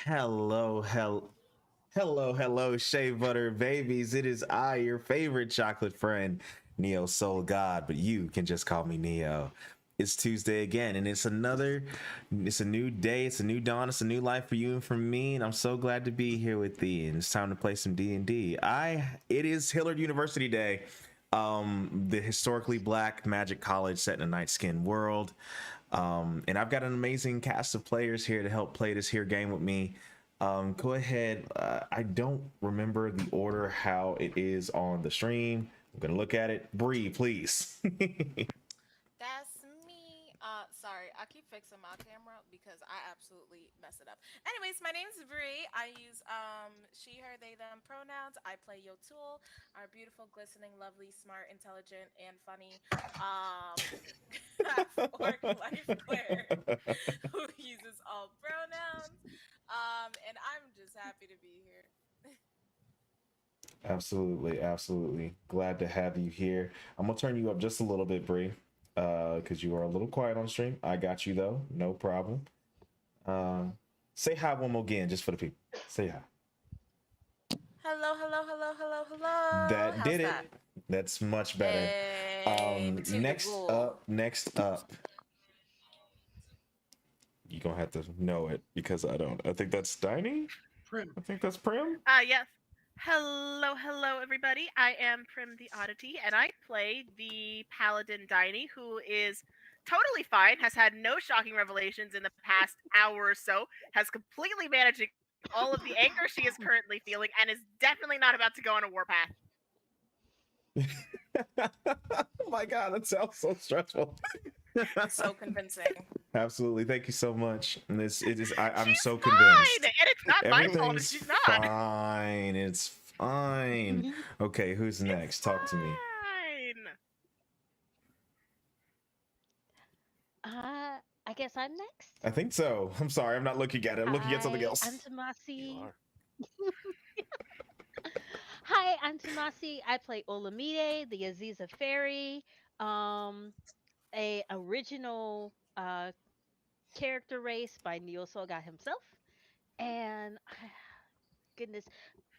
Hello, hello, shea butter babies. It is I, your favorite chocolate friend, Neo Soul God, but you can just call me Neo. It's Tuesday again, and it's a new day, it's a new dawn, it's a new life for you and for me, and I'm so glad to be here with thee. And it's time to play some D&D. It is Hillard University Day, the historically black magic college set in a night skin world. And I've got an amazing cast of players here to help play this here game with me. Go ahead. I don't remember the order how it is on the stream. I'm gonna look at it. Bree, please. That's me. Sorry, I keep fixing my camera because I absolutely mess it up. Anyways, my name's Bree. I use she, her, they, them pronouns. I play Yo Tool, our beautiful, glistening, lovely, smart, intelligent, and funny half orc life cleric who uses all pronouns. And I'm just happy to be here. Absolutely, absolutely. Glad to have you here. I'm gonna turn you up just a little bit, Bree, because you are a little quiet on stream. I got you though, no problem. Uh, Say hi one more again, just for the people. Say hi. Hello, hello, hello, hello, hello. That How's did that? it. That's much better. Hey, to the ghoul. Next up, you're gonna have to know it because I don't. I think that's Steiny. Prim. I think that's Prim. Yes. Hello, everybody. I am Prim the Oddity, and I play the Paladin Diney, who is totally fine, has had no shocking revelations in the past hour or so, has completely managed to ignore all of the anger she is currently feeling, and is definitely not about to go on a warpath. Oh my god, that sounds so stressful. So convincing. Absolutely, thank you so much. And this it is. I'm She's so fine, convinced. and it's not my fault if Everything's she's not. fine. It's fine. Okay, who's next? Talk to me. Fine. I guess I'm next. I think so. I'm sorry. I'm not looking at it. I'm looking at something Hi, else. I'm You Tamasi. are. Hi, I'm Tamasi. I play Olamide, the Aziza Fairy, um, a original character race by Neo Soga himself. And goodness,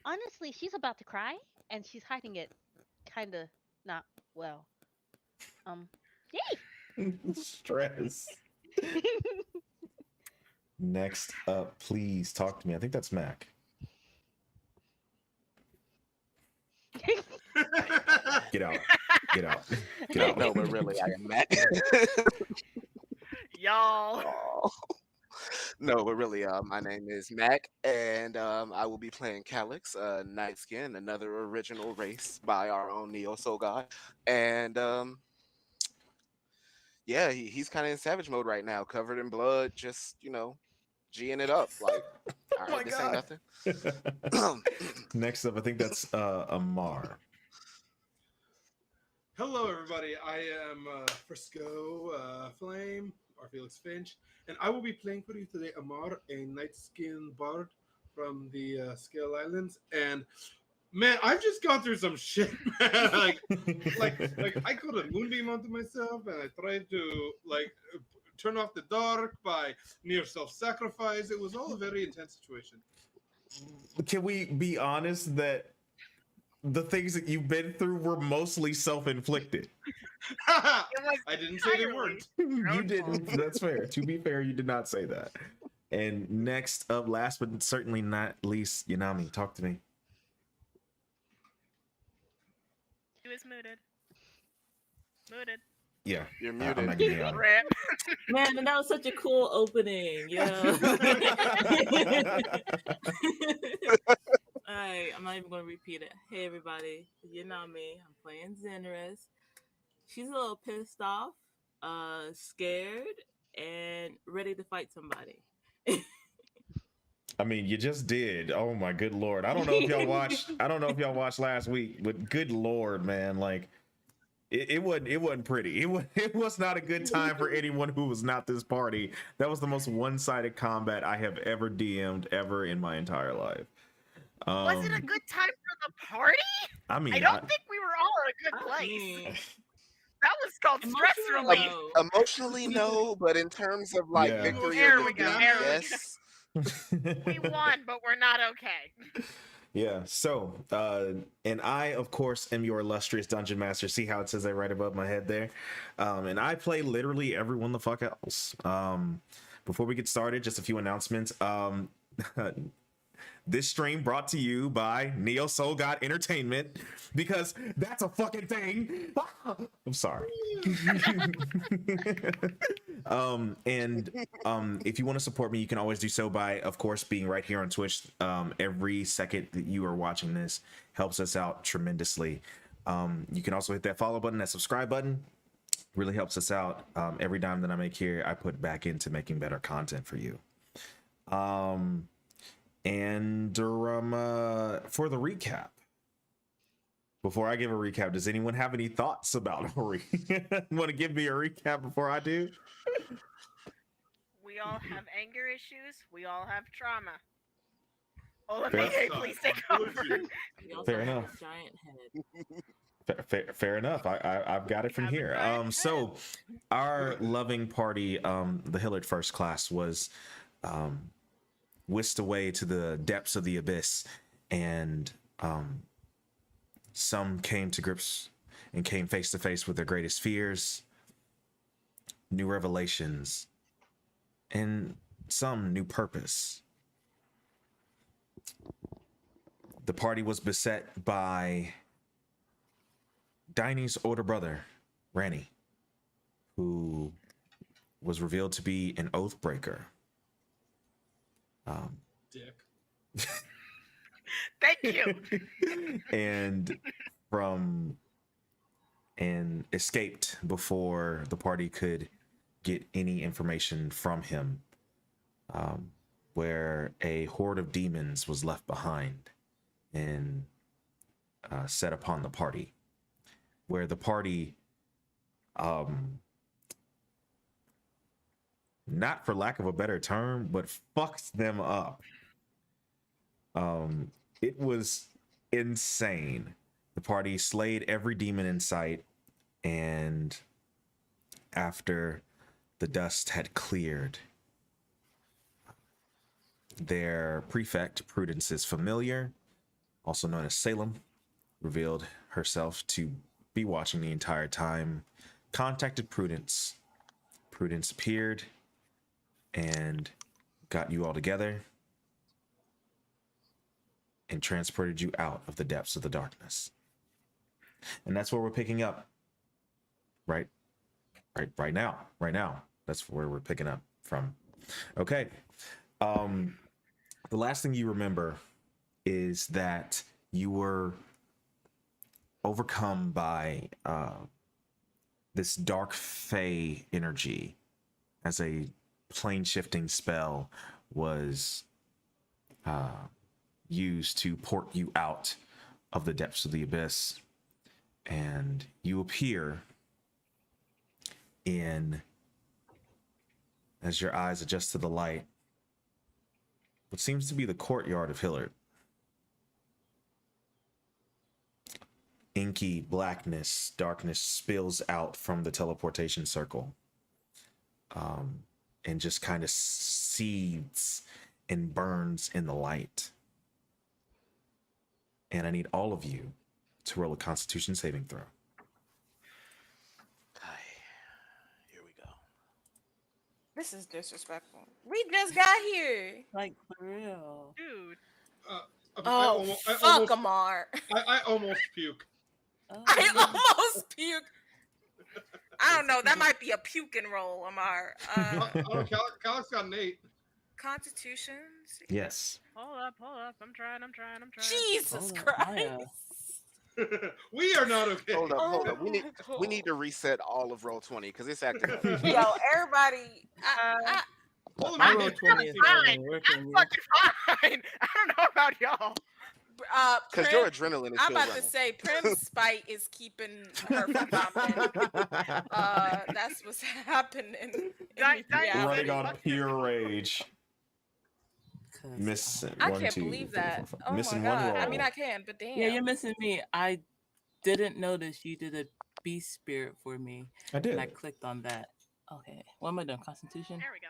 honestly, she's about to cry, and she's hiding it kind of not well. Um, Stress. Yay! Next up, please talk to me. I think that's Mac. Get out. Get out. Get out. No, but really, I am Matt. Y'all. Oh. No, but really, my name is Mac, and I will be playing Calyx, Night Skin, another original race by our own Neo Soul God. And yeah, he's kind of in savage mode right now, covered in blood, just, G'ing it up. Like, all Oh my right, this ain't god. nothing. Next up, I think that's Amar. Hello, everybody. I am Frisco Flame, or Felix Finch, and I will be playing for you today Amar, a night skin bard from the Scale Islands. And man, I've just gone through some shit, man. like I put a moonbeam onto myself, and I tried to turn off the dark by near self-sacrifice. It was all a very intense situation. Can we be honest that the things that you've been through were mostly self-inflicted? I It was didn't say they entirely weren't. You didn't. That's fair. To be fair, you did not say that. And next up, last but certainly not least, Yanami, talk to me. He was muted. Muted. Yeah, You're I'm muted. not giving you on. Rip. Man, that was such a cool opening. Yeah. Alright, I'm not even gonna repeat it. Hey everybody, you know me. I'm playing Zenris. She's a little pissed off, scared, and ready to fight somebody. I mean, you just did. Oh my good lord! I don't know if y'all watched. I don't know if y'all watched last week, but good lord, man, like it wasn't. It wasn't pretty. It was not a good time for anyone who was not this party. That was the most one-sided combat I have ever DM'd ever in my entire life. Was it a good time for the party? I mean, I don't think we were all in a good I place. mean, That was called stress emotional, relief. no. Emotionally, no, but in terms of like Yeah. victory There or we go, defeat, there we go. yes. We won, but we're not okay. Yeah. So, and I, of course, am your illustrious dungeon master. See how it says that right above my head there? And I play literally everyone the fuck else. Before we get started, just a few announcements. This stream brought to you by Neo Soul God Entertainment, because that's a fucking thing. I'm sorry. If you want to support me, you can always do so by, of course, being right here on Twitch. Every second that you are watching this helps us out tremendously. You can also hit that follow button, that subscribe button. Really helps us out. Every dime that I make here, I put back into making better content for you. For the recap, before I give a recap, does anyone have any thoughts about want to give me a recap before I do? We all have anger issues. We all have trauma. Fair- Olamide, please take over. We also Fair have enough. a giant head. Fair enough. I've got it from Have a here. giant So our loving party, the Hillard First Class, was whisked away to the depths of the abyss, and some came to grips and came face to face with their greatest fears, new revelations, and some new purpose. The party was beset by Diney's older brother, Ranny, who was revealed to be an oath breaker. Dick. Thank you. and escaped before the party could get any information from him, where a horde of demons was left behind and set upon the party, where the party, not for lack of a better term, but fucked them up. It was insane. The party slayed every demon in sight, and after the dust had cleared, their prefect, Prudence's familiar, also known as Salem, revealed herself to be watching the entire time, contacted Prudence. Prudence appeared and got you all together and transported you out of the depths of the darkness. And that's where we're picking up. Right now. That's where we're picking up from. Okay. The last thing you remember is that you were overcome by this dark fey energy, as a plane shifting spell was used to port you out of the depths of the abyss, and you appear in, as your eyes adjust to the light, what seems to be the courtyard of Hillard. Inky blackness, darkness spills out from the teleportation circle, and just kind of seethes and burns in the light. And I need all of you to roll a Constitution saving throw. Here we go. This is disrespectful. We just got here. Like, for real. Dude. Oh, fuck, Amar. I almost puke. Oh, I almost puke. I don't know. That might be a puking roll, Amar. Calix got an 8. Constitution? Yes. Hold up. I'm trying. Jesus Hold up, Christ. We are not okay. Hold up. Oh, We need to reset all of Roll20 because it's acting up. Yo, everybody. Hold My on, roll man. 20 is fine. not working. I'm fucking fine. I don't know about y'all. Because your adrenaline is I'm still about running. to say, Prim's spite is keeping her from vomiting. That's what's happening. in reality. Running on pure rage. 'Cause Miss I one, can't two, believe three, that. four, five. Oh Missing my one god. roll. I mean, I can, but damn. Yeah, you're missing me. I didn't notice you did a beast spirit for me, I did. and I clicked on that. Okay, what am I doing? Constitution. There we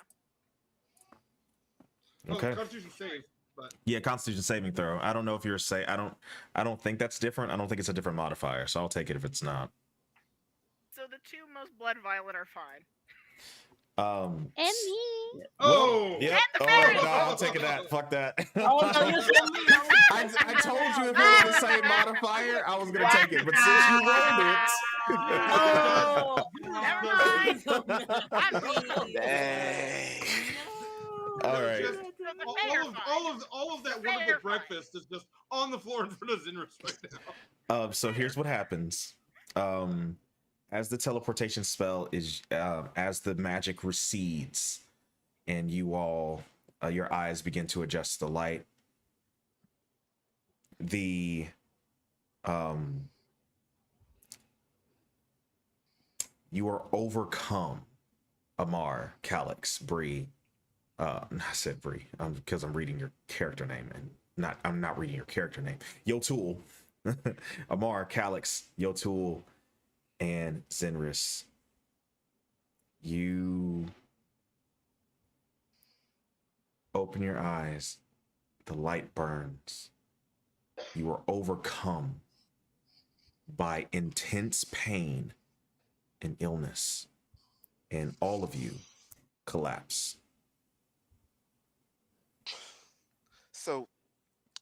go. Okay. Constitution save, but Yeah, Constitution saving throw. I don't know if you're I don't think that's different. I don't think it's a different modifier, so I'll take it if it's not. So the two most blood violent are fine. And me. oh, Yep. And the Oh fairy. no, I'm taking that. Fuck that. Oh no, you told me. I told you if it was the same modifier, I was gonna take it. But since you rolled it, Oh, never mind. I'm Dang. all right. Just- The fair fine. all of that The wonderful fair fine. breakfast is just on the floor in front of Zinrus right now. So here's what happens. As the teleportation spell is, as the magic recedes, and you all, your eyes begin to adjust to the light. You are overcome, Amar, Calix, Bree. I said Bree, because I'm reading your character name, and I'm not reading your character name. Yotul, Amar, Calix, Yotul, and Zenris. You open your eyes. The light burns. You are overcome by intense pain and illness, and all of you collapse. So,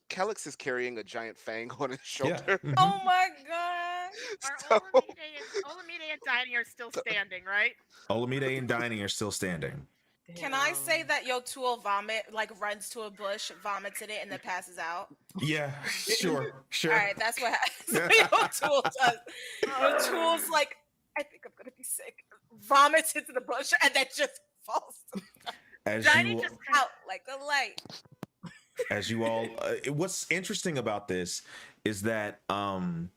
Calix is carrying a giant fang on his Yeah. shoulder. Mhm. Oh my god. Are So- Olamide and Diney are still standing, right? Olamide and Dining are still standing. Can I say that your tool runs to a bush, vomits in it, and then passes out? Yeah, sure. All right, that's what happens. Your tool does. Your tool's like, I think I'm gonna be sick. Vomits into the bush and then just falls As Diney you just out like a light. as you all what's interesting about this is that the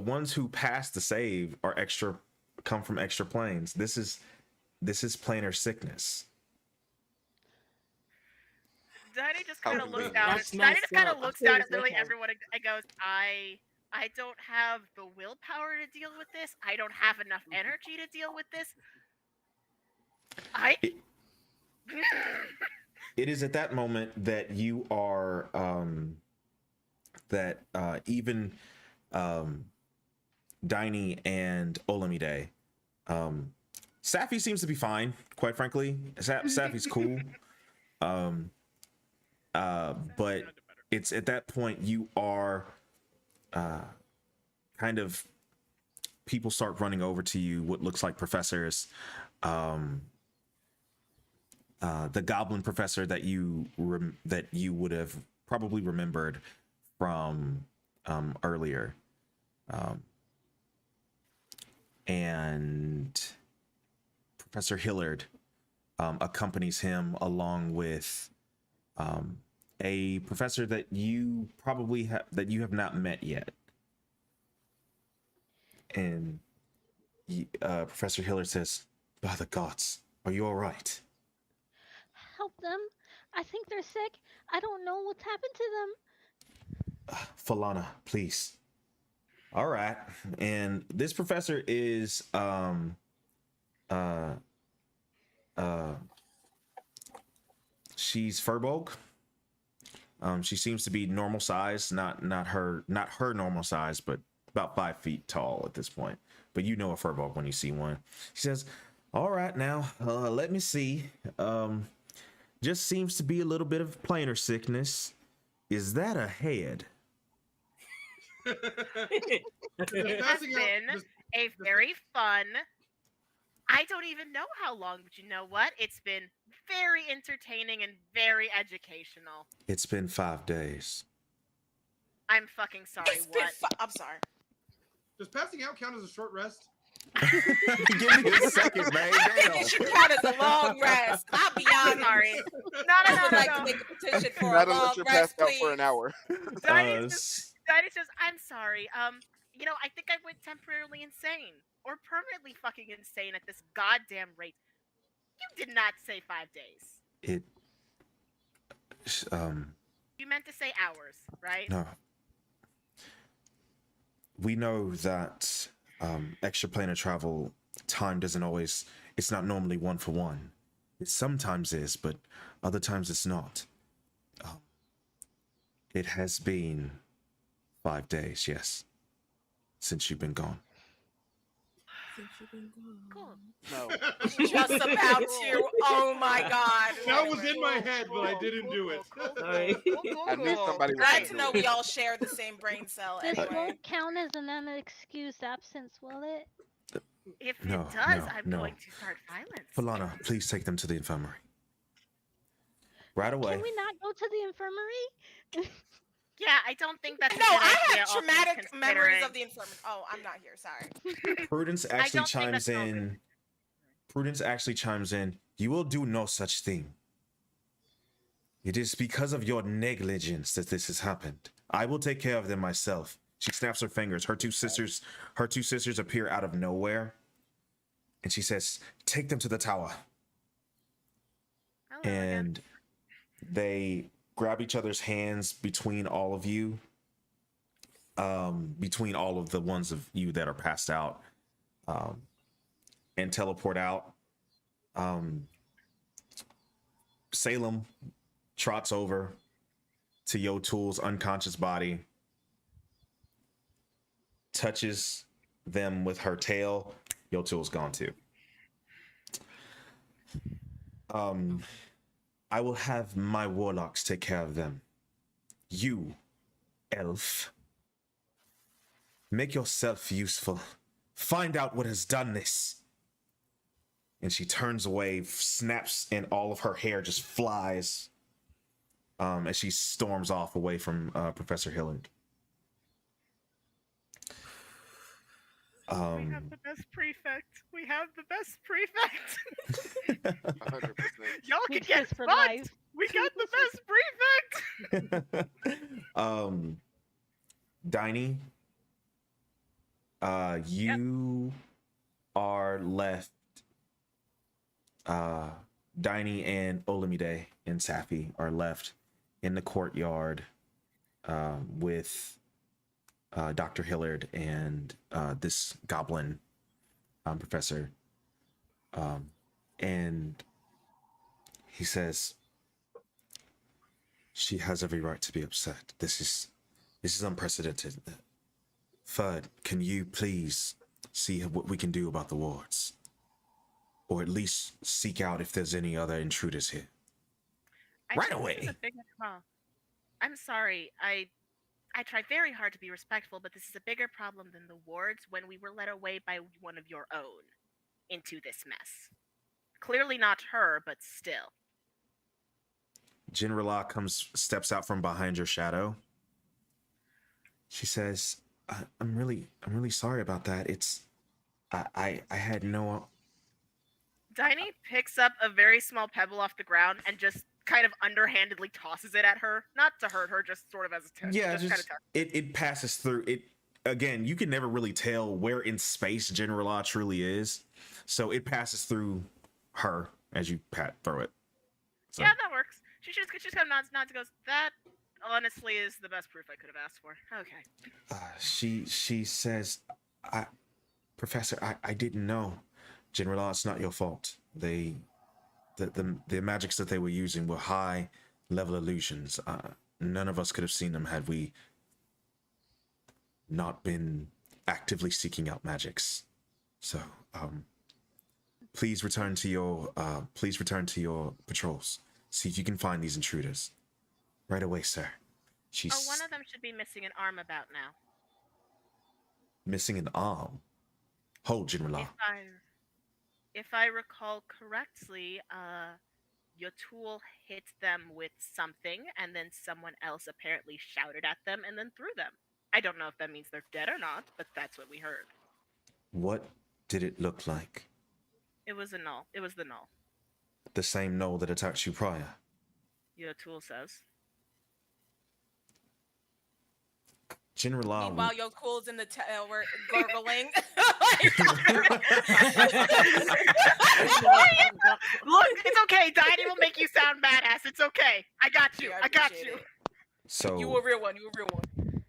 ones who pass the save are come from extra planes. This is planar sickness. Diney just kind of Probably. looks down. That's Diney nice, just kind of though. looks I down feel at literally it's okay. everyone and goes, I don't have the willpower to deal with this. I don't have enough energy to deal with this. It is at that moment that you are even Diney and Olamide. Safi seems to be fine, quite frankly. Safi's cool. But it's at that point you are kind of, people start running over to you, what looks like professors. The goblin professor that you would have probably remembered from earlier, and Professor Hillard accompanies him, along with a professor that you probably have not met yet. And Professor Hillard says, "By the gods, are you all right?" Help them. I think they're sick. I don't know what's happened to them. Falana, please. All right. And this professor is she's Furbolg. She seems to be normal size, not her normal size, but about 5 feet tall at this point. But you know a Furbolg when you see one. She says, "All right, now let me see. Just seems to be a little bit of planar sickness. Is that a head?" Just It has passing out- been just- a very fun. I don't even know how long, but you know what? It's been very entertaining and very educational. It's been 5 days. I'm fucking sorry. It's been What? I'm sorry. Does passing out count as a short rest? Give me a second, man. Damn. It should count as a long rest. I'll be I'm honest. sorry. No, I would like no. to make a petition for Not a long unless you're rest, passed out please. for an hour. Diney Uh, says, "I'm sorry. I think I went temporarily insane or permanently fucking insane at this goddamn rate. You did not say 5 days. it You meant to say hours, right? No. We know that extraplanar travel time doesn't always, it's not normally 1 for 1. It sometimes is, but other times it's not. Um, it has been 5 days, yes, since you've been gone. Since you've been gone. Cool. No. Just about to. Oh my god. That was Whatever. in my head, but I didn't do it. Sorry. I knew somebody was Glad gonna to do know it. we all share the same brain cell This anyway. won't count as an unexcused absence, will it? If No, it does, no, I'm no. going to start violence. Falana, please take them to the infirmary. Right away. Can we not go to the infirmary? Yeah, I don't think that's a No, good I idea. have all things traumatic memories considering. of the infirmary. Oh, I'm not here. Sorry. Prudence I actually don't think chimes that's all good. in. Prudence actually chimes in. You will do no such thing. It is because of your negligence that this has happened. I will take care of them myself. She snaps her fingers. Her two sisters appear out of nowhere. And she says, take them to the tower. Hello again. And they grab each other's hands between all of you. Between all of the ones of you that are passed out. And teleport out. Salem trots over to Yotul's unconscious body, touches them with her tail. Yotul's gone too. I will have my warlocks take care of them. You, elf, make yourself useful. Find out what has done this. And she turns away, snaps, and all of her hair just flies as she storms off away from Professor Hillard. We have the best prefect. We have the best prefect. 100%. Y'all can Teach get us for fucked. life. We got the best prefect. Diney, you are left. Diney and Olamide and Safi are left in the courtyard with Dr. Hillard and this goblin professor. And he says, she has every right to be upset. This is unprecedented. Fudd, can you please see what we can do about the wards? Or at least seek out if there's any other intruders here. I Right think away. this is a bigger problem. I'm sorry. I try very hard to be respectful, but this is a bigger problem than the wards when we were led away by one of your own into this mess. Clearly not her, but still. Jinrala steps out from behind your shadow. She says, I'm really sorry about that. I had no... Diney picks up a very small pebble off the ground and just kind of underhandedly tosses it at her. Not to hurt her, just sort of as a test. Yeah, kind of it passes through it. Again, you can never really tell where in space Jinrala truly is. So it passes through her as you throw it. So. Yeah, that works. She just kind of nods and goes, that honestly is the best proof I could have asked for. Okay. She says, Professor, I didn't know. Jinrala, it's not your fault. The magics that they were using were high level illusions. None of us could have seen them had we not been actively seeking out magics. So, please return to your patrols. See if you can find these intruders. Right away, sir. One of them should be missing an arm about now. Missing an arm. Hold, Jinrala. If I recall correctly, your tool hit them with something, and then someone else apparently shouted at them and then threw them. I don't know if that means they're dead or not, but that's what we heard. What did it look like? It was a null. It was the null. The same knoll that attacked you prior? Your tool says. Jinrala. Meanwhile, your cool's in the tower gurgling. Look, it's okay. Diney will make you sound badass. It's okay. I got you. Yeah, I got appreciate you. it. So You a real one. You a real one.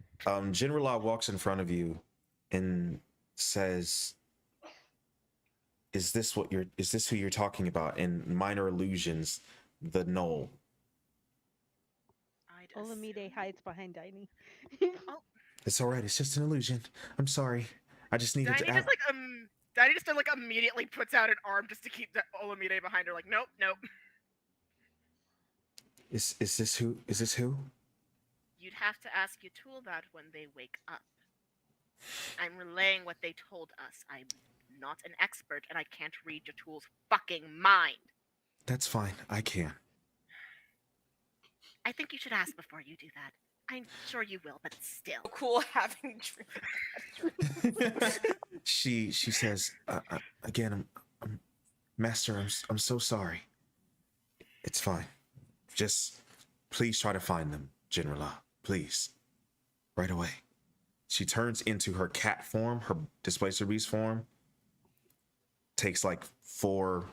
Jinrala walks in front of you and says, is this what you're? Is this who you're talking about? In Minor Illusions, the knoll. I'd Olamide assume- hides behind Diney. Oh, It's all right. It's just an illusion. I'm sorry. I just needed Diney to. just like Diney just like immediately puts out an arm just to keep the Olamide behind her. Like, nope, nope. Is this who? Is this who? You'd have to ask Yatul that when they wake up. I'm relaying what they told us. I'm not an expert, and I can't read Yatul's fucking mind. That's fine. I can. I think you should ask before you do that. I'm sure you will, but still. Cool having dreams. she says again. I'm Master. I'm so sorry. It's fine. Just please try to find them, Generala. Please, right away. She turns into her cat form, her Displacer Beast form. Takes like four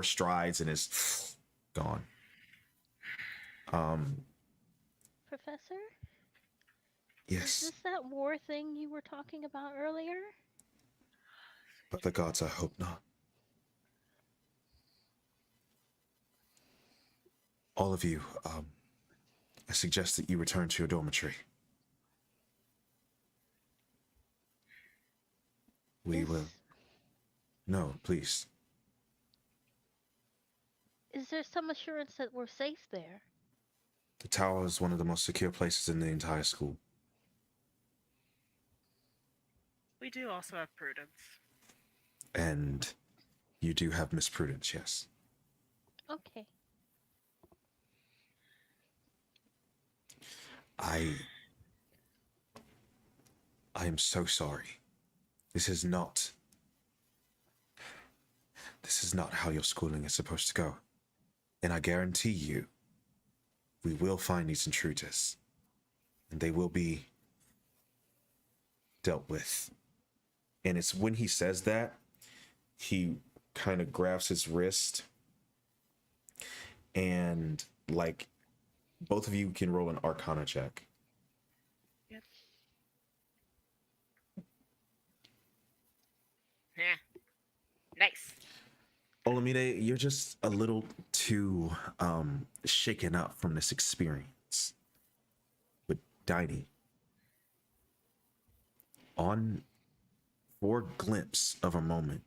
strides and is gone. Professor? Yes, Is this that war thing you were talking about earlier? but the gods, I hope not. All of you, I suggest that you return to your dormitory. We Is- will. No, please. Is there some assurance that we're safe there? The tower is one of the most secure places in the entire school. We do also have Prudence. And you do have Miss Prudence, yes. Okay. I am so sorry. This is not how your schooling is supposed to go. And I guarantee you, we will find these intruders. And they will be dealt with. And it's when he says that, he kind of grabs his wrist. And like, both of you can roll an Arcana check. Yep. Yeah. Nice. Olamide, you're just a little too shaken up from this experience with Diney. For a glimpse of a moment,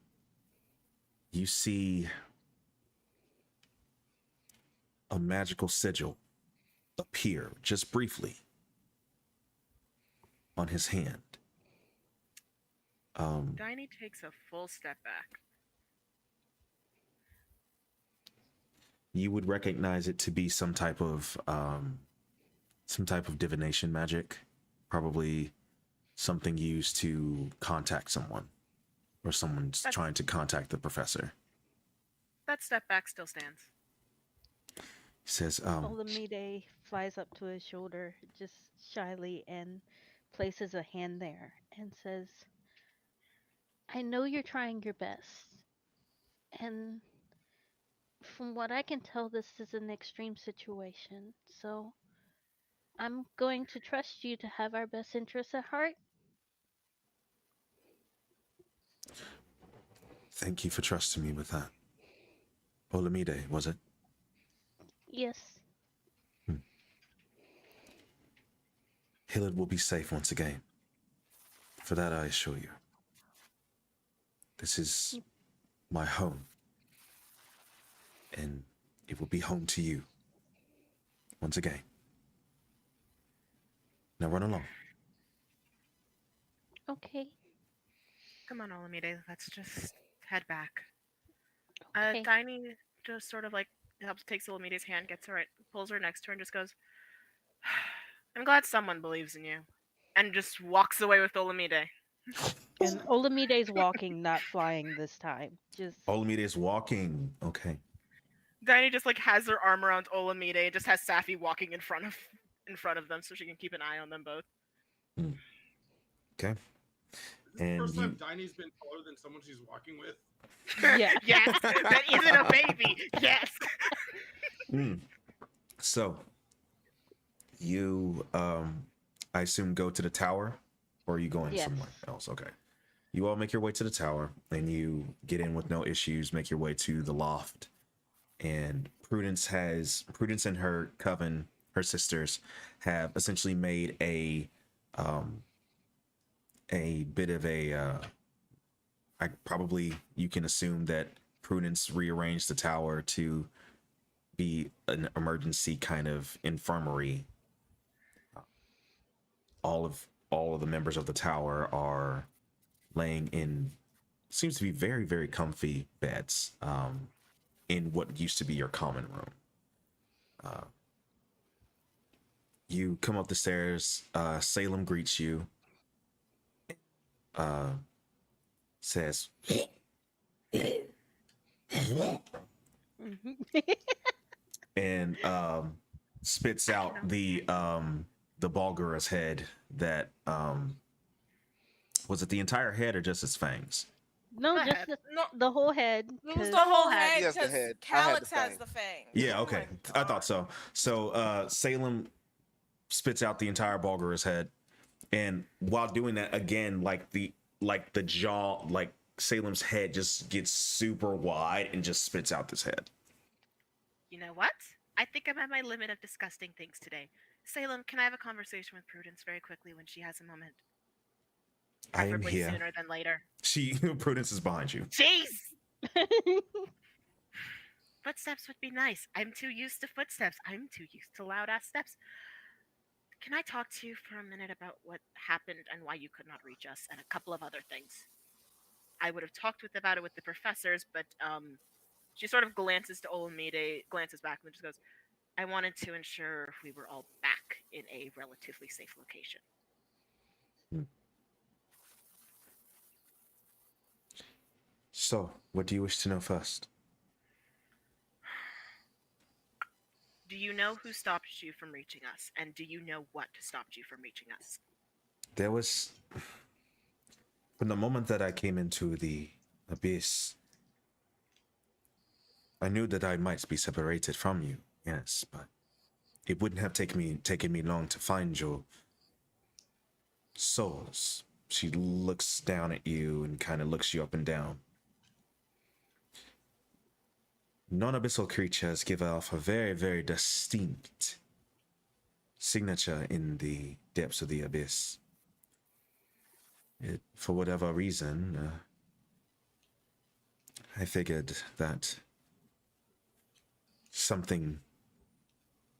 you see a magical sigil appear just briefly on his hand. Diney takes a full step back. You would recognize it to be some type of divination magic, probably something used to contact someone, or someone's trying to contact the professor. That step back still stands. He says, Olamide flies up to his shoulder just shyly and places a hand there and says, I know you're trying your best. And from what I can tell, this is an extreme situation. So I'm going to trust you to have our best interests at heart. thank you for trusting me with that. Olamide, was it? Yes. Hillard will be safe once again. For that I assure you. This is my home. And it will be home to you. Once again. Now run along. Okay. Come on, Olamide, let's just head back. Okay. Diney just sort of like takes Olamide's hand, gets her right, pulls her next to her, and just goes, I'm glad someone believes in you. And just walks away with Olamide. And Olamide's walking, not flying this time. Just Olamide is walking. Okay. Diney just like has her arm around Olamide, just has Safi walking in front of them so she can keep an eye on them both. Okay. Is this the And first you- time Diney's been taller than someone she's walking with? Yeah. Yes, that isn't a baby. Yes. So, you, I assume, go to the tower, or are you going Yes. somewhere else? Okay. You all make your way to the tower, and you get in with no issues. Make your way to the loft, and Prudence and her coven, her sisters, have essentially made a bit of a. I probably you can assume that Prudence rearranged the tower to be an emergency kind of infirmary. All of the members of the tower are laying in seems to be very very comfy beds in what used to be your common room. You come up the stairs. Salem greets you. Says, and spits out the Balgura's head that was it the entire head or just its fangs? No, Go just ahead. No, the whole head. it was 'cause- the whole head. head Yes, the because head. I had the Calyx has fang. the fangs. Yeah, Oh okay. my I thought so. So Salem spits out the entire Balgura's head, and while doing that, again, like the jaw, like Salem's head just gets super wide and just spits out this head. You know what? I think I'm at my limit of disgusting things today. Salem, can I have a conversation with Prudence very quickly when she has a moment? I am Preferably here. sooner than later. Prudence is behind you. Jeez! Footsteps would be nice. I'm too used to footsteps. I'm too used to loud ass steps. Can I talk to you for a minute about what happened and why you could not reach us and a couple of other things? I would have talked about it with the professors, but she sort of glances to Olamide, glances back, and then just goes, I wanted to ensure we were all back in a relatively safe location. So, what do you wish to know first? Do you know who stopped you from reaching us? And do you know what stopped you from reaching us? There was, from the moment that I came into the abyss, I knew that I might be separated from you, yes, but it wouldn't have taken me long to find your souls. She looks down at you and kind of looks you up and down. Non-abyssal creatures give off a very, very distinct signature in the depths of the abyss. For whatever reason, I figured that something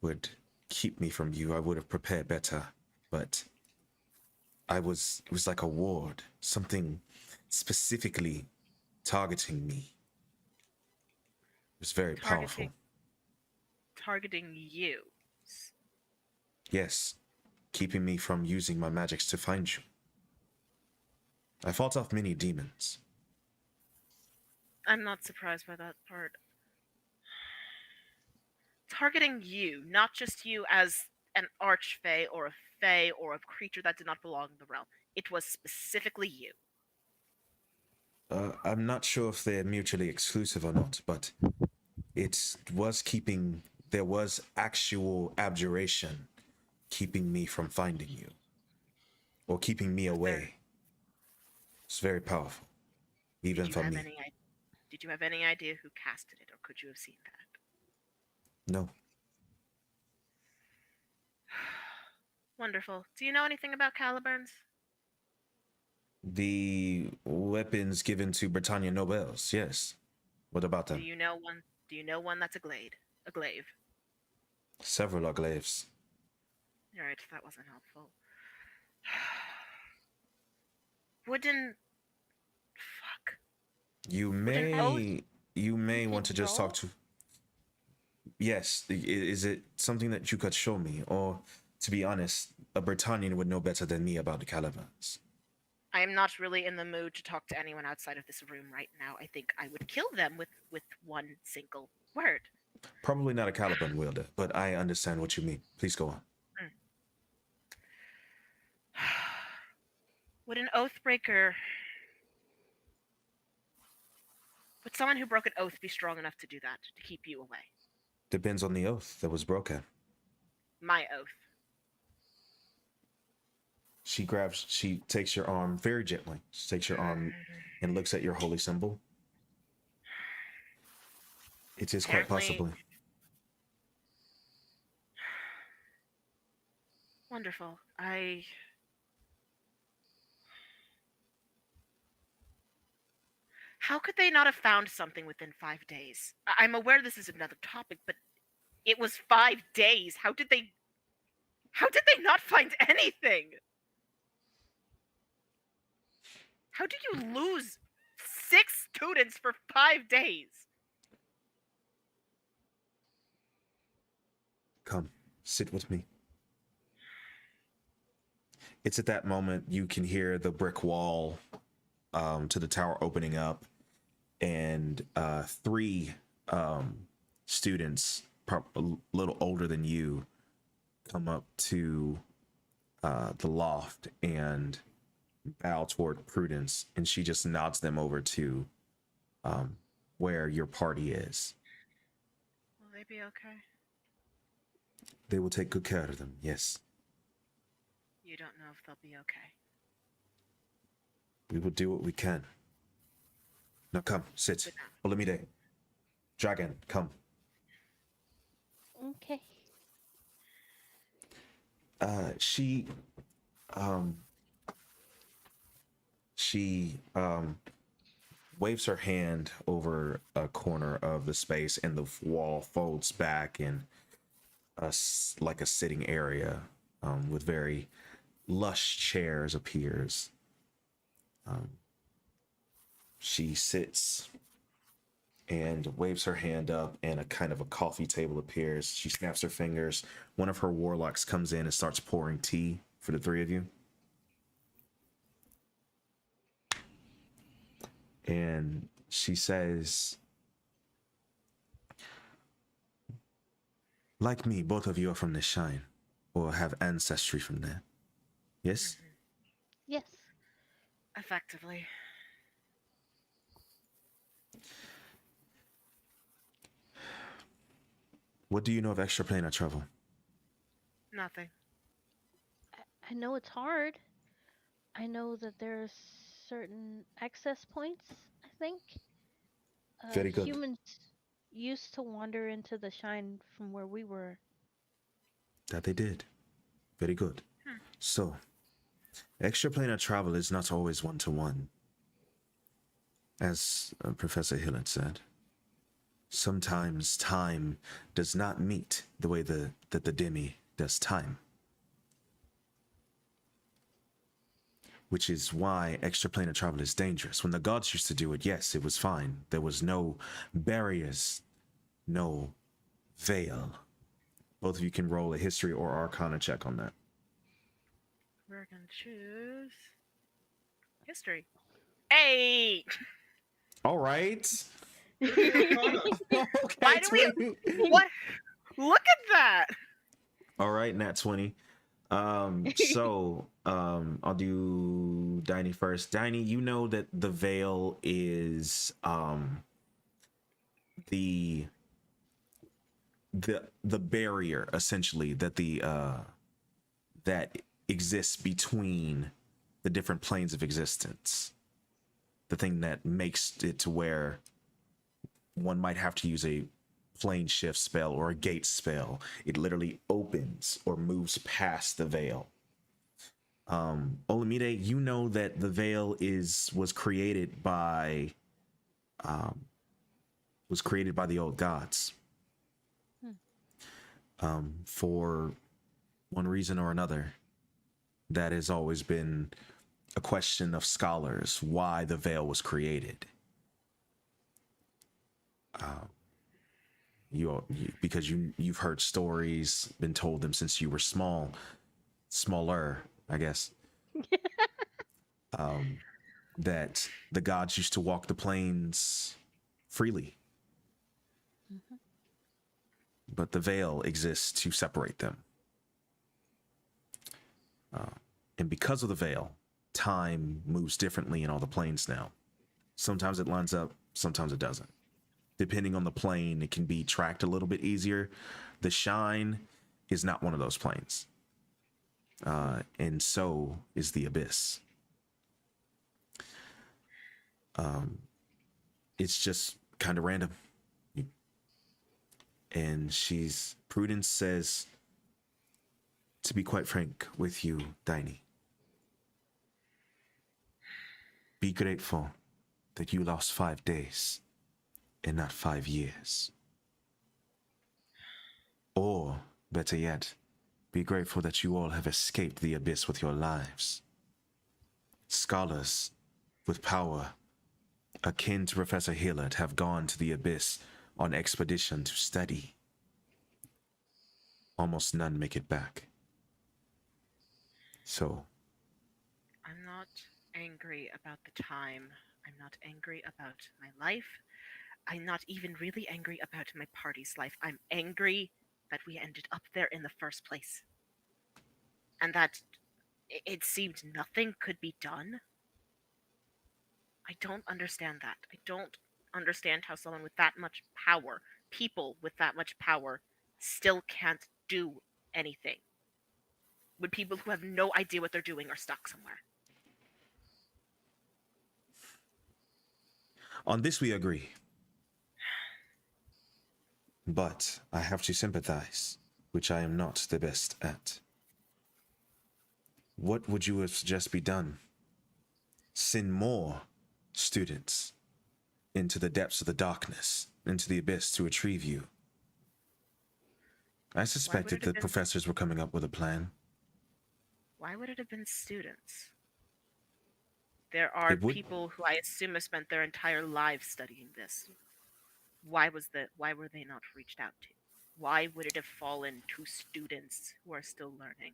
would keep me from you. I would have prepared better, but it was like a ward, something specifically targeting me. It was very powerful. Targeting you. Yes, keeping me from using my magics to find you. I fought off many demons. I'm not surprised by that part. Targeting you, not just you as an archfey or a fey or a creature that did not belong in the realm. It was specifically you. I'm not sure if they're mutually exclusive or not, but there was actual abjuration keeping me from finding you. Or keeping me away. It's very powerful. Even for me. Did you have any idea who casted it, or could you have seen that? No. Wonderful. Do you know anything about caliburns? The weapons given to Britannia nobles, yes. What about them? Do you know one? Do you know one that's a glaive? Several are glaives. All right, that wasn't helpful. Wooden. Fuck. You may want to just talk to. Yes, is it something that you could show me, or to be honest, a Britannian would know better than me about the calibers? I am not really in the mood to talk to anyone outside of this room right now. I think I would kill them with one single word. Probably not a Caliban wielder, but I understand what you mean. Please go on. Would an oathbreaker... Would someone who broke an oath be strong enough to do that, to keep you away? Depends on the oath that was broken. My oath. She takes your arm very gently. She takes your arm and looks at your holy symbol. It is quite Apparently- possibly. Wonderful. How could they not have found something within 5 days? I'm aware this is another topic, but it was 5 days. How did they not find anything? How did you lose 6 students for 5 days? Come, sit with me. It's at that moment you can hear the brick wall to the tower opening up, and 3 students, a little older than you, come up to the loft and bow toward Prudence, and she just nods them over to where your party is. Will they be okay? They will take good care of them, yes. You don't know if they'll be okay. We will do what we can. Now come, sit. Olamide. Dragon, come. Okay. She waves her hand over a corner of the space, and the wall folds back in like a sitting area with very lush chairs appears. She sits and waves her hand up, and a kind of a coffee table appears. She snaps her fingers. One of her warlocks comes in and starts pouring tea for the 3 of you. And she says, like me, both of you are from the Shine, or have ancestry from there. Yes? Yes. Effectively. What do you know of extraplanar travel? Nothing. I know it's hard. I know that there are certain access points, I think. Very good. Humans used to wander into the Shine from where we were. That they did. Very good. So, extraplanar travel is not always one-to-one. As Professor Hill had said, sometimes time does not meet the way that the Demi does time. Which is why extraplanar travel is dangerous. When the gods used to do it, yes, it was fine. There was no barriers, no veil. Both of you can roll a history or arcana check on that. We're gonna choose history. Hey! All right. Arcana. Okay. Why do we- What? Look at that! All right, nat 20. So I'll do Diney first. Diney, you know that the veil is the barrier essentially that that exists between the different planes of existence. The thing that makes it to where one might have to use a plane shift spell or a gate spell. It literally opens or moves past the veil. Olamide, you know that the veil was created by the old gods. For one reason or another, that has always been a question of scholars, why the veil was created. Because you've heard stories, been told them since you were smaller, I guess. That the gods used to walk the plains freely. Mhm. But the veil exists to separate them. And because of the veil, time moves differently in all the planes now. Sometimes it lines up, sometimes it doesn't. Depending on the plane, it can be tracked a little bit easier. The Shine is not one of those planes. and so is the abyss. It's just kind of random. And Prudence says, to be quite frank with you, Diney, be grateful that you lost 5 days and not 5 years. Or, better yet, be grateful that you all have escaped the abyss with your lives. Scholars with power akin to Professor Hillard have gone to the abyss on expedition to study. Almost none make it back. So, I'm not angry about the time. I'm not angry about my life. I'm not even really angry about my party's life. I'm angry that we ended up there in the first place. And that it seemed nothing could be done. I don't understand that. I don't understand how someone with that much power, people with that much power, still can't do anything. When people who have no idea what they're doing are stuck somewhere. on this we agree. But I have to sympathize, which I am not the best at. What would you suggest be done? Send more students into the depths of the darkness, into the abyss to retrieve you. I suspected that professors were coming up with a plan. Why would it have been students? There are people who I assume have spent their entire lives studying this. Why were they not reached out to? Why would it have fallen to students who are still learning?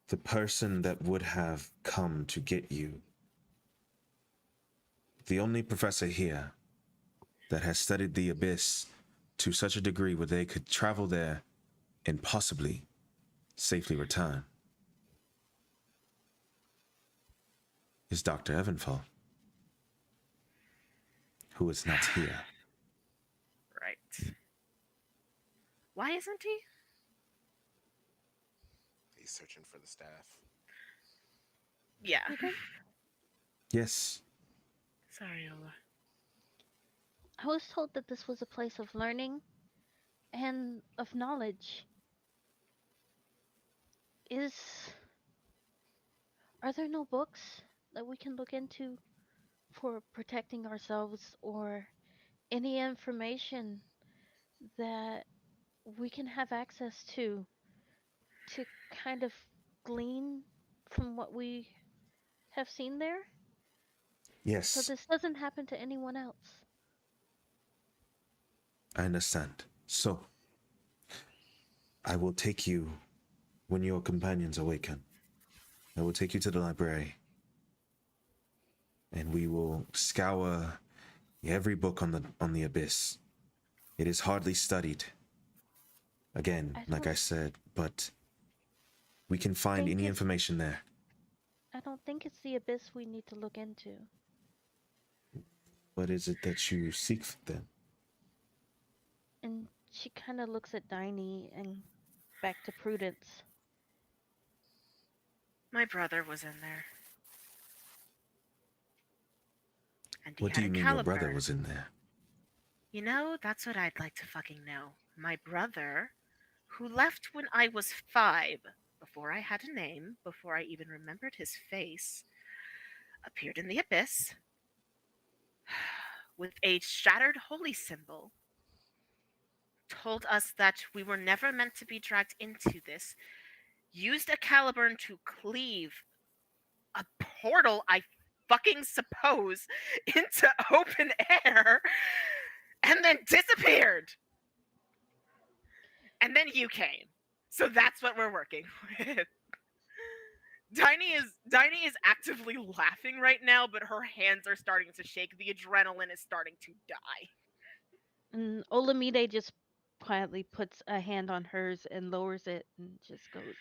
The person that would have come to get you, the only professor here that has studied the abyss to such a degree where they could travel there and possibly safely return, is Dr. Evanfall, who is not here. Right. Why isn't he? He's searching for the staff. Yeah. Yes. Sorry, Ola. I was told that this was a place of learning and of knowledge. Is Are there no books that we can look into for protecting ourselves or any information that we can have access to kind of glean from what we have seen there? So Yes, this doesn't happen to anyone else. I understand. So, I will take you when your companions awaken. I will take you to the library, and we will scour every book on the abyss. It is hardly studied. Again, like I said, but we can find any information there. I don't think it's the abyss we need to look into. What is it that you seek then? And she kind of looks at Diney and back to Prudence. My brother was in there. And he What had do you a mean caliber. your brother was in there? You know, that's what I'd like to fucking know. My brother, who left when I was 5, before I had a name, before I even remembered his face, appeared in the abyss with a shattered holy symbol, told us that we were never meant to be dragged into this, used a caliburn to cleave a portal, I fucking suppose, into open air, and then disappeared. And then you came. So that's what we're working with. Diney is actively laughing right now, but her hands are starting to shake. The adrenaline is starting to die. And Olamide just quietly puts a hand on hers and lowers it and just goes,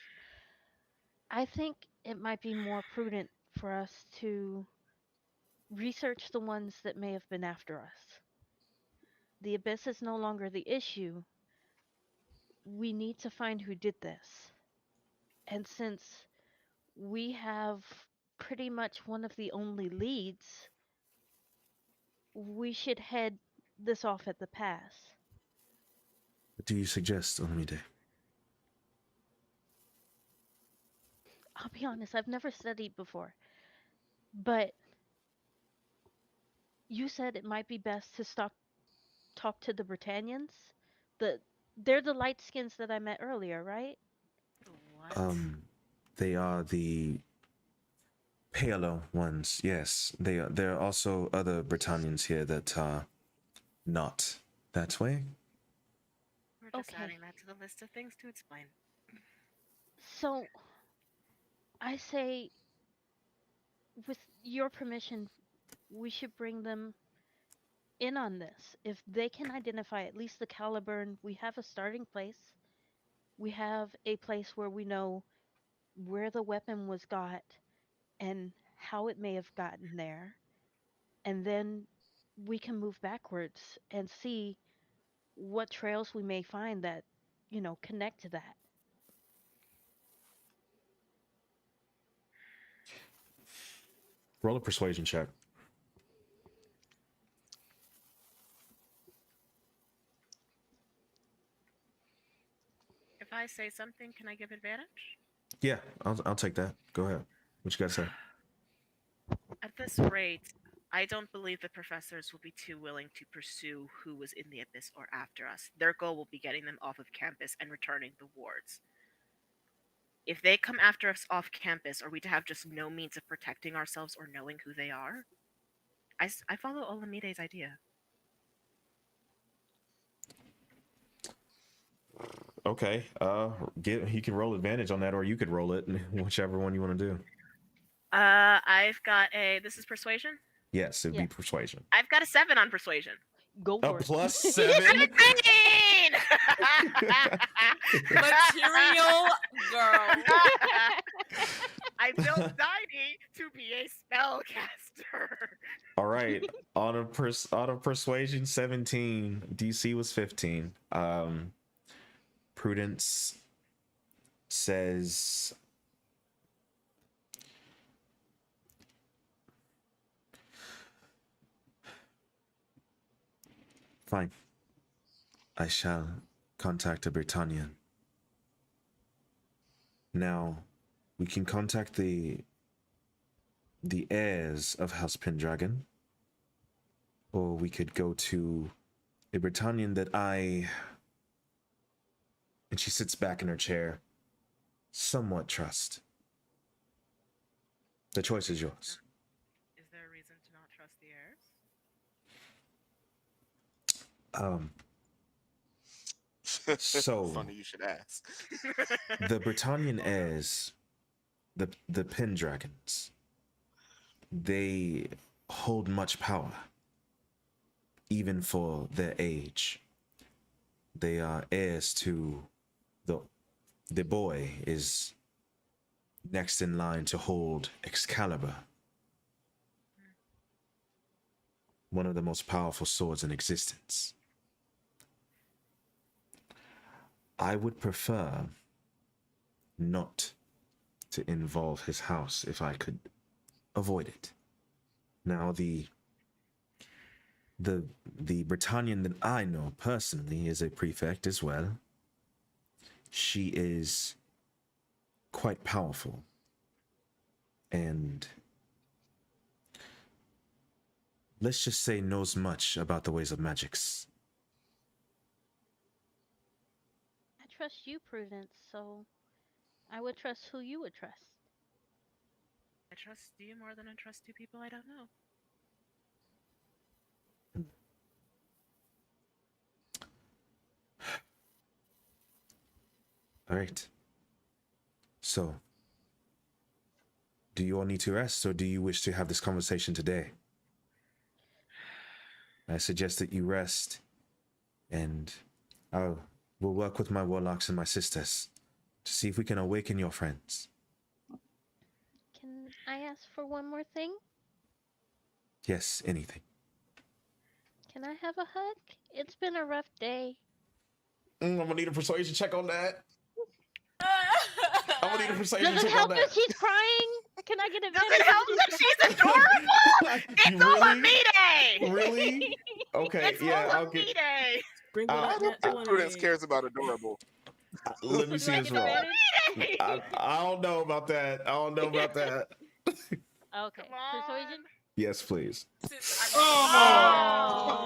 I think it might be more prudent for us to research the ones that may have been after us. The abyss is no longer the issue. We need to find who did this. And since we have pretty much one of the only leads. We should head this off at the pass. What do you suggest, Olamide? I'll be honest, I've never studied before, but you said it might be best to talk to the Britannians. The they're the light skins that I met earlier, right? What? They are the paler ones. Yes, they are. There are also other Britannians here that are not that way. We're just Okay. adding that to the list of things to explain. So I say, with your permission, we should bring them in on this. If they can identify at least the Caliburn, we have a starting place. We have a place where we know where the weapon was got and how it may have gotten there. And then we can move backwards and see what trails we may find that, connect to that. Roll a persuasion check. If I say something, can I give advantage? Yeah, I'll take that. Go ahead. What you got to say? At this rate, I don't believe the professors will be too willing to pursue who was in the abyss or after us. Their goal will be getting them off of campus and returning the wards. If they come after us off campus, are we to have just no means of protecting ourselves or knowing who they are? I follow Olamide's idea. Okay. He can roll advantage on that, or you could roll it, whichever one you want to do. I've got this is persuasion? Yes, it'd Yeah. be persuasion. I've got a 7 on persuasion. Go A for it. +7. 17! Material girl. I built Tiny to be a spellcaster. All right. On a persuasion 17, DC was 15. Prudence says fine. I shall contact a Britannian. Now, we can contact the heirs of House Pendragon, or we could go to a Britannian that and she sits back in her chair, somewhat trust. The choice is yours. Is there a reason to not trust the heirs? So Funny you should ask. the Britannian heirs, the Pendragons, they hold much power, even for their age. They are heirs to the boy is next in line to hold Excalibur, one of the most powerful swords in existence. I would prefer not to involve his house if I could avoid it. Now, the Britannian that I know personally is a prefect as well. She is quite powerful and, let's just say, knows much about the ways of magics. I trust you, Prudence, so I would trust who you would trust. I trust you more than I trust 2 people I don't know. All right. So, do you all need to rest, or do you wish to have this conversation today? I suggest that you rest, and we'll work with my warlocks and my sisters to see if we can awaken your friends. Can I ask for one more thing? Yes, anything. Can I have a hug? It's been a rough day. I'm gonna need a persuasion check on that. I'm gonna need a persuasion Does it check on help that. that she's crying? Can I get Does advantage? it help that she's adorable? It's Really? Olamide! Really? Okay, It's yeah, I'll get. Olamide! Sprinkle Uh, that net Prudence 20. cares about adorable. Let me So do see I this get roll. advantage? I don't know about that. I don't know about that. Okay. Come on. Persuasion? Yes, please. Oh!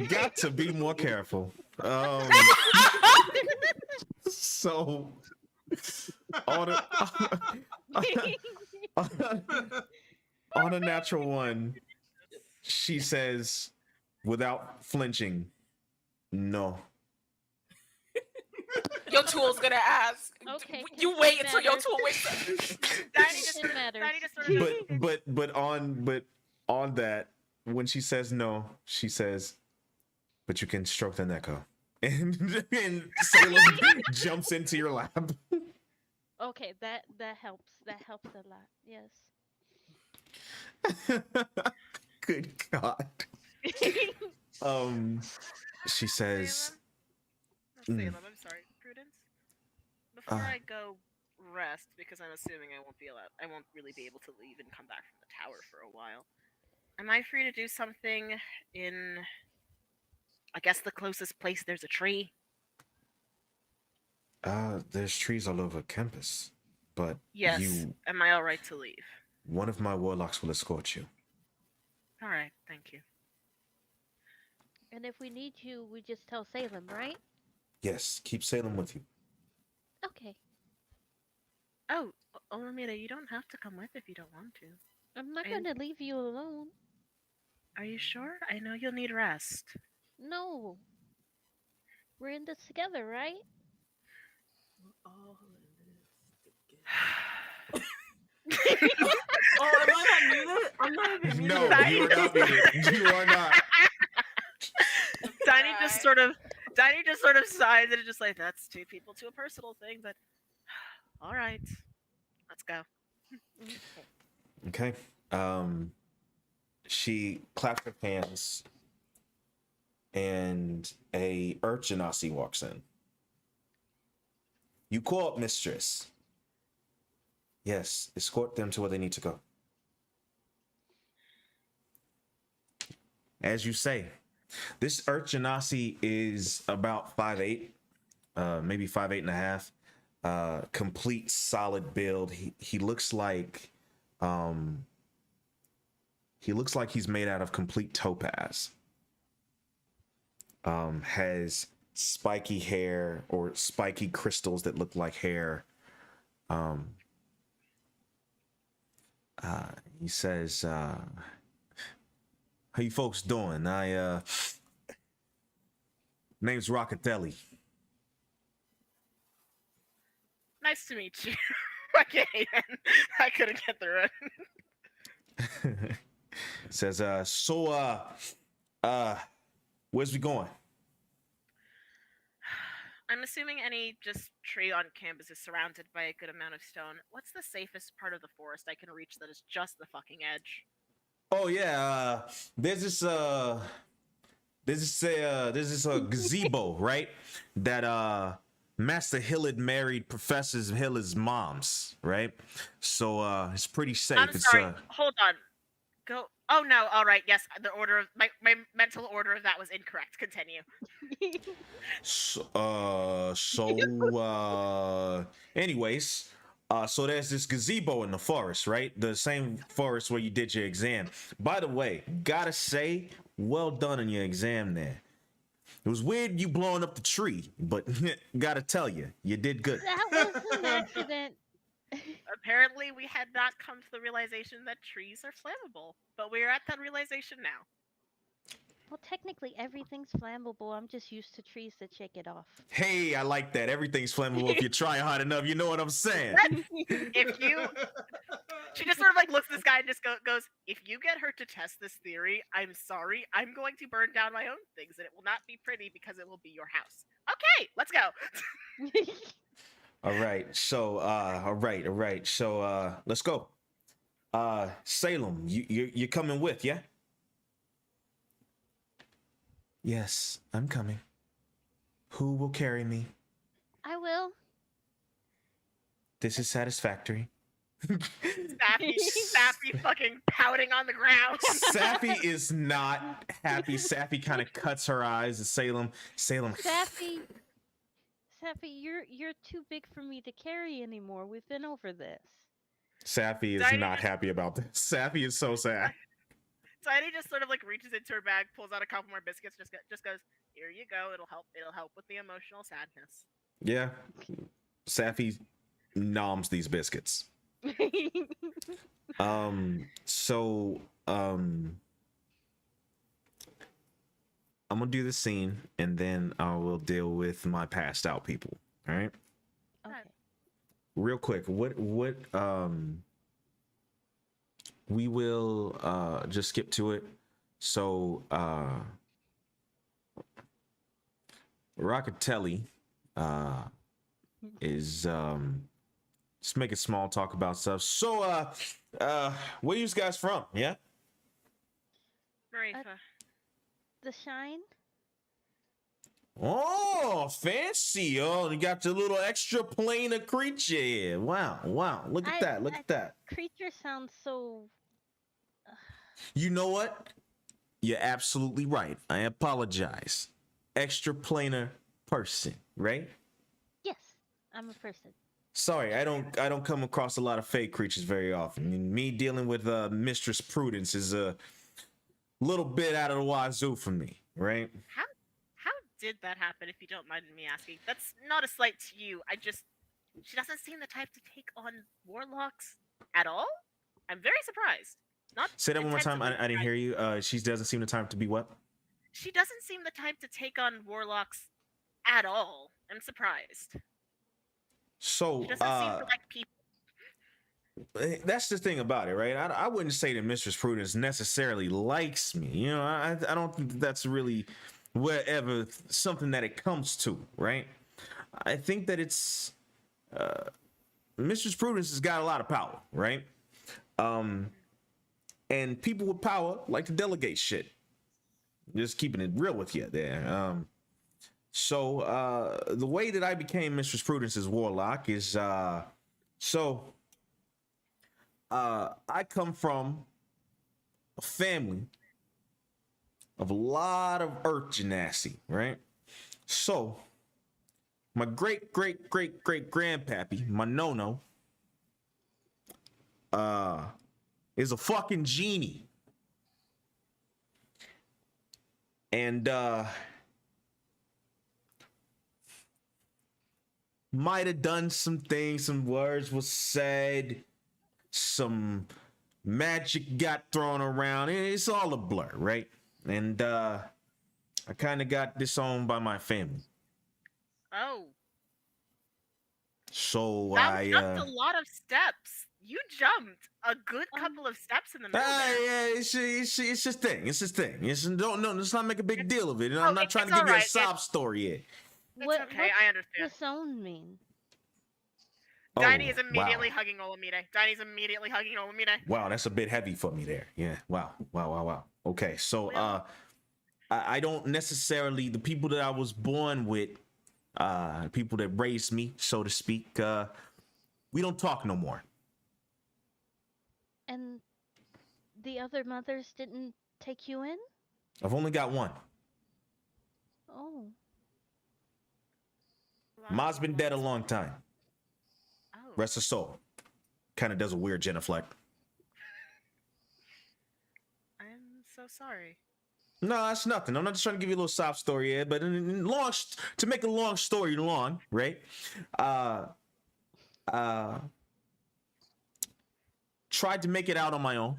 Got to be more careful. So on a on a natural one, she says without flinching, no. Your tool's gonna ask. Okay, You wait consent until your matters. tool wakes up. Consent matters. Danny just sort of But on that, when she says no, she says, but you can stroke the neko. And Salem jumps into your lap. Okay, that helps. That helps a lot. Yes. Good God. She says, Salem, I'm sorry. Prudence? Before Uh. I go rest, because I'm assuming I won't really be able to leave and come back from the tower for a while. Am I free to do something in, I guess, the closest place there's a tree? There's trees all over campus, but Yes. Am I alright to leave? one of my warlocks will escort you. Alright, thank you. And if we need you, we just tell Salem, right? Yes, keep Salem with you. Okay. Oh, Olamide, you don't have to come with if you don't want to. I'm not And- gonna leave you alone. Are you sure? I know you'll need rest. No. We're in this together, right? We're all in this together. Oh, am I not muted? I'm not even muted. No, Right? you are not muted. You are not. Diney just sort of sighs and is just like, that's two people to a personal thing, but all right, let's go. Okay. She claps her hands, and a Urchinasi walks in. You call up mistress. Yes, escort them to where they need to go. As you say, this Urchinasi is about 5'8", maybe 5'8.5". Complete solid build. He looks like he's made out of complete topaz. Has spiky hair or spiky crystals that look like hair. He says, how you folks doing? Name's Rockatelli. Nice to meet you. Okay, then. I couldn't get through it. Says, where's we going? I'm assuming any just tree on campus is surrounded by a good amount of stone. What's the safest part of the forest I can reach that is just the fucking edge? Oh yeah, there's this gazebo, right? That Master Hillard married Professor Hillard's mom's, right? So it's pretty safe. I'm It's sorry. Hold on. Go. Oh no. All right. Yes. The order of my mental order of that was incorrect. Continue. Anyways, so there's this gazebo in the forest, right? The same forest where you did your exam. By the way, gotta say, well done on your exam there. It was weird you blowing up the tree, but gotta tell you, you did good. That was an accident. Apparently, we had not come to the realization that trees are flammable, but we're at that realization now. Well, technically, everything's flammable. I'm just used to trees that shake it off. Hey, I like that. Everything's flammable if you try hard enough. You know what I'm saying? If you, she just sort of like looks at this guy and just goes, if you get her to test this theory, I'm sorry, I'm going to burn down my own things, and it will not be pretty because it will be your house. Okay, let's go. All right. So, all right. So, let's go. Salem, you're coming with, yeah? Yes, I'm coming. Who will carry me? I will. This is satisfactory. Sappy fucking pouting on the ground. Sappy is not happy. Sappy kind of cuts her eyes at Salem. Salem. Sappy, Sappy, you're too big for me to carry anymore. We've been over this. Sappy is Tiny not just- happy about this. Sappy is so sad. Tiny just sort of like reaches into her bag, pulls out a couple more biscuits, just goes, "Here you go. It'll help with the emotional sadness." Yeah. Sappy noms these biscuits. So I'm gonna do the scene and then I will deal with my passed out people. All right. Okay. Real quick, what we will just skip to it. So Rockatelli is just making small talk about stuff. So where you guys from? Yeah? Marifa. The Shine? Oh, fancy. Oh, you got your little extra planar creature here. Wow. Look at that. Look at that. Creature sounds so. You know what? You're absolutely right. I apologize. Extra planar person, right? Yes, I'm a person. Sorry, I don't come across a lot of fake creatures very often. And me dealing with Mistress Prudence is a little bit out of the wazoo for me, right? How did that happen? If you don't mind me asking, that's not a slight to you. She doesn't seem the type to take on warlocks at all. I'm very surprised. Not Say that one more time. intensively I didn't hear you. surprised. She doesn't seem the time to be what? She doesn't seem the type to take on warlocks at all. I'm surprised. So She doesn't seem to like people. that's the thing about it, right? I wouldn't say that Mistress Prudence necessarily likes me. You know, I don't think that's really wherever something that it comes to, right? I think that it's Mistress Prudence has got a lot of power, right? And people with power like to delegate shit. Just keeping it real with you there. So the way that I became Mistress Prudence's warlock is I come from a family of a lot of earth genasi, right? So my great grandpappy, my no-no, is a fucking genie. And might have done some things, some words was said, some magic got thrown around. It's all a blur, right? And I kind of got disowned by my family. Oh, So that's a lot of steps. You jumped a good couple of steps in the middle there. yeah, it's his thing. It's his thing. Let's not make a big deal of it. I'm not trying to it's give you a alright. sob story here. It's okay, I understand. Disown mean? Diney is Oh, immediately wow. hugging Olamide. Diney's immediately hugging Olamide. Wow, that's a bit heavy for me there. Yeah. Wow. Okay, so I don't necessarily, the people that I was born with, people that raised me, so to speak, we don't talk no more. And the other mothers didn't take you in? I've only got one. Oh. Ma's been dead a long time. Oh. Rest her soul. Kind of does a weird genuflect. I'm so sorry. No, that's nothing. I'm not just trying to give you a little sob story here, but to make a long story long, right? Tried to make it out on my own,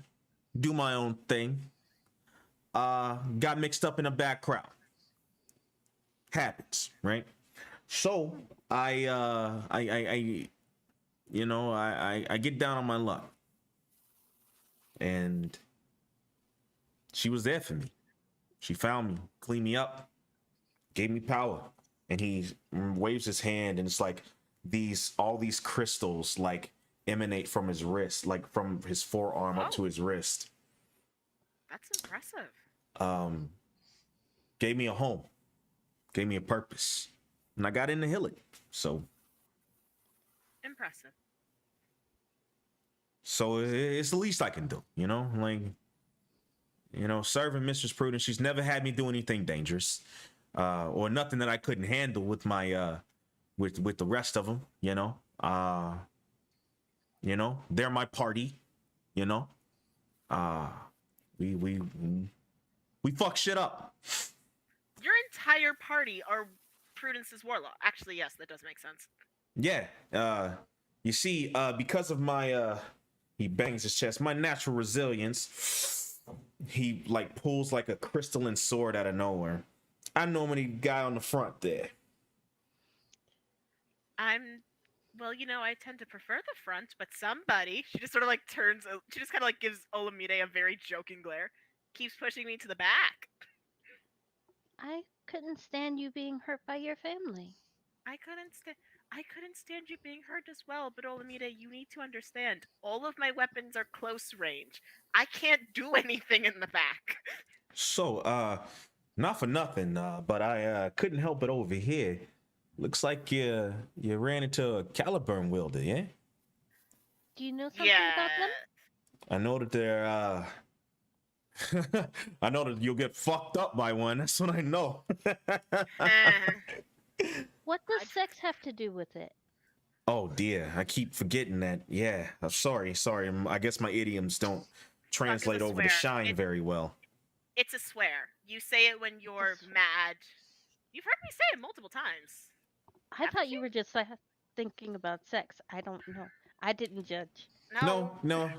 do my own thing. Got mixed up in a bad crowd. Happens, right? So I get down on my luck, and she was there for me. She found me, cleaned me up, gave me power, and he waves his hand, and it's like all these crystals like emanate from his wrist, like from his forearm up to his wrist. That's impressive. Gave me a home, gave me a purpose, and I got into healing. So Impressive. So it's the least I can do, you know, like, you know, serving Mistress Prudence. She's never had me do anything dangerous, or nothing that I couldn't handle with my with the rest of them. You know, they're my party. You know, uh, we fuck shit up. Your entire party are Prudence's warlock. Actually, yes, that does make sense. Yeah. You see, because of my he bangs his chest, my natural resilience, he like pulls like a crystalline sword out of nowhere. I know many guy on the front there. Well, you know, I tend to prefer the front, but somebody, she just sort of like she just kind of like gives Olamide a very joking glare, keeps pushing me to the back. I couldn't stand you being hurt by your family. I couldn't stand you being hurt as well, but Olamide, you need to understand, all of my weapons are close range. I can't do anything in the back. So, not for nothing, but I couldn't help it over here. Looks like you ran into a Caliburn wielder, yeah? Do you know something about them? I know that they're I know that you'll get fucked up by one. That's what I know. What does sex have to do with it? Oh dear, I keep forgetting that. Yeah, I'm sorry. I guess my idioms don't translate over to shine very well. It's a swear. You say it when you're mad. You've heard me say it multiple times. I thought you were just thinking about sex. I don't know. I didn't judge. No. I'm no,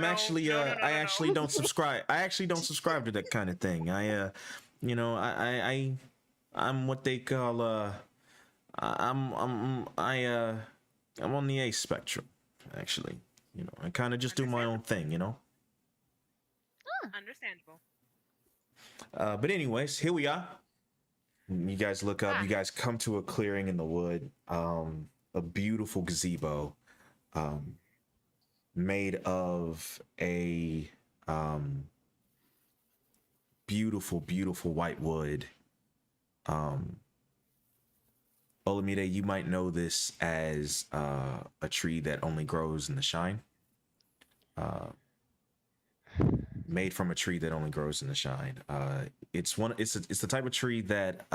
actually no, I actually don't subscribe. I actually don't subscribe to that kind of thing. You know, I'm what they call I'm on the A spectrum, actually. You know, I kind of just do my own thing, you know. Understandable. But anyways, here we are. You guys look up. You guys come to a clearing in the wood. A beautiful gazebo, made of a beautiful white wood. Olamide, you might know this as a tree that only grows in the shine. Made from a tree that only grows in the shine. It's the type of tree that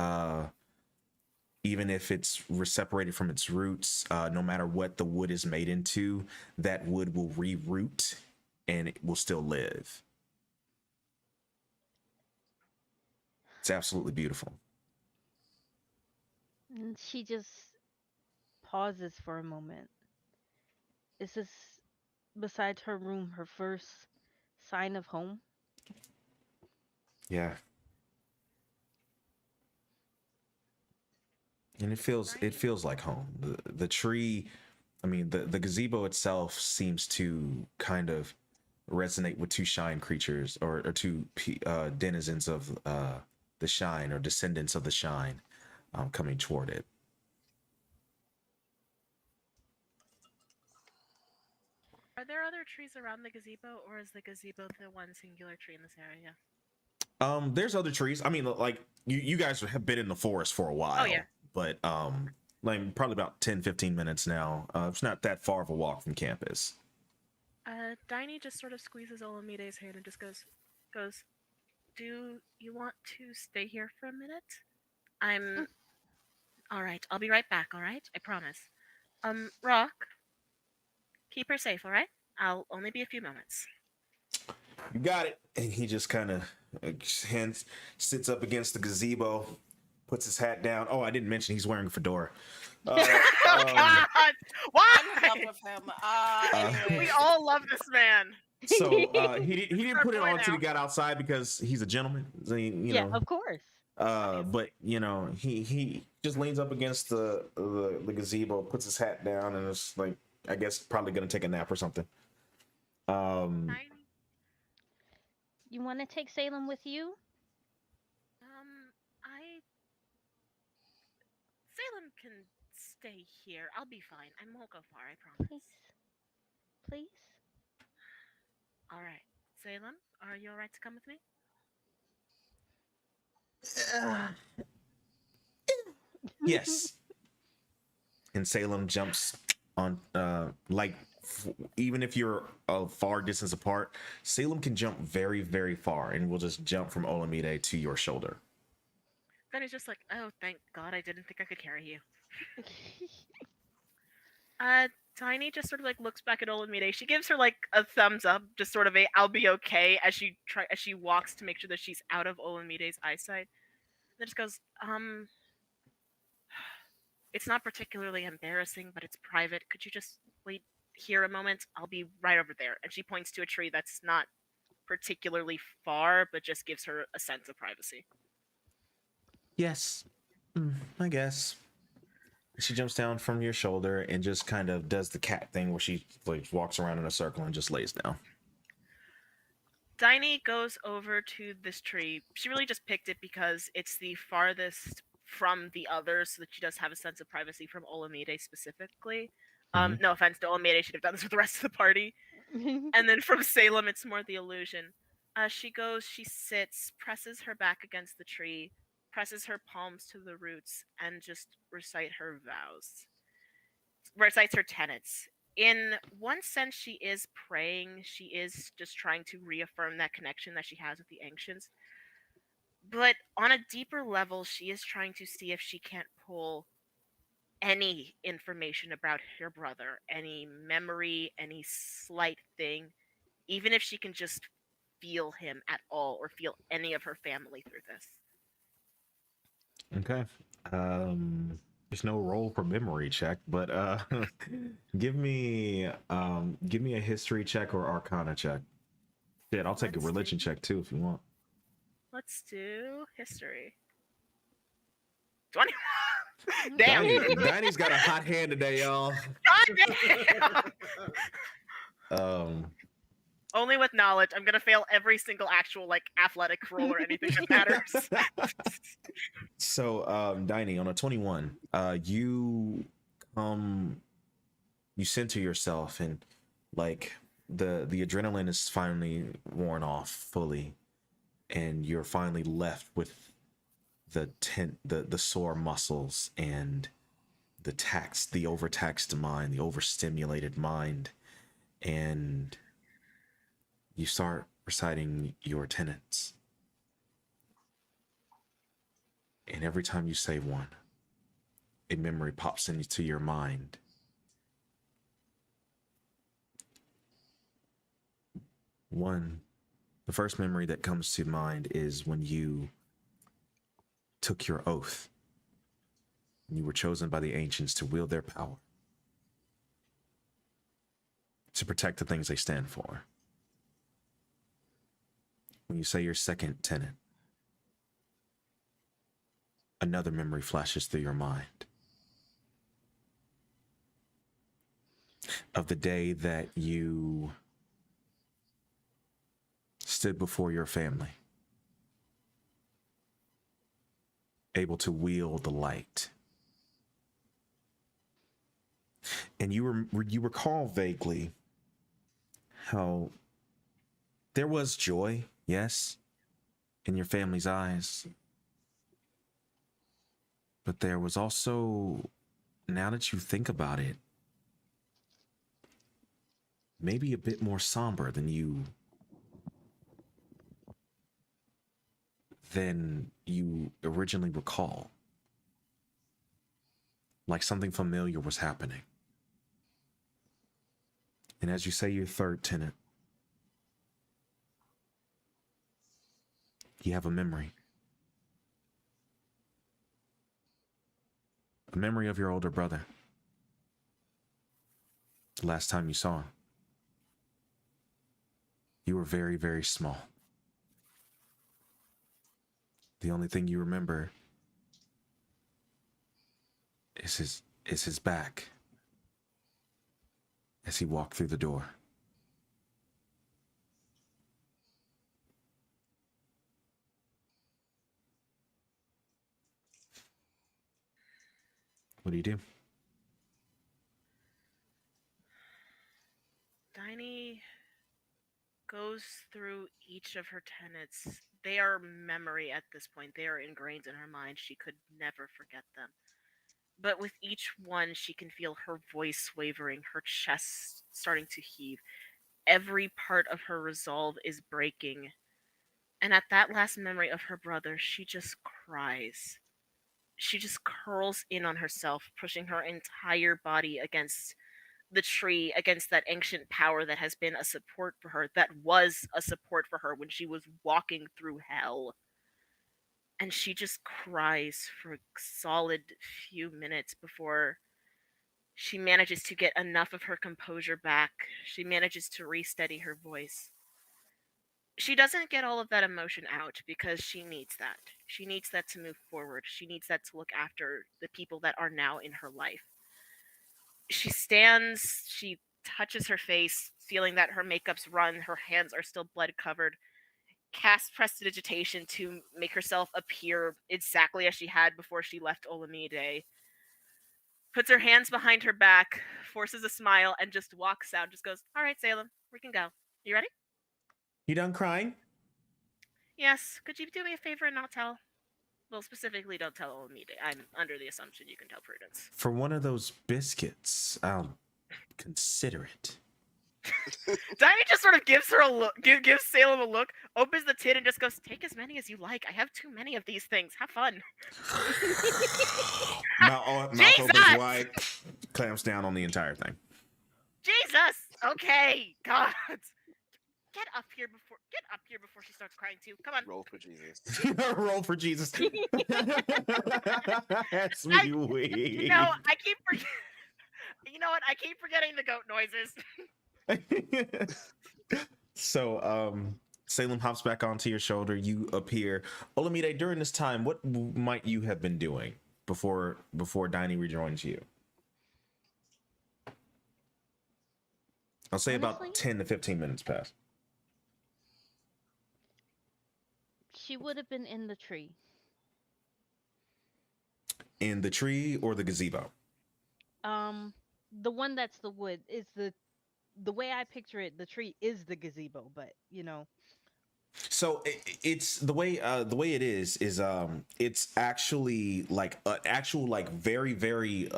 even if it's separated from its roots, no matter what the wood is made into, that wood will reroot and it will still live. It's absolutely beautiful. And she just pauses for a moment. Is this, besides her room, her first sign of home? Yeah. And it feels like home. The tree, I mean, the gazebo itself seems to kind of resonate with two shine creatures or two denizens of the shine or descendants of the shine coming toward it. Are there other trees around the gazebo, or is the gazebo the one singular tree in this area? There's other trees. I mean, like you guys have been in the forest for a while. Oh, yeah. But like probably about 10-15 minutes now. It's not that far of a walk from campus. Diney just sort of squeezes Olamide's hand and just goes, do you want to stay here for a minute? All right, I'll be right back, all right? I promise. Rock, keep her safe, all right? I'll only be a few moments. You got it. And he just kind of sits up against the gazebo, puts his hat down. Oh, I didn't mention he's wearing a fedora. God! Why? I'm in love with him. Anyways. We all love this man. So he didn't put it boy on until now. he got outside because he's a gentleman. So you Yeah, know. of course. But you know, he just leans up against the gazebo, puts his hat down, and it's like, I guess probably gonna take a nap or something. You want to take Salem with you? Salem can stay here. I'll be fine. I won't go far, I promise. Please? All right. Salem, are you all right to come with me? Yes. And Salem jumps on, like even if you're a far distance apart, Salem can jump very, very far and will just jump from Olamide to your shoulder. Then he's just like, oh, thank God, I didn't think I could carry you. Uh, Tiny just sort of like looks back at Olamide. She gives her like a thumbs up, just sort of a "I'll be okay" as she walks to make sure that she's out of Olamide's eyesight. Then just goes, it's not particularly embarrassing, but it's private. Could you just wait here a moment? I'll be right over there. And she points to a tree that's not particularly far, but just gives her a sense of privacy. Yes, I guess. She jumps down from your shoulder and just kind of does the cat thing where she like walks around in a circle and just lays down. Diney goes over to this tree. She really just picked it because it's the farthest from the others, so that she does have a sense of privacy from Olamide specifically. Mhm. No offense to Olamide, she'd have done this with the rest of the party. And then from Salem, it's more the illusion. She goes, she sits, presses her back against the tree, presses her palms to the roots, and just recites her tenets. In one sense, she is praying. She is just trying to reaffirm that connection that she has with the ancients. But on a deeper level, she is trying to see if she can't pull any information about her brother, any memory, any slight thing, even if she can just feel him at all or feel any of her family through this. Okay. There's no roll for memory check, but give me a history check or arcana check. Shit, I'll take a Let's religion do- check too if you want. Let's do history. 20. Damn. Danny's got a hot hand today, y'all. God damn. Only with knowledge. I'm gonna fail every single actual like athletic roll or anything that matters. So, Diney, on a 21, you center yourself and like the adrenaline is finally worn off fully, and you're finally left with the sore muscles and the overtaxed mind, the overstimulated mind, and you start reciting your tenets. And every time you say one, a memory pops into your mind. The first memory that comes to mind is when you took your oath. You were chosen by the ancients to wield their power, to protect the things they stand for. When you say your second tenet, another memory flashes through your mind of the day that you stood before your family, able to wield the light. And you recall vaguely how there was joy, yes, in your family's eyes. But there was also, now that you think about it, maybe a bit more somber than you originally recall. Like something familiar was happening. And as you say your third tenet, you have a memory. A memory of your older brother. The last time you saw him. You were very, very small. The only thing you remember is his back as he walked through the door. What do you do? Diney goes through each of her tenets. They are memory at this point. They are ingrained in her mind. She could never forget them. But with each one, she can feel her voice wavering, her chest starting to heave. Every part of her resolve is breaking. And at that last memory of her brother, she just cries. She just curls in on herself, pushing her entire body against the tree, against that ancient power that has been a support for her, that was a support for her when she was walking through hell. And she just cries for a solid few minutes before she manages to get enough of her composure back. She manages to re-steady her voice. She doesn't get all of that emotion out because she needs that. She needs that to move forward. She needs that to look after the people that are now in her life. She stands, she touches her face, feeling that her makeup's run, her hands are still blood covered, casts prestidigitation to make herself appear exactly as she had before she left Olamide, puts her hands behind her back, forces a smile, and just walks out, just goes, "All right, Salem, we can go. You ready?" You done crying? "Yes. Could you do me a favor and not tell?" "Well, specifically, don't tell Olamide. I'm under the assumption you can tell Prudence." For one of those biscuits, I'll consider it. Diney just sort of gives her a look, gives Salem a look, opens the tin, and just goes, "Take as many as you like. I have too many of these things. Have fun." Mouth opens Jesus! wide, clamps down on the entire thing. Jesus! Okay, God. Get up here before she starts crying too. Come on. Roll for Jesus. Roll for Jesus. That's me weak. No, I keep You know what? I keep forgetting the goat noises. So, Salem hops back onto your shoulder. You appear. Olamide, during this time, what might you have been doing before Diney rejoins you? I'll say Honestly? about 10 to 15 minutes pass. She would have been in the tree. In the tree or the gazebo? The one that's the wood is the way I picture it. The tree is the gazebo, but So it's the way it is it's actually like an actual like very very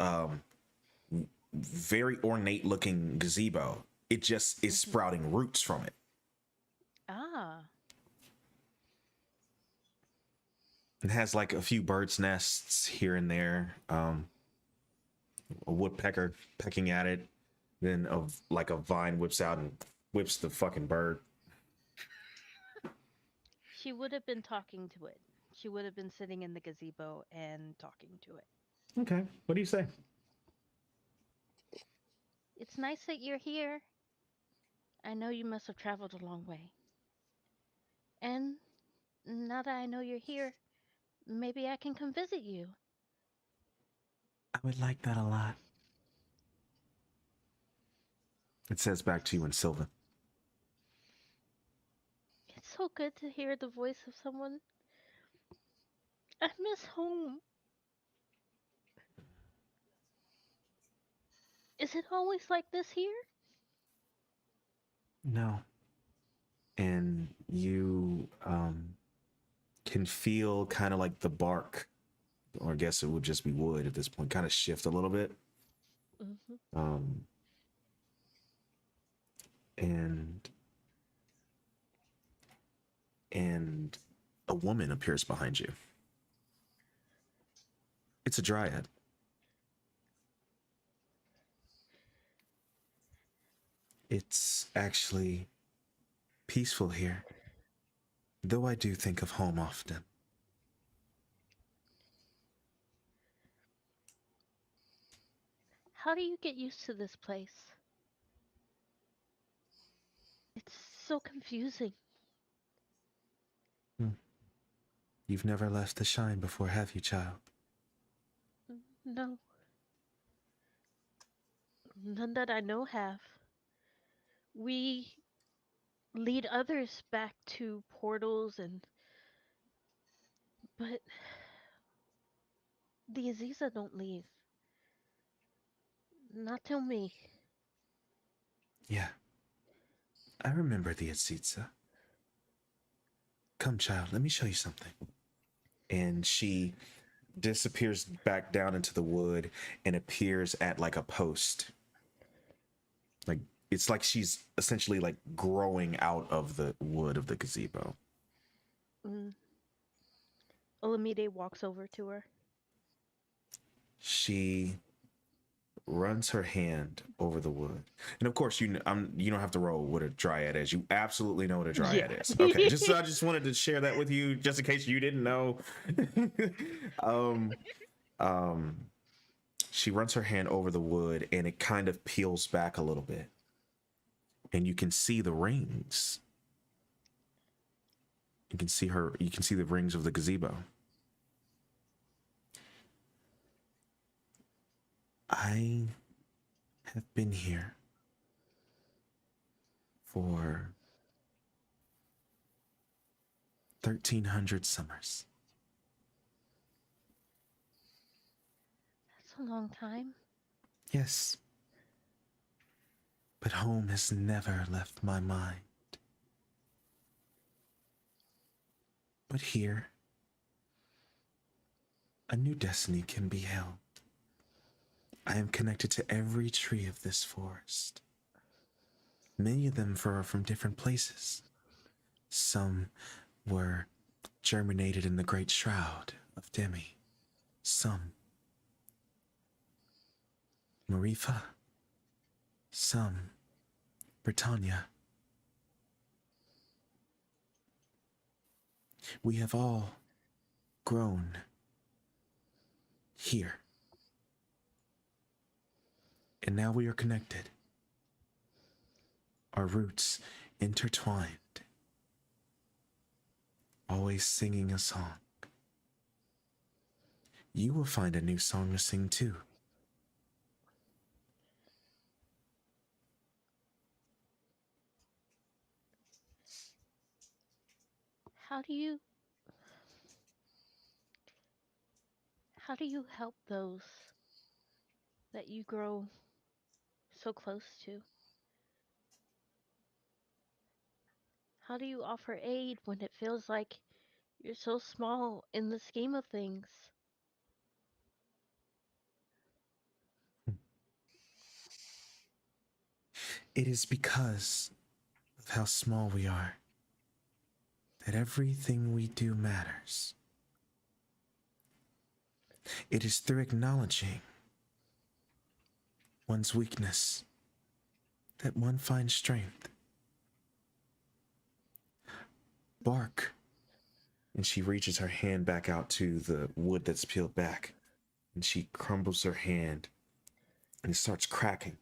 ornate looking gazebo. It just is sprouting roots from it. ah, It has like a few bird's nests here and there. A woodpecker pecking at it. Then like a vine whips out and whips the fucking bird. she would have been talking to it. She would have been sitting in the gazebo and talking to it. Okay. What do you say? It's nice that you're here. I know you must have traveled a long way. And now that I know you're here, maybe I can come visit you. I would like that a lot. It says back to you in Sylvan. It's so good to hear the voice of someone. I miss home. Is it always like this here? No. And you can feel kind of like the bark, or I guess it would just be wood at this point, kind of shift a little bit. Mm-hmm. And a woman appears behind you. It's a dryad. It's actually peaceful here, though I do think of home often. How do you get used to this place? It's so confusing. You've never left the shine before, have you, child? No, none that I know have. We lead others back to portals but the Aziza don't leave. Not till me. Yeah, I remember the Aziza. Come, child, let me show you something. And she disappears back down into the wood and appears at like a post. Like it's like she's essentially like growing out of the wood of the gazebo. Mm. Olamide walks over to her. She runs her hand over the wood, and of course, you don't have to roll what a dryad is. You absolutely know what a dryad Yeah. is. Okay, I just wanted to share that with you, just in case you didn't know. um, um, she runs her hand over the wood, and it kind of peels back a little bit, and you can see the rings. You can see her. You can see the rings of the gazebo. I have been here for 1,300 summers. That's a long time. Yes, but home has never left my mind. But here, a new destiny can be held. I am connected to every tree of this forest. Many of them are from different places. Some were germinated in the great shroud of Demi. Some Marifa. Some Britannia. We have all grown here. And now we are connected. Our roots intertwined. Always singing a song. You will find a new song to sing too. How do you help those that you grow so close to? How do you offer aid when it feels like you're so small in the scheme of things? It is because of how small we are that everything we do matters. It is through acknowledging one's weakness that one finds strength. Bark. And she reaches her hand back out to the wood that's peeled back. And she crumbles her hand and it starts cracking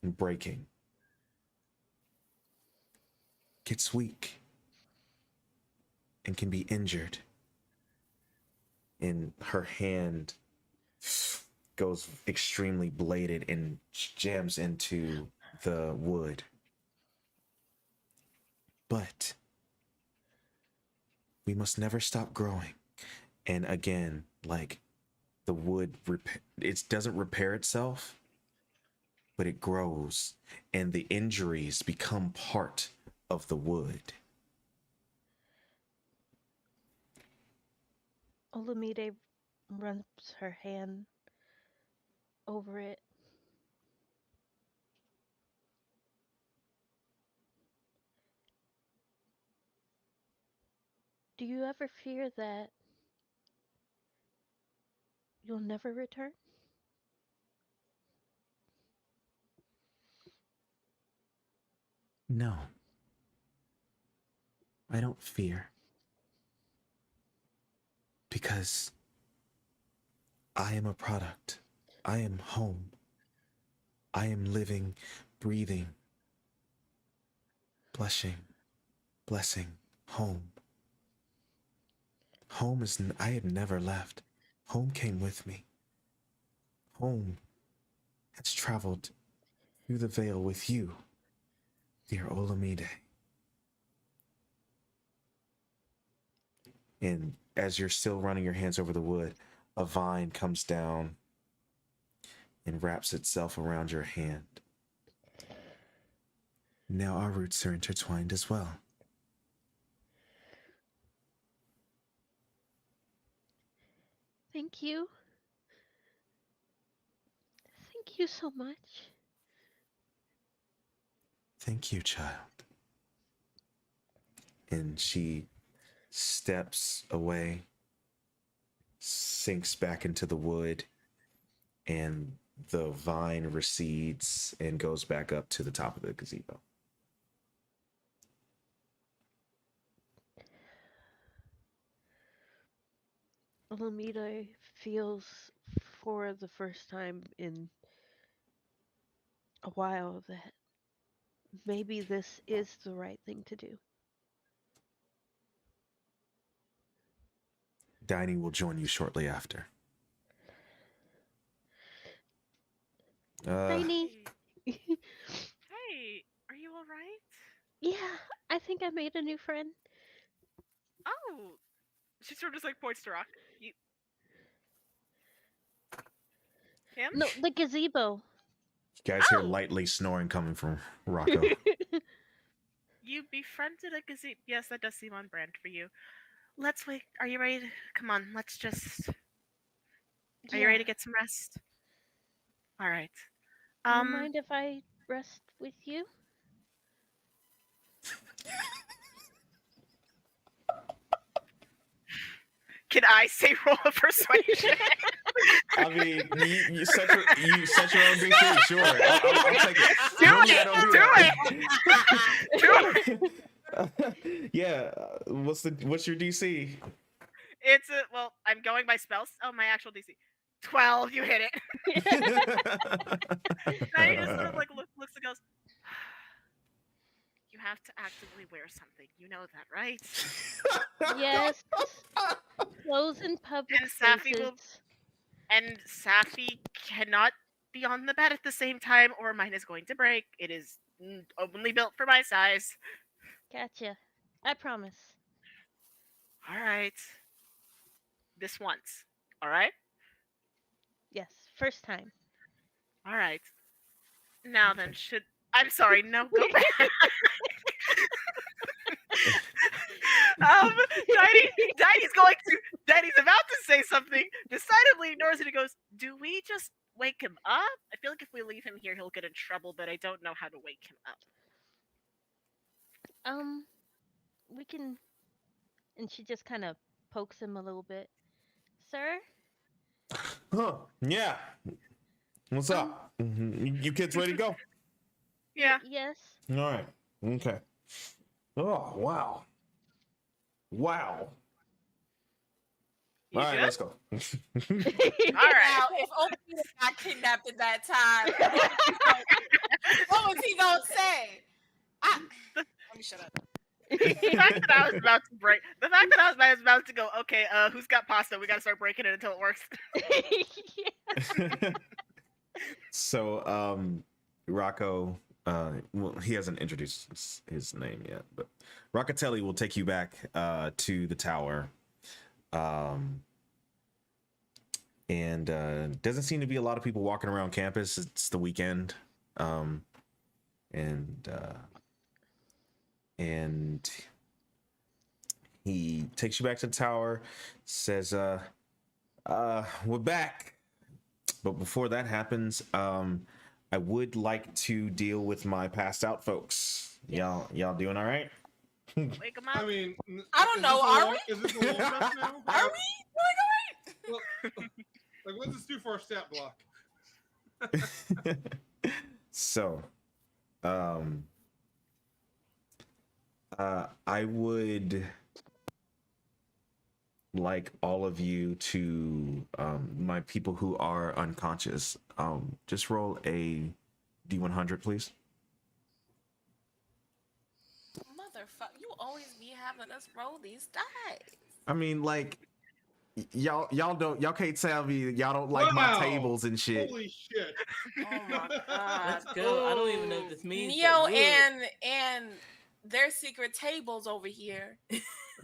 and breaking. Gets weak and can be injured. And her hand goes extremely bladed and jams into the wood. But we must never stop growing. And again, like the wood, it doesn't repair itself, but it grows, and the injuries become part of the wood. Olamide runs her hand over it. Do you ever fear that you'll never return? No, I don't fear. Because I am a product. I am home. I am living, breathing, blushing, blessing, home. Home is, I have never left. Home came with me. Home has traveled through the veil with you, dear Olamide. And as you're still running your hands over the wood, a vine comes down and wraps itself around your hand. Now our roots are intertwined as well. Thank you. Thank you so much. Thank you, child. And she steps away, sinks back into the wood, and the vine recedes and goes back up to the top of the gazebo. Alameda feels for the first time in a while that maybe this is the right thing to do. Diney will join you shortly after. Tiny. Hey, hey, are you all right? Yeah, I think I made a new friend. Oh, she sort of just like points to Rock. You, him? No, the gazebo. You guys hear Oh! lightly snoring coming from Rocco. You befriended a gazebo. Yes, that does seem on brand for you. Let's wait. Are you ready? Come on, let's just. Are you ready to get some rest? All right. Do you mind if I rest with you? Can I say roll a persuasion? I mean, you set your own DC. Sure, I'll take it. Do Normally, it! Do it. Yeah. What's your DC? It's a well. I'm going by spells. Oh, my actual DC. 12. You hit it. Now he just sort of like looks and goes. You have to actively wear something. You know that, right? Yes. Clothes in public And Safi spaces. And Safi cannot be on the bed at the same time, or mine is going to break. It is only built for my size. Gotcha. I promise. All right. This once. All right. Yes, first time. All right. Now then, I'm sorry. No, go back. Daddy's about to say something, decidedly ignores it and goes, do we just wake him up? I feel like if we leave him here, he'll get in trouble, but I don't know how to wake him up. We can. And she just kind of pokes him a little bit. Sir? Huh? Yeah. What's up? You kids ready to go? Yeah. Yes. All right. Okay. Oh wow. Wow. You All right, good? let's go. All right. Now, if Obi got kidnapped at that time, what was he gonna say? Let me shut up. The fact that I was about to go, okay, who's got pasta? We gotta start breaking it until it works. So, Rocco, well, he hasn't introduced his name yet, but Roccatelli will take you back to the tower. And doesn't seem to be a lot of people walking around campus. It's the weekend. And he takes you back to the tower, says, we're back. But before that happens, I would like to deal with my passed out folks. Y'all doing all right? Wake him up. I mean, I don't know. Are we? Is this a long rest now? Are we doing all right? Well, like, what's this do for our stat block? So, I would like all of you to, my people who are unconscious, just roll a D100, please. Motherfucker, you always be having us roll these dice. I mean, like, y'all can't tell me y'all don't like my Wow. tables and shit. Holy shit! Oh my god. Let's go. I don't even know what this means. Neo but good. and their secret tables over here.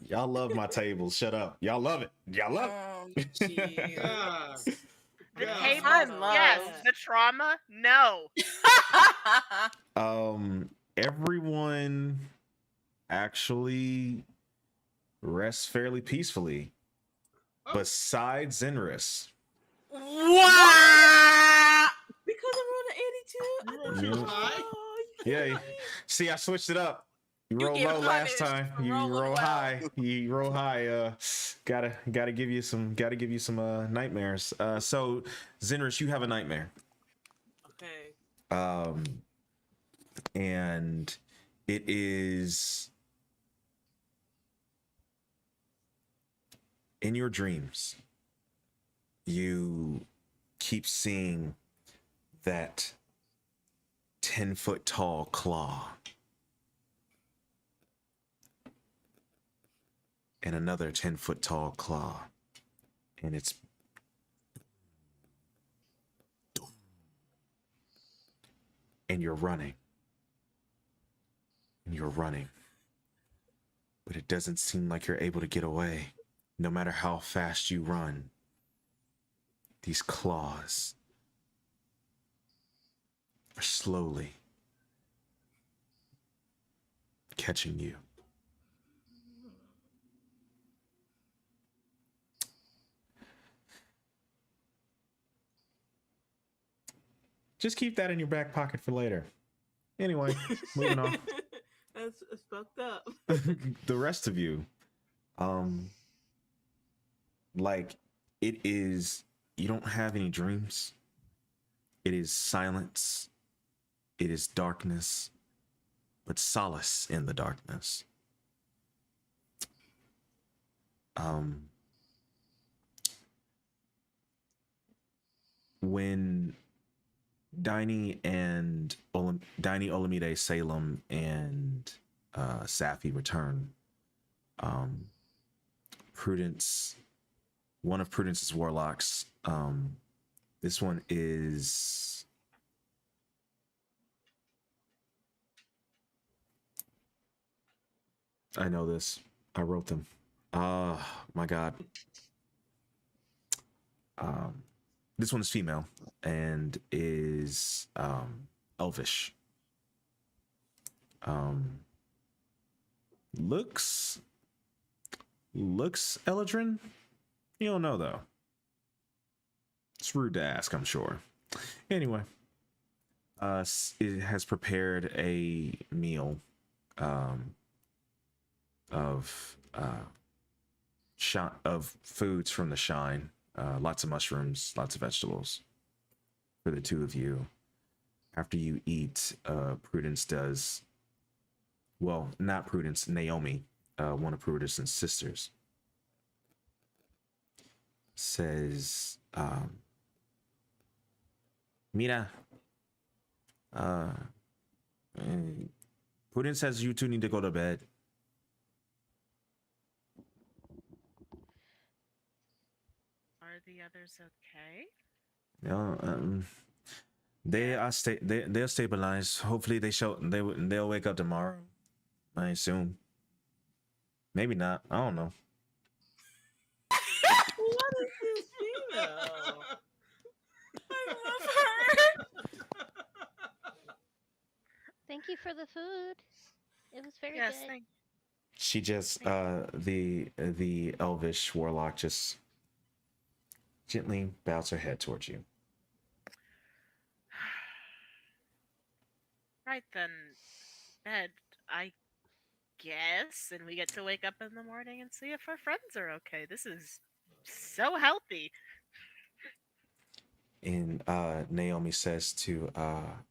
Y'all love my tables. Shut up. Y'all love it. Y'all love it. Jeez. God. The God. table, I love yes. it. The trauma, no. Everyone actually rests fairly peacefully. Oh, besides Zenris. What? Because I rolled an 82. You I rolled thought too Yeah. high. Oh, you Yeah. kidding me? See, I switched it up. You You roll get low last punished time. for You rolling roll well. high. You roll high. Gotta give you some nightmares. So Zenris, you have a nightmare. Okay. Um and it is in your dreams. You keep seeing that 10-foot tall claw and another 10-foot tall claw, and it's and you're running and you're running, but it doesn't seem like you're able to get away. No matter how fast you run, these claws are slowly catching you. Just keep that in your back pocket for later. Anyway, moving on. That's fucked up. The rest of you, um, like it is, you don't have any dreams. It is silence. It is darkness, but solace in the darkness. Um, when Diney Olamide Salem and Safi return, um, Prudence, one of Prudence's warlocks, this one is I know this. I wrote them. My God. This one is female and is elvish. Looks Eladrin. You don't know though. It's rude to ask, I'm sure. Anyway, it has prepared a meal of of foods from the Shine. Lots of mushrooms, lots of vegetables for the two of you. After you eat, Prudence does. Well, not Prudence, Naomi, one of Prudence's sisters, says, Mira, Prudence says you two need to go to bed. Are the others okay? No, they'll stabilize. Hopefully they'll wake up tomorrow. I assume. Maybe not. I don't know. What is this female? I love her. Thank you for the food. It was very Yes, good. thank She just the elvish warlock just gently bows her head towards you. Right then, bed, I guess, and we get to wake up in the morning and see if our friends are okay. This is so healthy. And Naomi says to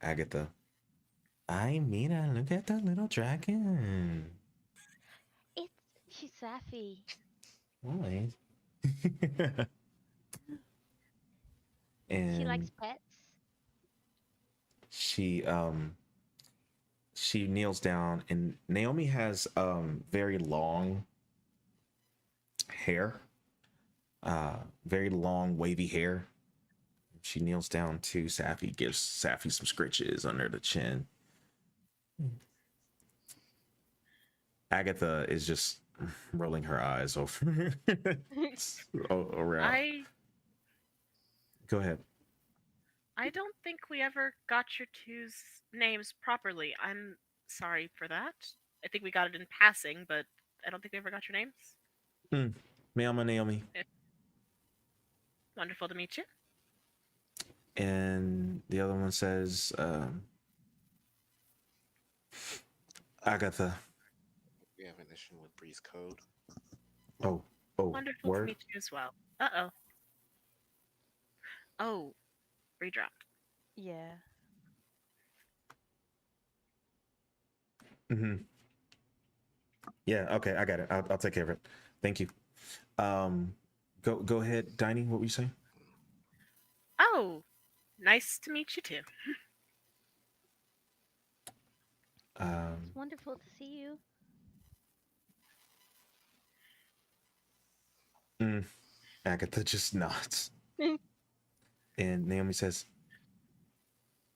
Agatha, "Ay, mira, look at that little dragon." She's Safi. Nice. She likes And pets. she kneels down, and Naomi has very long hair, very long wavy hair. She kneels down to Safi, gives Safi some scritches under the chin. Agatha is just rolling her eyes over around. Go ahead. I don't think we ever got your two's names properly. I'm sorry for that. I think we got it in passing, but I don't think we ever got your names. Naomi. Eh. Wonderful to meet you. And the other one says, Agatha. We have an issue with Bree's code. Oh, Wonderful to word. meet you as well. Uh-oh. Oh, redropped. Yeah. Mm-hmm. Yeah. Okay, I got it. I'll take care of it. Thank you. Go ahead, Diney. What were you saying? Oh, nice to meet you too. It's wonderful to see you. Agatha just nods, and Naomi says,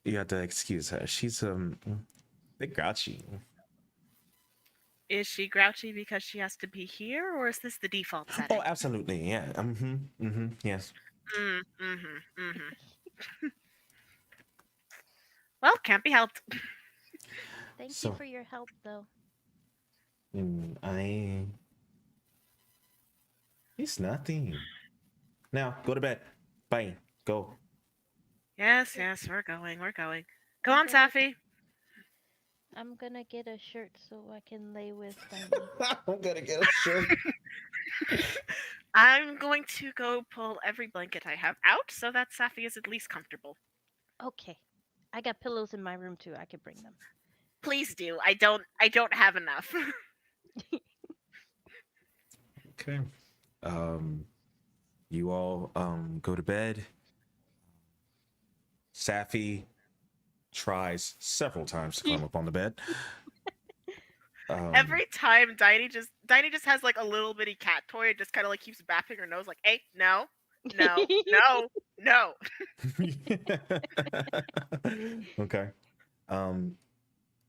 "You have to excuse her. She's bit grouchy." Is she grouchy because she has to be here, or is this the default Oh, setting? absolutely. Yeah. Yes. Well, can't be helped. Thank you So, for your help, though. It's nothing. Now go to bed. Bye. Go. Yes, we're going. Go I'm on, gonna- Safi. I'm gonna get a shirt so I can lay with Diney. I'm gonna get a shirt. I'm going to go pull every blanket I have out so that Safi is at least comfortable. Okay. I got pillows in my room too. I could bring them. Please do. I don't have enough. Okay. You all go to bed. Safi tries several times to climb up on the bed. Every time Diney just has like a little bitty cat toy and just kind of like keeps bapping her nose like, "Hey, no, no, no, no." Okay.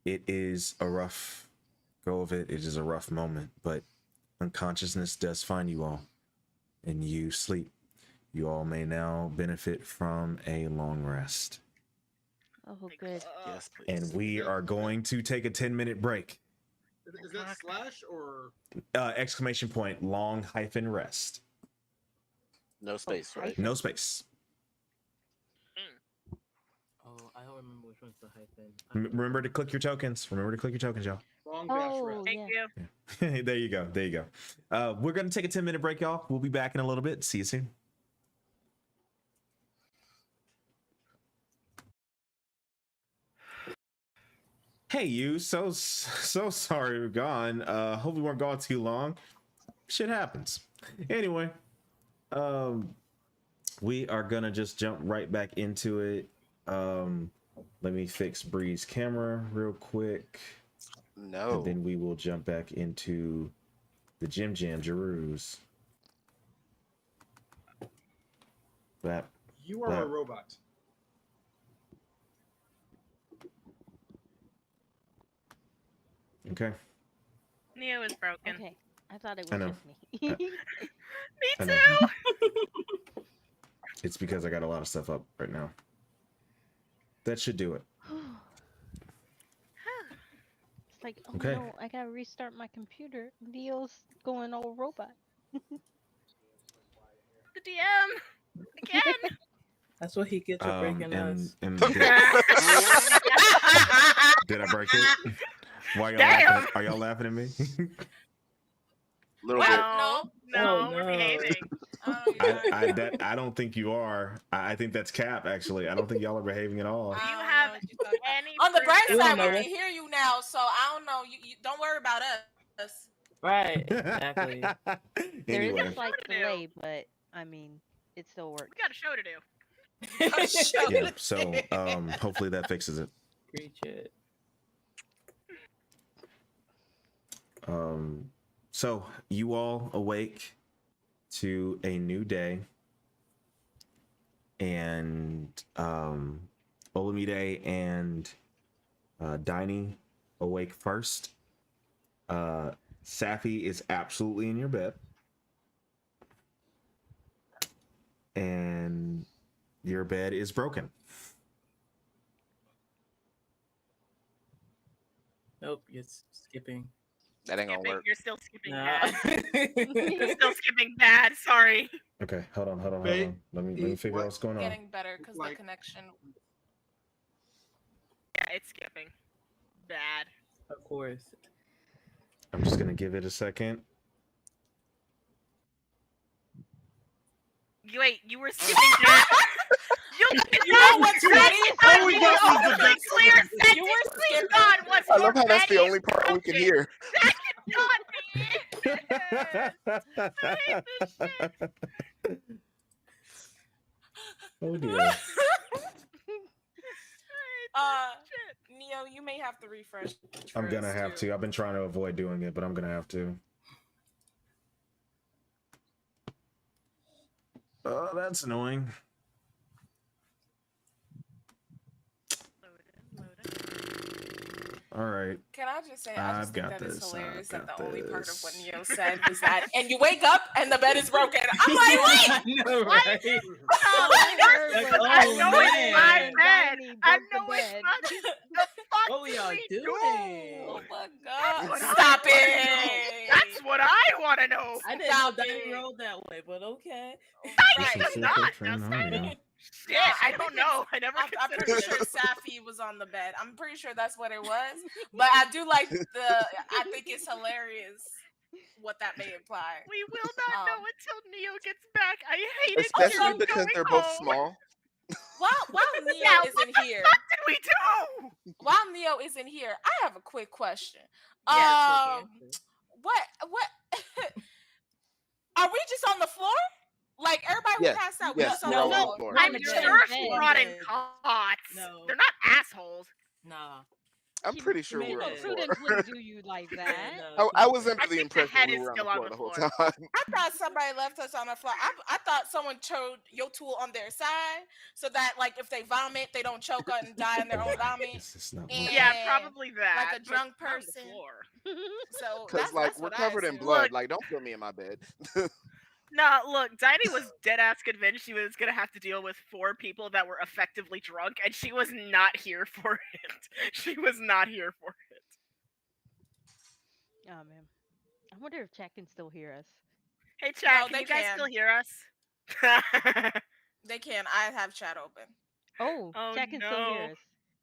It is a rough go of it. It is a rough moment, but unconsciousness does find you all, and you sleep. You all may now benefit from a long rest. Oh, good. Yes, please. And we are going to take a 10-minute break. Is that slash or Exclamation point, long hyphen rest. No space, right? No space. Oh, I don't remember which one's the hyphen. Remember to click your tokens. Remember to click your tokens, y'all. long dash Oh, rest? Thank yeah. you. There you go. There you go. We're going to take a 10-minute break, y'all. We'll be back in a little bit. See you soon. Hey, you. So sorry we're gone. Hope we weren't gone too long. Shit happens. Anyway, we are gonna just jump right back into it. Let me fix Bree's camera real quick. No. And then we will jump back into the Jim Jam Jeroos. That You are a robot. okay. Neo is broken. Okay. I thought it I was know. just me. Me I too. know. It's because I got a lot of stuff up right now. That should do it. It's like, oh Okay. no, I gotta restart my computer. Neo's going all robot. The DM again. That's what he gets for breaking us. And did I break it? Why y'all Damn. laughing? Are y'all laughing at me? Little bit. No, Oh, we're no. behaving. I don't think you are. I think that's cap. Actually, I don't think y'all are behaving at all. I You don't have know what you're talking about. any On the proof bright that side, know we what- can hear you now, so I don't know. You don't worry about us. Right, exactly. There is Anyway, a slight Show to do. delay, but I mean, it still works. We got a show to do. yeah. So hopefully that fixes it. Preach it. So you all awake to a new day, and Olamide and Diney awake first. Safi is absolutely in your bed, and your bed is broken. Nope, you're skipping. That ain't gonna Skipping, work. you're still skipping No. bad. You're still skipping bad. Sorry. Okay, hold on. Bait, Let me eat, figure out what? what's going on. Getting better because the Like- connection. Yeah, it's skipping. Bad. Of course. I'm just gonna give it a second. Wait, you were skipping bad. You know what's funny? All we got was the best. clear sentence. You were Please, skipping. God, was I your love how that's the Betty only part we can broken? hear. That cannot be it. I hate this shit. Oh dear. Shit. Neo, you may have to refresh. I'm gonna first, have too. to. I've been trying to avoid doing it, but I'm gonna have to. Oh, that's annoying. All right. Can I just say, I I've just think got that is this, hilarious I've that the got only part of what this. Neo said was that, and you wake up and the bed is broken. I'm like, wait! I know, right? Like, I oh, know man. it's my bed. I broke the know it's bed. my the fuck What we do are we doing? do? Oh my god. what I Stop wanna it! That's what I want to know. I didn't Stop know Danny it. rolled that way, but okay. Right. Listen to not, quick train does audio. Shit, I think don't it's- know. I never I'm considered pretty this. sure Safi was on the bed. I'm pretty sure that's what it was. But I do like I think it's hilarious what that may imply. We will not know Um, until Neo gets back. I hate it. Especially Also, because going they're both home. small. While Neo Yeah, what isn't the here, fuck did we do? while Neo isn't here, I have a quick question. Yes, What are we just on the floor? Like everybody Yes, who passed out, yes, we just on we're the all on floor. the floor. I'm We're sure in she bed. brought in Bed. cots. No. They're not assholes. Nah. I'm pretty sure made we're on it. the floor. Prudence wouldn't do you like that. No, I was under I the think the impression head we is were on still the on floor the the whole floor. time. I thought somebody left us on the floor. I thought someone showed your tool on their side so that, like, if they vomit, they don't choke and die in their own vomit. This is not And- working. Yeah, probably that. like a but drunk not on the person. floor. So Because, like, we're what I covered in assumed. blood. Look. Like, don't put me in my bed. Nah, look, Diney was dead ass convinced she was gonna have to deal with 4 people that were effectively drunk, and she was not here for it. She was not here for it. Oh man. I wonder if chat can still hear us. Hey, chat, No, can they you guys can. still hear us? They can. I have chat open. Oh, Oh, chat can still hear no. us.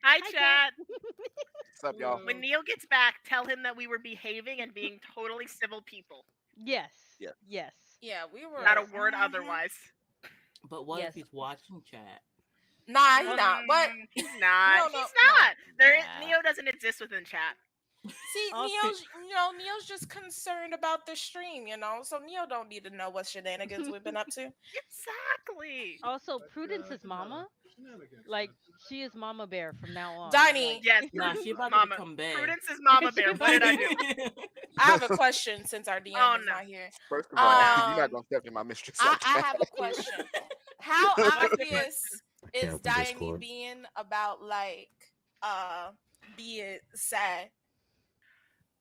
Hi, Hi, chat. What's up, y'all? When Neil gets back, tell him that we were behaving and being totally civil people. Yes. Yeah. Yes. Yeah, we were. Not a word Mhm. otherwise. But what Yes. if he's watching chat? Nah, he not. But He's not. No, He's no, not. There is, Nah. Neo doesn't exist within chat. see, Okay. Neo's just concerned about the stream, So Neo don't need to know what shenanigans we've been up to. Exactly. Also, But, Prudence's mama, shenanigans, like man. she is Mama Bear from now on. Diney, Like, Yes. Nah, she about Mama. to become bad. Prudence is Mama Bear. What did I do? I have a question since our DM Oh, is no. not here. First of all, you're Um, not going to step in my mistress I, like I that. have a question. How What's the obvious Can't is open Diney Discord. being about like being sad?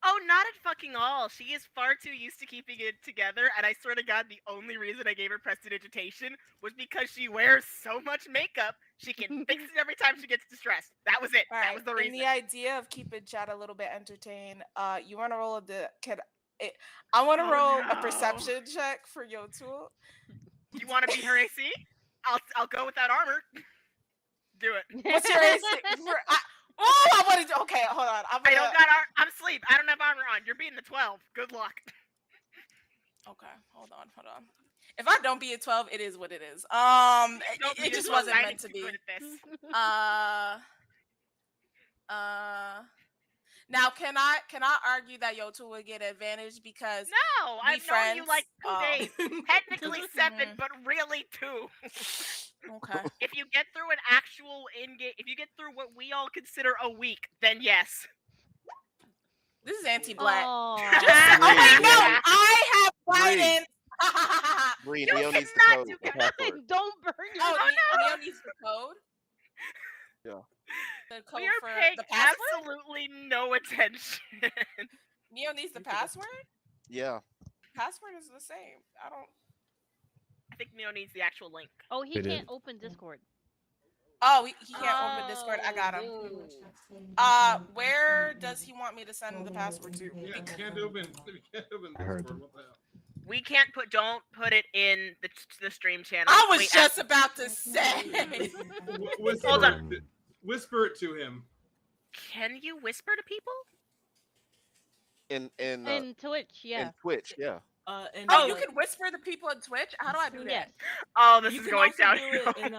Oh, not at fucking all. She is far too used to keeping it together, and I swear to God, the only reason I gave her prestidigitation was because she wears so much makeup, she can fix it every time she gets distressed. That was it. All That right. was the In reason. the idea of keeping chat a little bit entertained, you want to roll I want to Oh, roll a no. perception check for your tool. You want to be her AC? I'll go without armor. Do it. What's your AC? I want to. Okay, hold on. I don't got I'm asleep. I don't have armor on. You're being the 12. Good luck. Okay, hold on. If I don't be a 12, it is what it is. Don't It be just a wasn't 12. meant to be. Good at this. Now can I argue that your tool would get advantage because No, we I've known you friends? like 2 Oh. days. Technically 7, Mhm. but really 2. Okay. If you get through an actual in-game, if you get through what we all consider a week, then yes. This is anti-black. Oh. Oh wait, no, Yeah. I have Bree. guidance. Bree, You Neo needs the cannot code. do The that. password. Don't burn your Oh, no. Neo needs the code. Yeah. The code We are for paying the password. absolutely no attention. Neo needs the password. Yeah. Password is the same. I don't. I think Neo needs the actual link. Oh, he It can't is. open Discord. Oh, he can't open Discord. I got him. Where does he want me to send the password to? Yeah, you Because can't open. You can't open I heard Discord. them. What the hell? We can't don't put it in the stream channel. I was Wait, just about to say. Whisper, Hold on. whisper it to him. Can you whisper to people? In Twitch, yeah. Twitch, yeah. And Oh, you can whisper the people on Twitch. How do I do that? Yes. Oh, this you is can going also do downhill. it in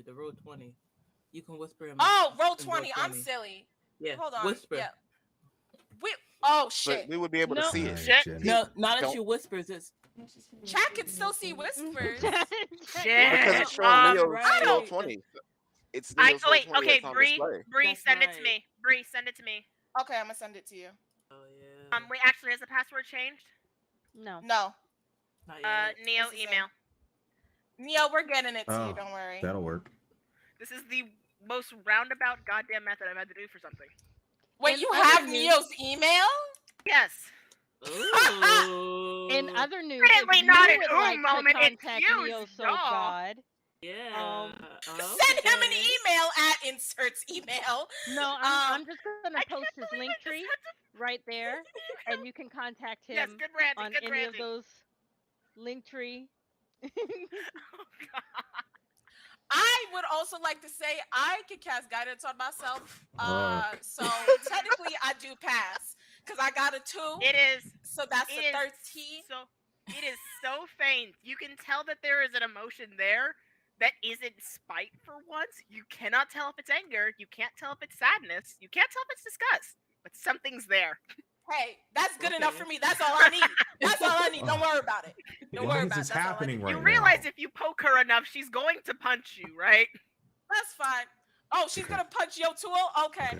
the the roll 20. You can whisper him. Oh, roll in 20. I'm silly. Yeah. Hold on. Whisper. Yeah. Oh But shit. we would be able to No. see it. Shit. No, not Don't- that you whispers. It's Chat can still see whispers. Shit. Because it's showing Neo's right. roll 20. It's Neo's roll 20 Okay, that's on Bree, display. Bree, That's send it to right. me. Bree, send it to me. Okay, I'm gonna send it to you. Oh yeah. Wait, actually, has the password changed? No. No, Not yet. Neo, This is email. Neo, we're getting it to Oh, you. Don't worry. that'll work. This is the most roundabout goddamn method I've had to do for something. Wait, In you other have news- Neo's email? Yes. Ooh. In other news, Apparently if not you an would ooh like moment, to it's contact huge, Neo So y'all. God, Yeah. Send him an Okay. email at inserts email. no, I'm just gonna I post can't his believe link I just tree had to- right there, and you can contact Yes, him good branding, on good any branding. of those link tree. Oh, God. I would also like to say I could cast guidance on myself. So technically I do pass because I got a 2. It is. So that's It a is 13. so. It is so faint. You can tell that there is an emotion there that isn't spite for once. You cannot tell if it's anger. You can't tell if it's sadness. You can't tell if it's disgust. But something's there. Hey, that's good enough Okay. for me. That's all I need. That's all I need. Don't worry about it. Don't Why worry is about this it. That's all I happening need. right You now? realize if you poke her enough, she's going to punch you, right? That's fine. Oh, she's Okay. gonna punch Yo Tool? Okay.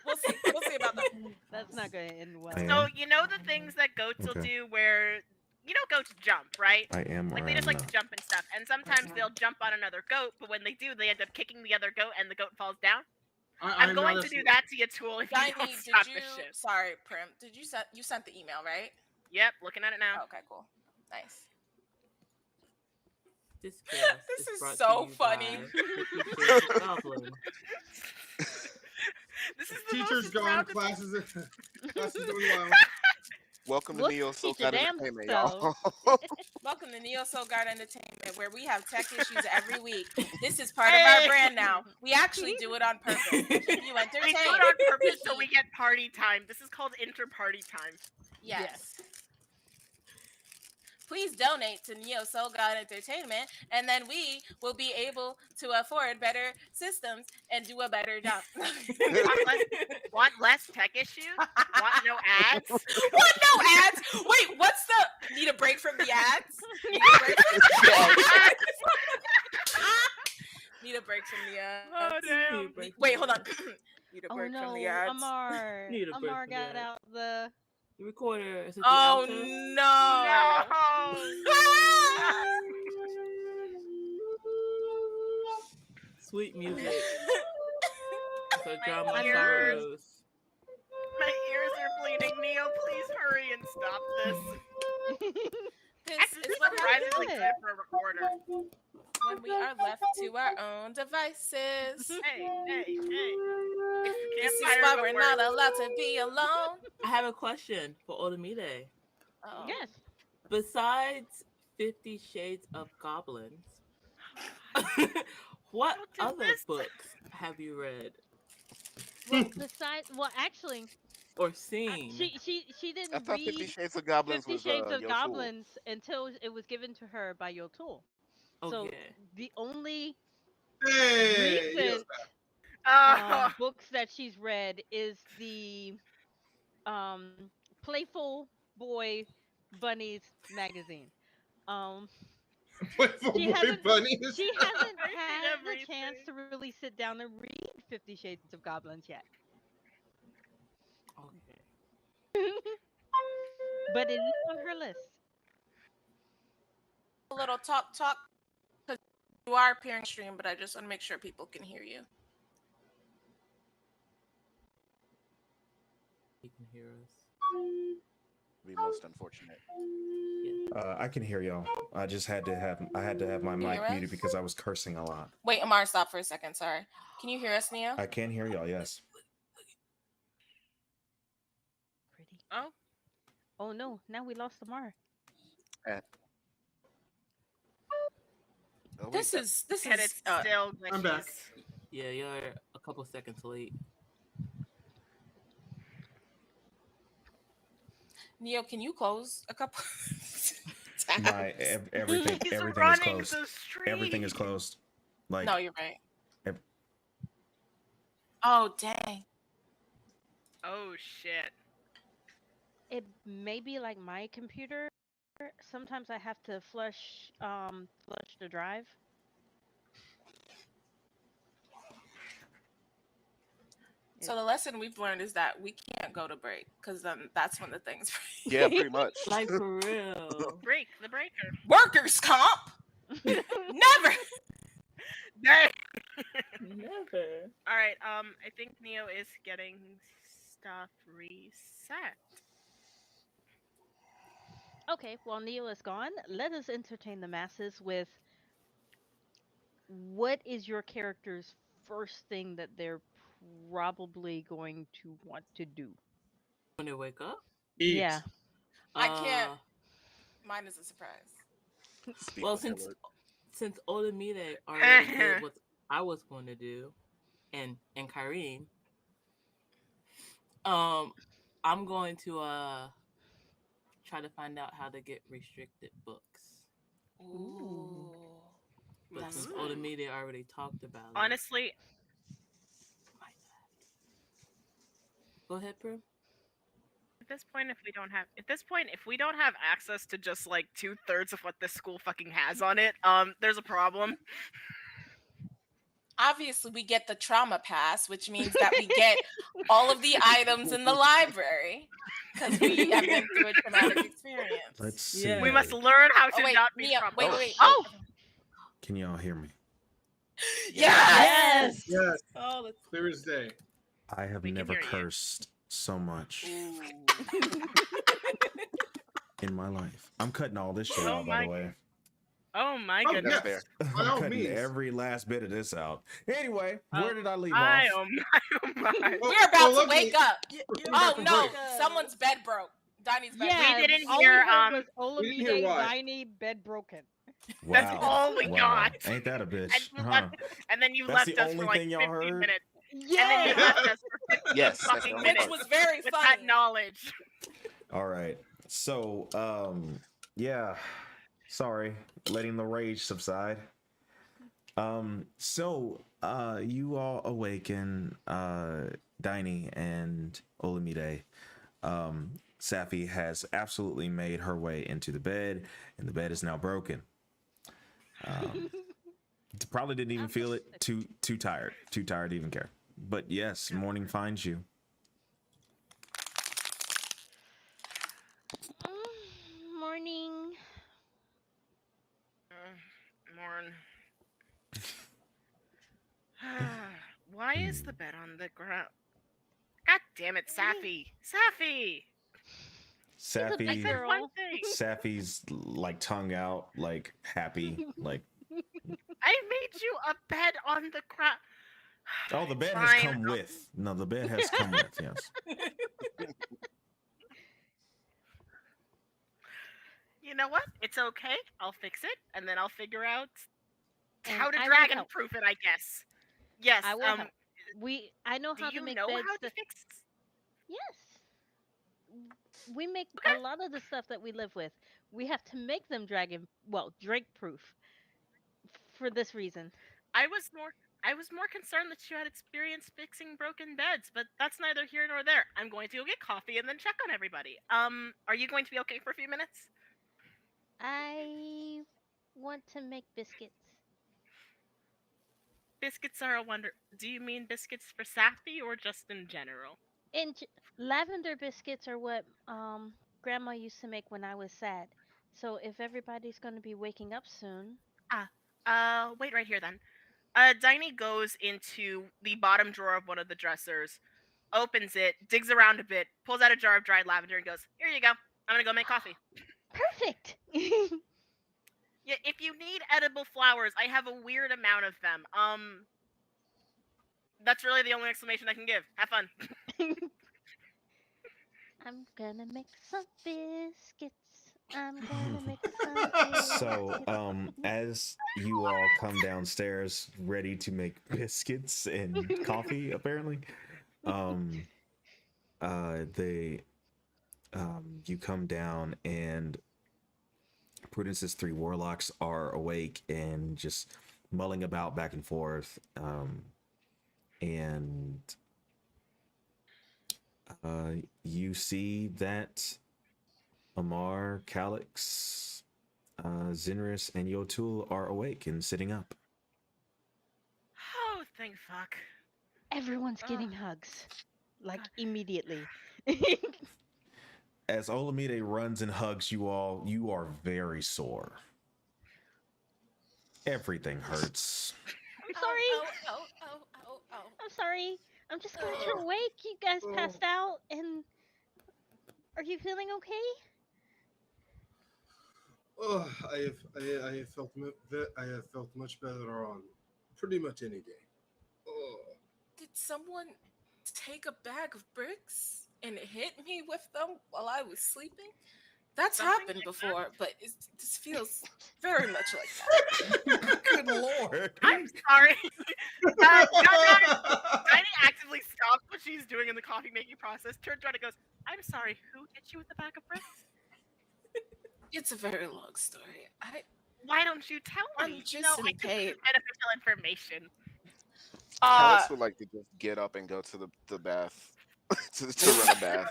We'll see. We'll see about that. That's not gonna end well. I am. So you know the things that goats will Okay. do where goats jump, right? I am or Like they I just am like to not. jump and stuff. And sometimes they'll jump on another goat, but when they do, they end up kicking the other goat and the goat falls down. I'm going to do that to you, Tool, if you Diney, don't did stop you? this shit. Sorry, Prim. Did you sent the email, right? Yep, looking at it now. Okay, cool. Nice. This cast This is brought so to you funny. by 50 Shades of Goblin. This is the Teacher's most gone. rounded- Classes going wild. Welcome We'll to Neo teach So your God damn Entertainment, self. y'all. Welcome to Neo Soul Guard Entertainment, where we have tech issues every week. This is part of our brand now. We actually do it on purpose to keep you We entertained. do it on purpose so we get party time. This is called inter-party time. Yes. Please donate to Neo Soul God Entertainment, and then we will be able to afford better systems and do a better job. Want less tech issues? Want no ads? What? No ads? Wait, what's the? Need a break from the ads? Need a break from the ads? Need a break from the ads? Oh, damn. Need a break from Wait, the hold on. ads. Need a Oh break from the no, ads. Amar. Need a break Amar from the got ads. out the. The recorder. Is it the Oh outro? Sweet music. So drown my ears. sorrows. My ears are bleeding. Neo, please hurry and stop this. This Actually, is this what is happens surprisingly good for a recorder. when we are left to our own devices. Hey. It's the This is campfire, why but we're worse. not allowed to be alone. I have a question for Olamide. Oh. Yes. Besides 50 Shades of Goblins, what What is other this? books have you read Well, actually, or seen? she I didn't thought 50 read Shades of Goblins 50 was Shades of Yo Tool. Goblins until it was given to her by Yotul. So Okay. the only Hey, recent Oh, books that she's read is the um, Playful Boy Bunnies magazine. Um, Playful She boy hasn't- bunnies. she hasn't I hate had the chance everything. to really sit down and read 50 Shades of Goblins yet, Okay. but it is on her list. A little talk because you are appearing stream, but I just want to make sure people can hear you. You can hear us. Be most unfortunate. I can hear y'all. I had to have my You hear mic muted us? because I was cursing a lot. Wait, Amar, stop for a second. Sorry. Can you hear us, Neo? I can hear y'all. Yes. Pretty. Oh, Oh no, now we lost Amar. Eh. Oh, wait, This that- is this and is it's still glitches. I'm back. Yeah, you're a couple seconds late. Neo. Can you close a couple? My tabs? everything He's everything is running closed. the stream. Everything is closed. Like No, you're right. ev- Oh dang. Oh shit. It may be like my computer. Sometimes I have to flush the drive. So the lesson we've learned is that we can't go to break because then that's when the things yeah, pretty much. Like for real. Break the breaker. workers comp. Never. Dang. Never. All right. I think Neo is getting stuff reset. Okay, while Neo is gone, let us entertain the masses with what is your character's first thing that they're probably going to want to do? When they wake up, Eat. Yeah. I can't. Uh, Mine is a surprise. Speak well, with since Hillard. since Olamide already did what I was going to do, and Kyrene, I'm going to try to find out how to get restricted books. Ooh. But That's since fun. Olamide already talked about it, Honestly, my bad. Go ahead, Prim. at this point, if we don't have access to just like 2/3 of what this school fucking has on it, there's a problem. Obviously, we get the trauma pass, which means that we get all of the items in the library because we have been through a traumatic experience. let's see. Yeah. We must learn how to Oh wait, not be Neo. Wait, traumatized. wait. Oh, Can y'all hear me? Yes. Yes, Oh, let's. clear as day. I have We can never hear you. cursed so much Ooh. in my life. I'm cutting all this shit Oh out, by my the way. oh my Oh, goodness. That's fair. By I'm all cutting means. every last bit of this out. Anyway, Oh, where did I leave My, off? oh my, oh my. Oh, We're about to luckily, wake up. we're coming Oh back from no, break. someone's bed broke. Donnie's bed Yeah, We didn't all hear, we heard was we didn't hear Olamide, why. Diney, bed broken. That's Wow. all we Wow. got. Ain't that a bitch? And you Huh? left, and then you That's left the us for only like thing y'all 15 heard? minutes. And then Yeah. you left us for 15 Yes, that's the fucking only broke, minutes which part. was very with funny. that knowledge. All right. So, yeah. Sorry, letting the rage subside. You all awaken Diney and Olamide. Safi has absolutely made her way into the bed, and the bed is now broken. Probably didn't even feel it. Too tired to even care. But yes, morning finds you. Morning. Morn. Why is the bed on the ground? God damn it, Safi! Safi! a big I Safi, said girl. one thing. Safi's like tongue out, like happy, like I made you a bed on the ground. oh, the It's bed has fine. come with. No, the bed has come with. Yes. You know what? It's okay. I'll fix it, and then I'll figure out And how to I will dragon help. proof it. I guess. Yes. I will help. I know Do how to you make know beds. how to fix? Yes. We make Okay. a lot of the stuff that we live with. We have to make them drink proof for this reason. I was more concerned that you had experience fixing broken beds, but that's neither here nor there. I'm going to go get coffee and then check on everybody. Are you going to be okay for a few minutes? I want to make biscuits. Biscuits are a wonder. Do you mean biscuits for Safi or just in general? And lavender biscuits are what grandma used to make when I was sad. So if everybody's going to be waking up soon, Wait right here then. Diney goes into the bottom drawer of one of the dressers, opens it, digs around a bit, pulls out a jar of dried lavender, and goes, "Here you go." I'm gonna go make coffee. Perfect. Yeah, if you need edible flowers, I have a weird amount of them. That's really the only explanation I can give. Have fun. I'm gonna make some biscuits. I'm gonna make some biscuits. So, as you all come downstairs ready to make biscuits and coffee, apparently, um, they, you come down and Prudence's three warlocks are awake and just mulling about back and forth. And you see that Amar, Calix, Zinris, and Yotul are awake and sitting up. Oh, thank fuck. Everyone's Ugh. getting hugs. Like immediately. As Olamide runs and hugs you all, you are very sore. Everything hurts. I'm sorry. Oh. I'm sorry. I'm just glad you're Oh. awake. You guys Oh. passed out, and are you feeling okay? Oh, I have felt I have felt much better on pretty much any day. Oh, Did someone take a bag of bricks and hit me with them while I was sleeping? That's Something happened like before, but this feels very much like that. Good lord. I'm sorry. Tiny actively stops what she's doing in the coffee making process, turns around and goes, I'm sorry, who hit you with the bag of bricks? It's a very long story. Why don't you tell I'm me? just I in can pain. give beneficial information. Alex would like to just get up and go to the bath to run a bath.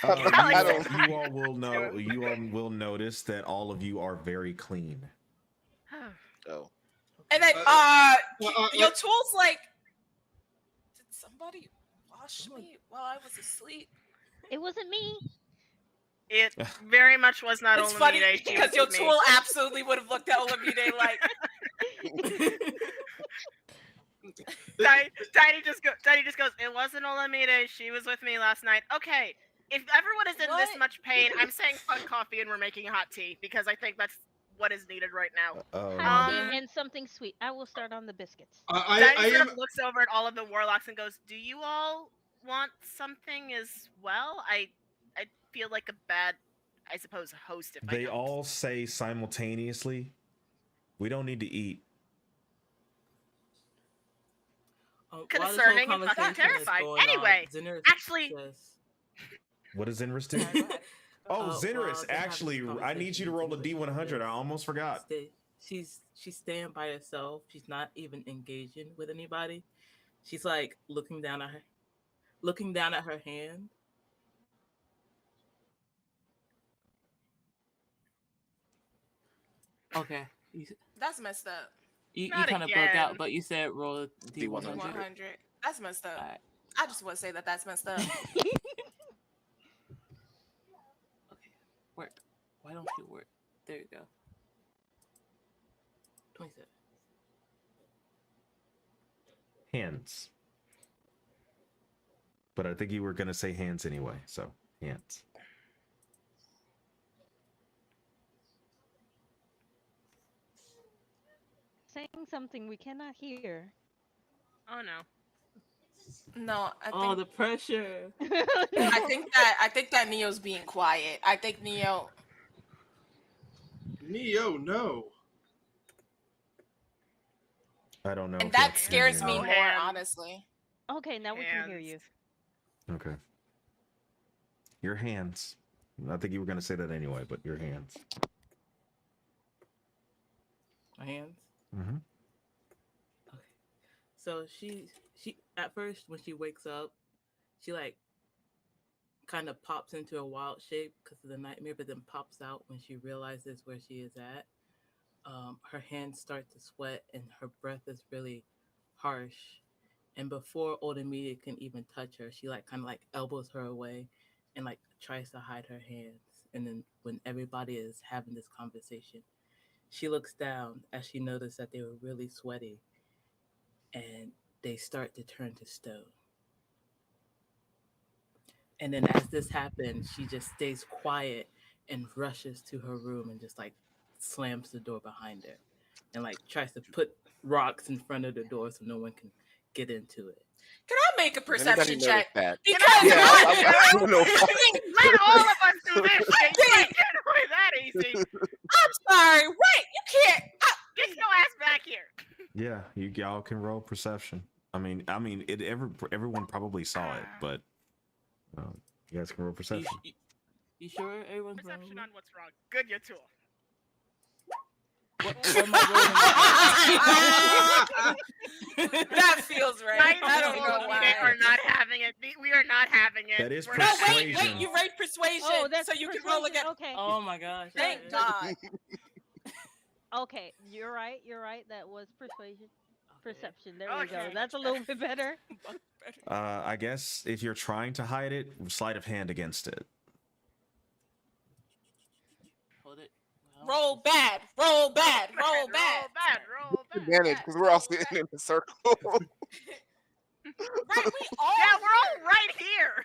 I don't. You all will know. You all will notice that all of you are very clean. Oh, And then your tool's like, did somebody wash me while I was asleep? It wasn't me. It very much was not It's funny Olamide. She because was your with me. tool absolutely would have looked at Olamide like, Tiny just goes, it wasn't Olamide. She was with me last night. Okay, if everyone is in this What? much pain, I'm saying fun coffee and we're making hot tea because I think that's what is needed right now. Hot Um, tea and something sweet. I will start on the biscuits. I Tiny sort am. of looks over at all of the warlocks and goes, do you all want something as well? I feel like a bad, I suppose, host if I They don't. all say simultaneously, "We don't need to eat." While Concerning and fucking terrified. Anyway, actually- What does Zinris do? Go ahead. Oh, while Zinris, they're having actually, this I need you to roll a conversation, D100. I almost forgot. She's staying by herself. She's not even engaging with anybody. She's like looking down at her hand. Okay. that's messed up. You Not kind of broke again. out, but you said roll a D100. 100. That's messed up. Alright. I just want to say that that's messed up. Okay. Work. Why don't you work? There you go. 27. Hands. But I think you were going to say hands anyway, so hands. Saying something we cannot hear. Oh no. No, Oh, the pressure. I think that Neo's being quiet. I think Neo. Neo, no. I don't know. And if that y'all can scares hear me me. more, Hands. honestly. Okay, now we can hear you. Okay. Your hands. I think you were going to say that anyway, but your hands. My hands. Mm-hmm. Okay. So she at first when she wakes up, she like kind of pops into a wild shape because of the nightmare, but then pops out when she realizes where she is at. Her hands start to sweat and her breath is really harsh. And before Old Media can even touch her, she like kind of like elbows her away and like tries to hide her hands. And then when everybody is having this conversation, she looks down as she noticed that they were really sweaty and they start to turn to stone. And then as this happens, she just stays quiet and rushes to her room and just like slams the door behind her and like tries to put rocks in front of the door so no one can get into it. Can I make a Does anybody perception notice check? that? Because Yeah, I, I don't know. Let all of us do this shit. You ain't getting away that easy. I'm sorry. Wait, you can't. Get your ass back here. Yeah, y'all can roll perception. I mean, everyone probably saw it, but you guys can roll perception. You sure everyone's Perception rolling? on what's wrong. Good, you two. What am I That feels right. Night I don't and know Old why. Meeting are not having it. We are not having it. That is We're No, not having wait, persuasion. wait. You rate persuasion, Oh, that's so you can roll persuasion. again. Okay. Oh my gosh. Thank okay. God. Okay, you're right. You're right. That was persuasion. Okay. Perception. There we go. Okay. That's a little bit better. I guess if you're trying to hide it, sleight of hand against it. Hold it. Well, Roll bad. Roll bad. Roll bad. Roll bad. Roll bad. Advantage because we're all sitting in a circle. Right, we all. Yeah, we're all right here.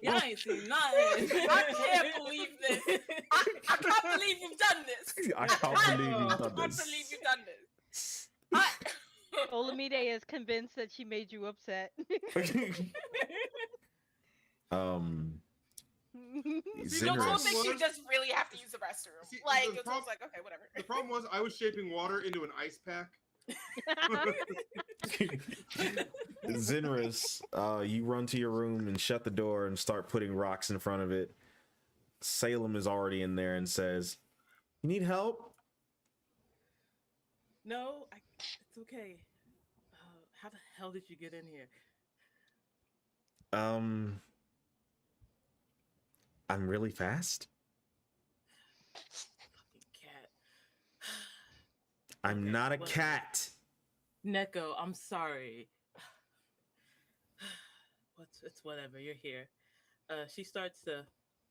Y'all ain't seen nothing. I can't believe this. I can't believe you've done this. I can't believe you've done I can't this. believe you've done this. Olamide is convinced that she made you upset. You See, don't Xenris. think you just really have to use the restroom. See, Like, the it's prob- almost like, okay, whatever. The problem was I was shaping water into an ice pack. Xenris, you run to your room and shut the door and start putting rocks in front of it. Salem is already in there and says, "You need help?" No, it's okay. How the hell did you get in here? I'm really fast. Fucking cat. I'm Okay, not a whatever. cat. Neko, I'm sorry. It's whatever. You're here. She starts to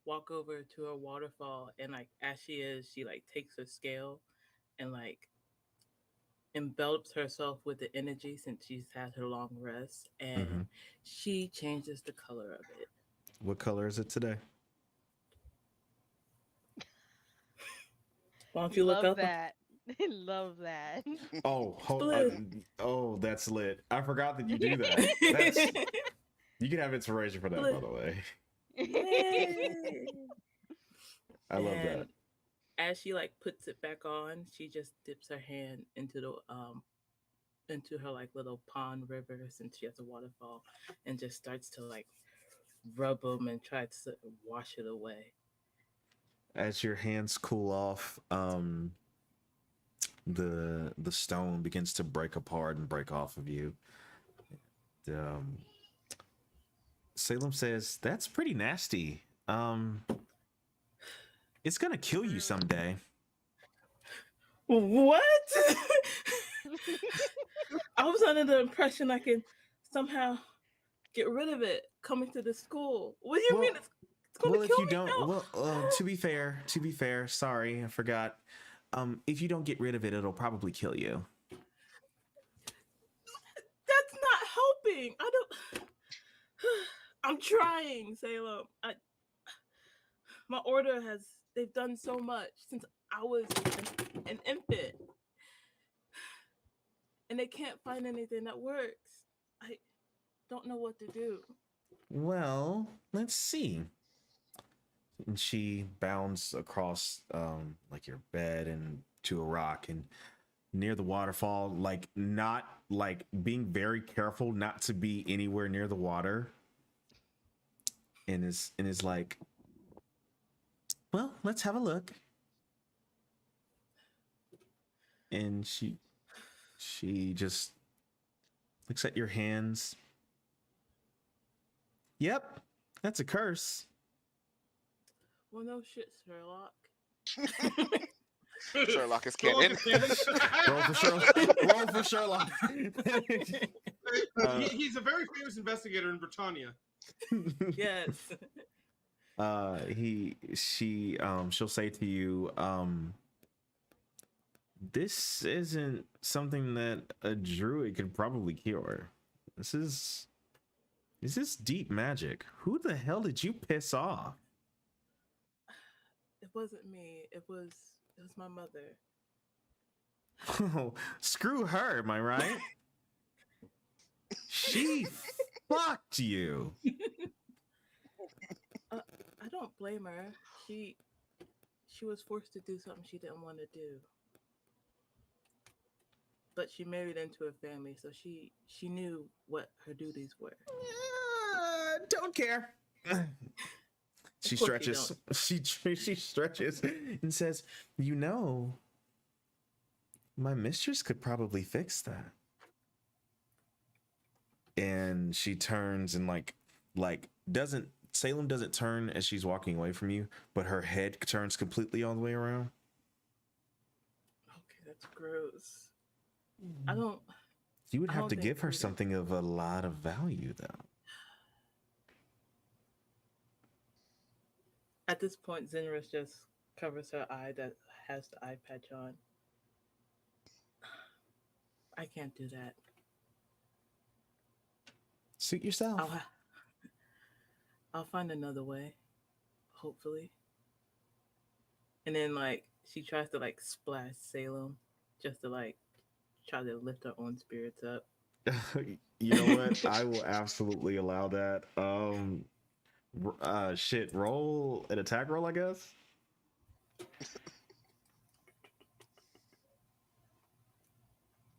walk over to her waterfall, and like as she is, she like takes her scale and like envelops herself with the energy since she's had her long rest, and Mhm. she changes the color of it. What color is it today? Why don't you look Love up? that. Love that. Oh, Blue. oh, that's lit. I forgot that you do that. That's you can have inspiration for that, by the way. Yay. I love that. And as she like puts it back on, she just dips her hand into the into her like little pond river since she has a waterfall, and just starts to like rub them and try to wash it away. As your hands cool off, the stone begins to break apart and break off of you. Salem says, "That's pretty nasty. It's gonna kill you someday." What? I was under the impression I can somehow get rid of it coming to the school. What do you mean it's gonna Well, kill if you me? don't, No. well, to be fair, sorry, I forgot. If you don't get rid of it, it'll probably kill you. That's not helping. I don't. I'm trying, Salem. My order they've done so much since I was an infant. And they can't find anything that works. I don't know what to do. Well, let's see. And she bounds across like your bed and to a rock and near the waterfall, like not like being very careful not to be anywhere near the water. And is like, well, let's have a look. And she just looks at your hands. Yep, that's a curse. Well, no shit, Sherlock. Sherlock is Sherlock canon. is canon. Roll for Sherlock. Roll for Sherlock. He's a very famous investigator in Britannia. Yes. She'll say to you, this isn't something that a druid could probably cure. This is Is this deep magic? Who the hell did you piss off? It wasn't me. It was my mother. Oh, screw her, am I right? She fucked you. I don't blame her. She she was forced to do something she didn't want to do. But she married into a family, so she knew what her duties were. Don't care. She Of course you stretches. She stretches and says, "You know, my mistress could probably fix that." And she turns and like doesn't Salem doesn't turn as she's walking away from you, but her head turns completely all the way around. Okay, that's gross. I don't. You would I have don't to think give her food is- something of a lot of value, though. At this point, Zenris just covers her eye that has the eye patch on. I can't do that. Suit yourself. I'll ha- I'll find another way, hopefully. And then like she tries to like splash Salem just to like try to lift her own spirits up. You know what? I will absolutely allow that. Shit. Roll an attack roll, I guess.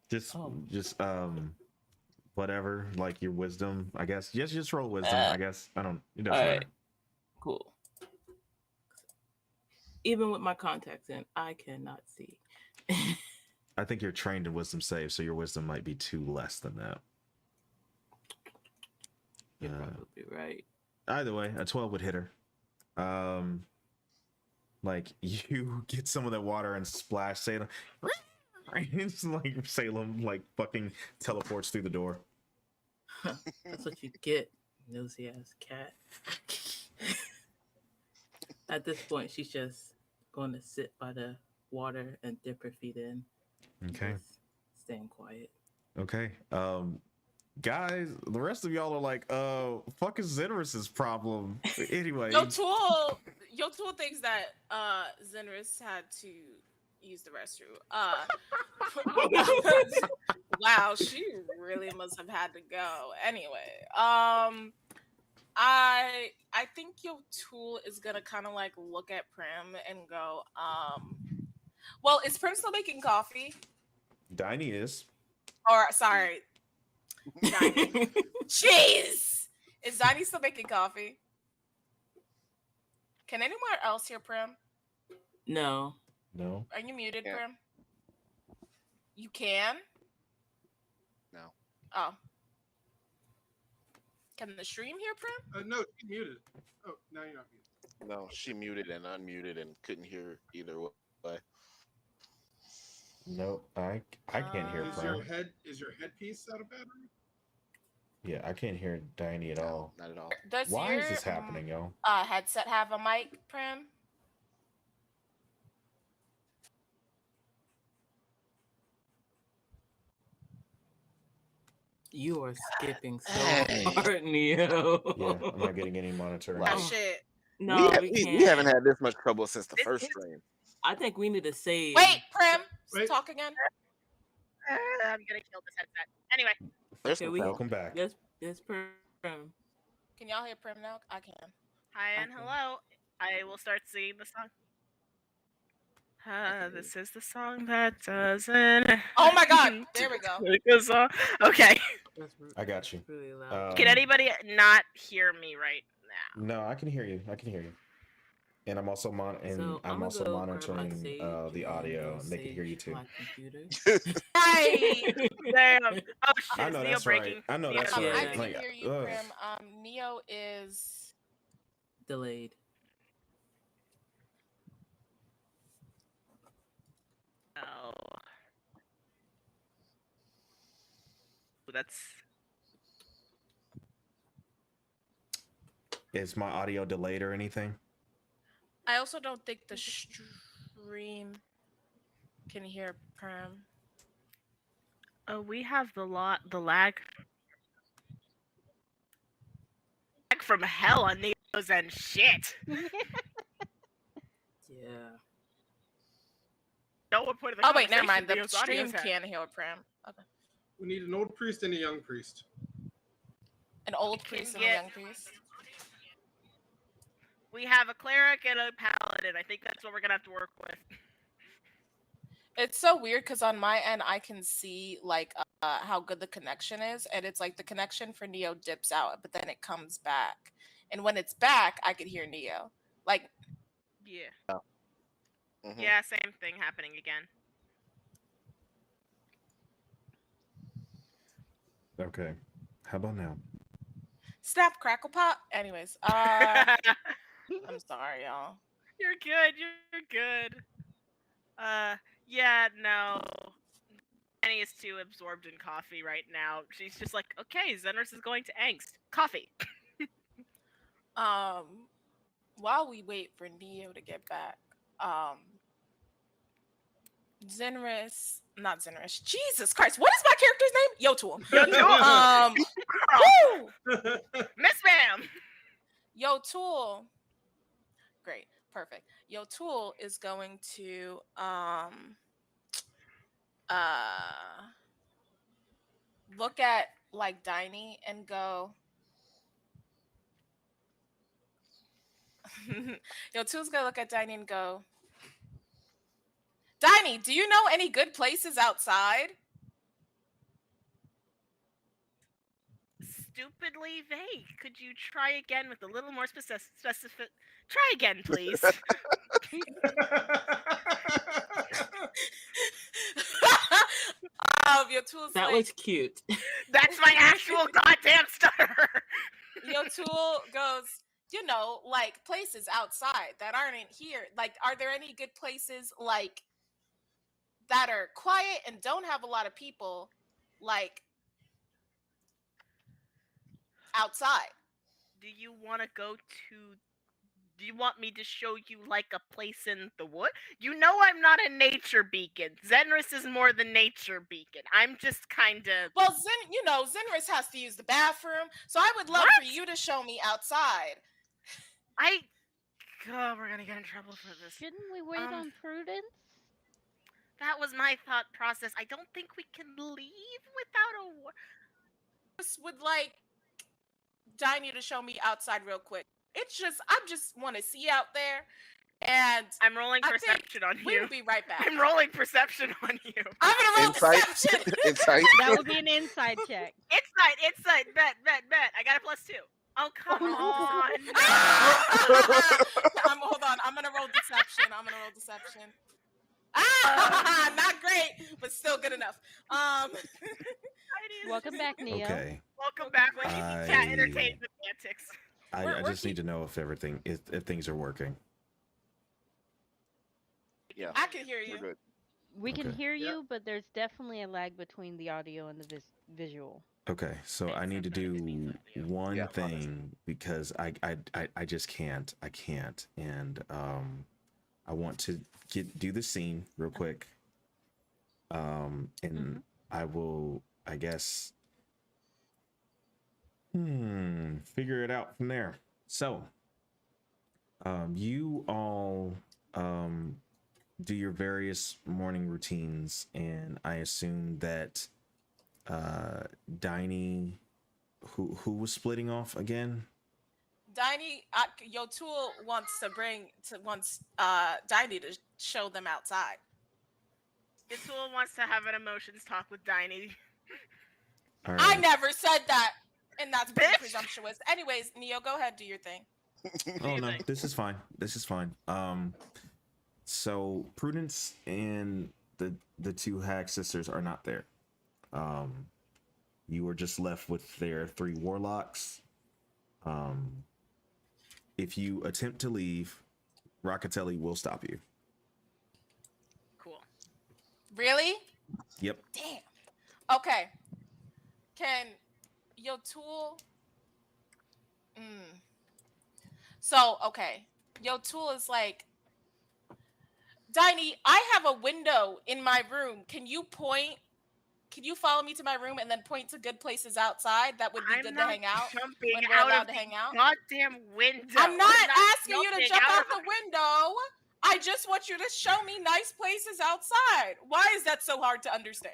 Just, Oh. just whatever. Like your wisdom, I guess. Yes, just roll wisdom. I guess. I don't. It doesn't Alright. matter. Cool. Even with my contacts in, I cannot see. I think you're trained in wisdom save, so your wisdom might be 2 less than that. You're Uh, probably right. Either way, a 12 would hit her. Like you get some of that water and splash Salem. It's like Salem like fucking teleports through the door. That's what you get, nosy ass cat. At this point, she's just going to sit by the water and dip her feet in. Okay. Just staying quiet. Okay. Guys, the rest of y'all are like, fuck is Zenris's problem? Anyway. Your tool thinks that Zenris had to use the restroom. Wow, she really must have had to go. Anyway, I think your tool is gonna kind of like look at Prim and go, well, is Prim still making coffee? Diney is. Or sorry, Diney. Jeez, is Diney still making coffee? Can anyone else hear Prim? No. No. Are you muted, Yeah. Prim? You can? No. Oh. Can the stream hear Prim? No, she muted. Oh, now you're not muted. No, she muted and unmuted and couldn't hear either way. No, I can't hear Uh, Prim. Is your headpiece out of battery? Yeah, I can't hear Diney at all. Not at all. Does Why your is this happening, yo? headset have a mic, Prim? You are skipping so Hey. hard, Neo. Yeah, I'm not getting any monitoring. Wow. Oh shit. No, we can't. haven't had this much trouble since the This first is- stream. I think we need to save. Wait, Prim, Wait. talk again. I'm gonna kill this headset. Anyway, There's Okay, no we- problem. Welcome back. There's Prim. Can y'all hear Prim now? I can. hi and Okay. hello. I will start singing the song. This is the song that doesn't. Oh my god, there we go. Okay. That's I got you. really loud. Can anybody not hear me right now? No, I can hear you. I can hear you. And I'm also So I'm I'ma also go grab my monitoring sage the and audio, go and they can hear you sage too. my computer. Right. Damn. Oh shit, I is know Neo that's breaking? right. I know Neo- that's I right. can Like, hear you, ugh. Prim. Neo is Delayed. Oh. That's Is my audio delayed or anything? I also don't think the stream can hear Prim. we have the lag. from hell on Neo's end. Shit. Yeah. No one put in the Oh wait, never mind. The Neo's stream audio's head. can hear Prim. Okay. We need an old priest and a young priest. An old can priest and a get- young priest. We have a cleric and a paladin. I think that's what we're gonna have to work with. It's so weird because on my end I can see like how good the connection is, and it's like the connection for Neo dips out, but then it comes back. And when it's back, I could hear Neo. Like, Yeah. Mhm. Yeah, same thing happening again. Okay. How about now? snap, crackle, pop. Anyways, I'm sorry, y'all. You're good. You're good. Yeah, no. Annie is too absorbed in coffee right now. She's just like, okay, Zenris is going to angst. Coffee. While we wait for Neo to get back, not Zenris. Jesus Christ, what is my character's name? Yotul. Woo! Miss Ma'am. Yotul. Great, perfect. Yotul is going to look at like Diney and go. Yotul's gonna look at Diney and go. Diney, do you know any good places outside? Stupidly vague. Could you try again with a little more specific? Try again, please. Yotul's That like, was cute. That's my actual goddamn stutter. Yotul goes, you know, like places outside that aren't in here. Like, are there any good places like that are quiet and don't have a lot of people, like outside? Do you want to go to? Do you want me to show you like a place in the wood? You know I'm not a nature beacon. Zenris is more the nature beacon. I'm just kind of. Well, Zenris has to use the bathroom, so I would love for you to show me outside. Oh, we're gonna get in trouble for this. Shouldn't we wait on Prudence? That was my thought process. I don't think we can leave without a. Just would like Diney to show me outside real quick. I just want to see out there, and I'm rolling perception on we you. will be right back. I'm rolling perception on you. I'm gonna roll Insight. deception. Insight. That would be an inside check. Insight, bet. I got a +2. Oh, come on. Hold on. I'm gonna roll deception. Not great, but still good enough. Welcome back, Neo. Okay. Welcome back. When you chat entertainment antics. I just need to know if things are working. Yeah. I can hear you. We're good. We can Okay. hear you, but there's definitely a lag between the audio and the visual. Okay, so I need to do one Yeah, thing because I just can't. I can't, and I want to do the scene real quick. And I will, I guess, figure it out from there. So, you all do your various morning routines, and I assume that Diney, who was splitting off again? Diney, Yotul wants Diney to show them outside. Yotul wants to have an emotions talk with Diney. All I right. never said that, and that's pretty Bitch. presumptuous. Anyways, Neo, go ahead, do your thing. Oh no, think? this is fine. So Prudence and the two Hag sisters are not there. You were just left with their 3 warlocks. If you attempt to leave, Rockatelli will stop you. Cool. Really? Yep. Damn. Okay. Can Yotul? So, okay. Yotul is like, Diney, I have a window in my room. Can you point can you follow me to my room and then point to good places outside that would be I'm good to not hang out jumping when we're out of allowed to the hang out? goddamn window. I'm not I'm not asking you to jumping jump out of. out the window. I just want you to show me nice places outside. Why is that so hard to understand?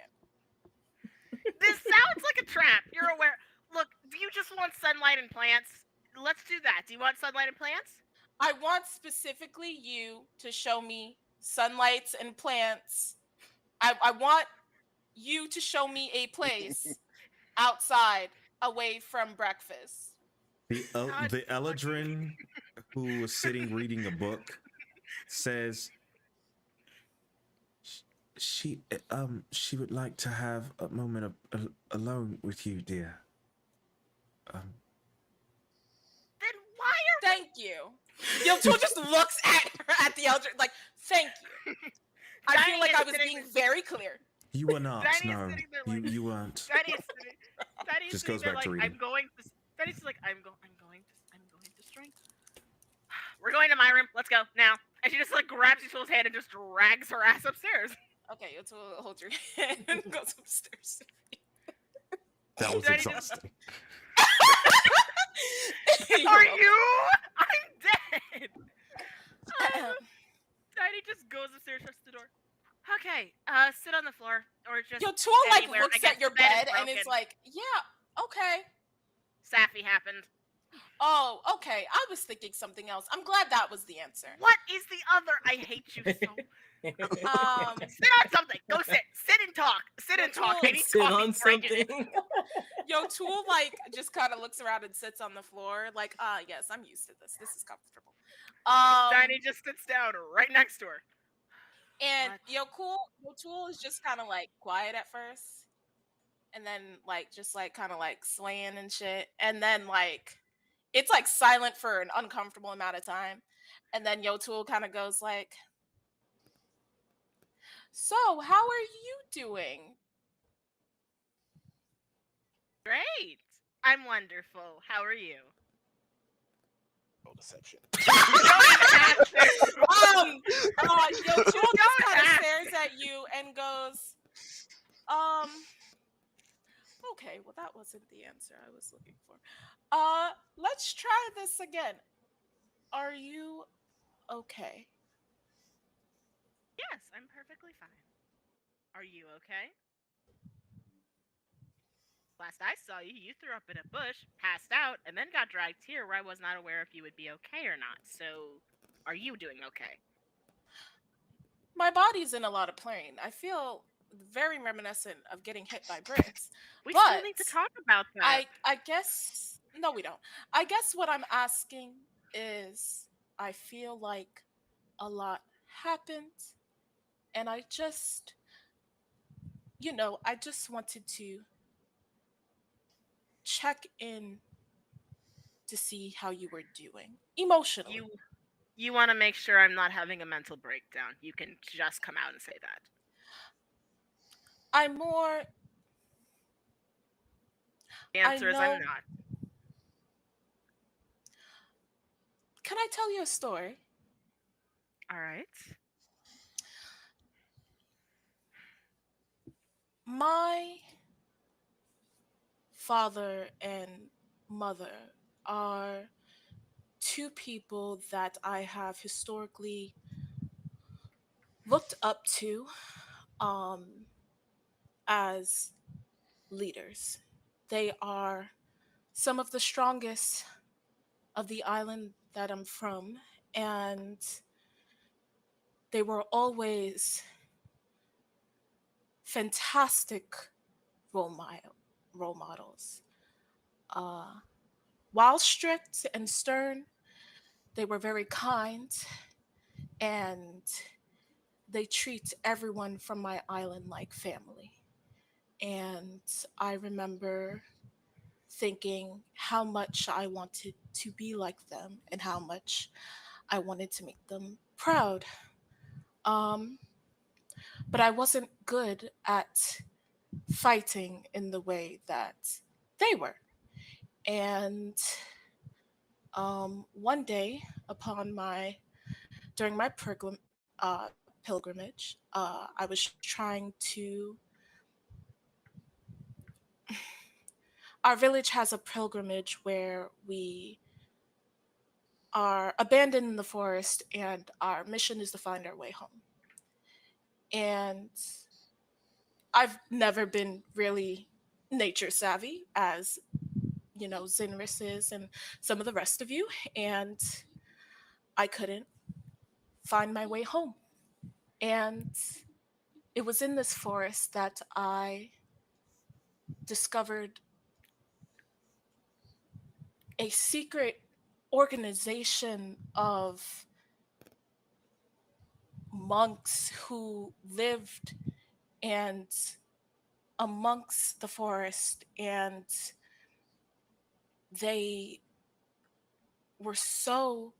This sounds like a trap. You're aware. Look, do you just want sunlight and plants? Let's do that. Do you want sunlight and plants? I want specifically you to show me sunlights and plants. I want you to show me a place outside away from breakfast. God The fucking. Eladrin, who was sitting reading a book, says she would like to have a moment of alone with you, dear. Um, Then why are Thank you. Tool just looks at her at the elder like, thank you. I feel Danny like is I was sitting- being very clear. you were not. Danny is No, sitting there like you weren't. Danny's sitting. Danny's Just sitting goes there back like to reading. I'm going to. Danny's like I'm going to strength. We're going to my room. Let's go now. And she just like grabs Yutul's hand and just drags her ass upstairs. Okay, Tool hold your hand and goes upstairs. That was Danny just- exhausting. Are you? I'm dead. Danny just goes upstairs, shuts the door. Okay, sit on the floor or just. Tool like anywhere. I looks guess at your the bed bed and is broken. like, yeah, okay. Sappy happened. Oh, okay. I was thinking something else. I'm glad that was the answer. What is the other? I hate you so. Sit on something. Go sit. Sit and talk. Sit and talk. I need Sit coffee on before I get- something. Tool like just kind of looks around and sits on the floor, like, yes, I'm used to this. This is comfortable. Danny just sits down right next to her. And What? Tool is just kind of like quiet at first, and then like just like kind of like swaying and shit, and then like it's like silent for an uncomfortable amount of time, and then Tool kind of goes like, "So, how are you doing?" Great. I'm wonderful. How are you? Roll deception. Tool just kind of ask. stares at you and goes, okay, well that wasn't the answer I was looking for. Let's try this again. Are you okay? Yes, I'm perfectly fine. Are you okay? Last I saw you, you threw up in a bush, passed out, and then got dragged here where I was not aware if you would be okay or not. So, are you doing okay? My body's in a lot of pain. I feel very reminiscent of getting hit by bricks. We still need to But talk about that. I guess no, we don't. I guess what I'm asking is, I feel like a lot happened, and I just, I just wanted to check in to see how you were doing emotionally. You want to make sure I'm not having a mental breakdown. You can just come out and say that. I'm more. The answer is I'm know- not. Can I tell you a story? All right. My father and mother are two people that I have historically looked up to as leaders. They are some of the strongest of the island that I'm from, and they were always fantastic role models. While strict and stern, they were very kind, and they treat everyone from my island like family. And I remember thinking how much I wanted to be like them and how much I wanted to make them proud. Um, but I wasn't good at fighting in the way that they were. And one day, during my pilgrimage, I was trying to our village has a pilgrimage where we are abandoned in the forest, and our mission is to find our way home. And I've never been really nature savvy as Zinris is and some of the rest of you, and I couldn't find my way home. And it was in this forest that I discovered a secret organization of monks who lived and amongst the forest, and they were so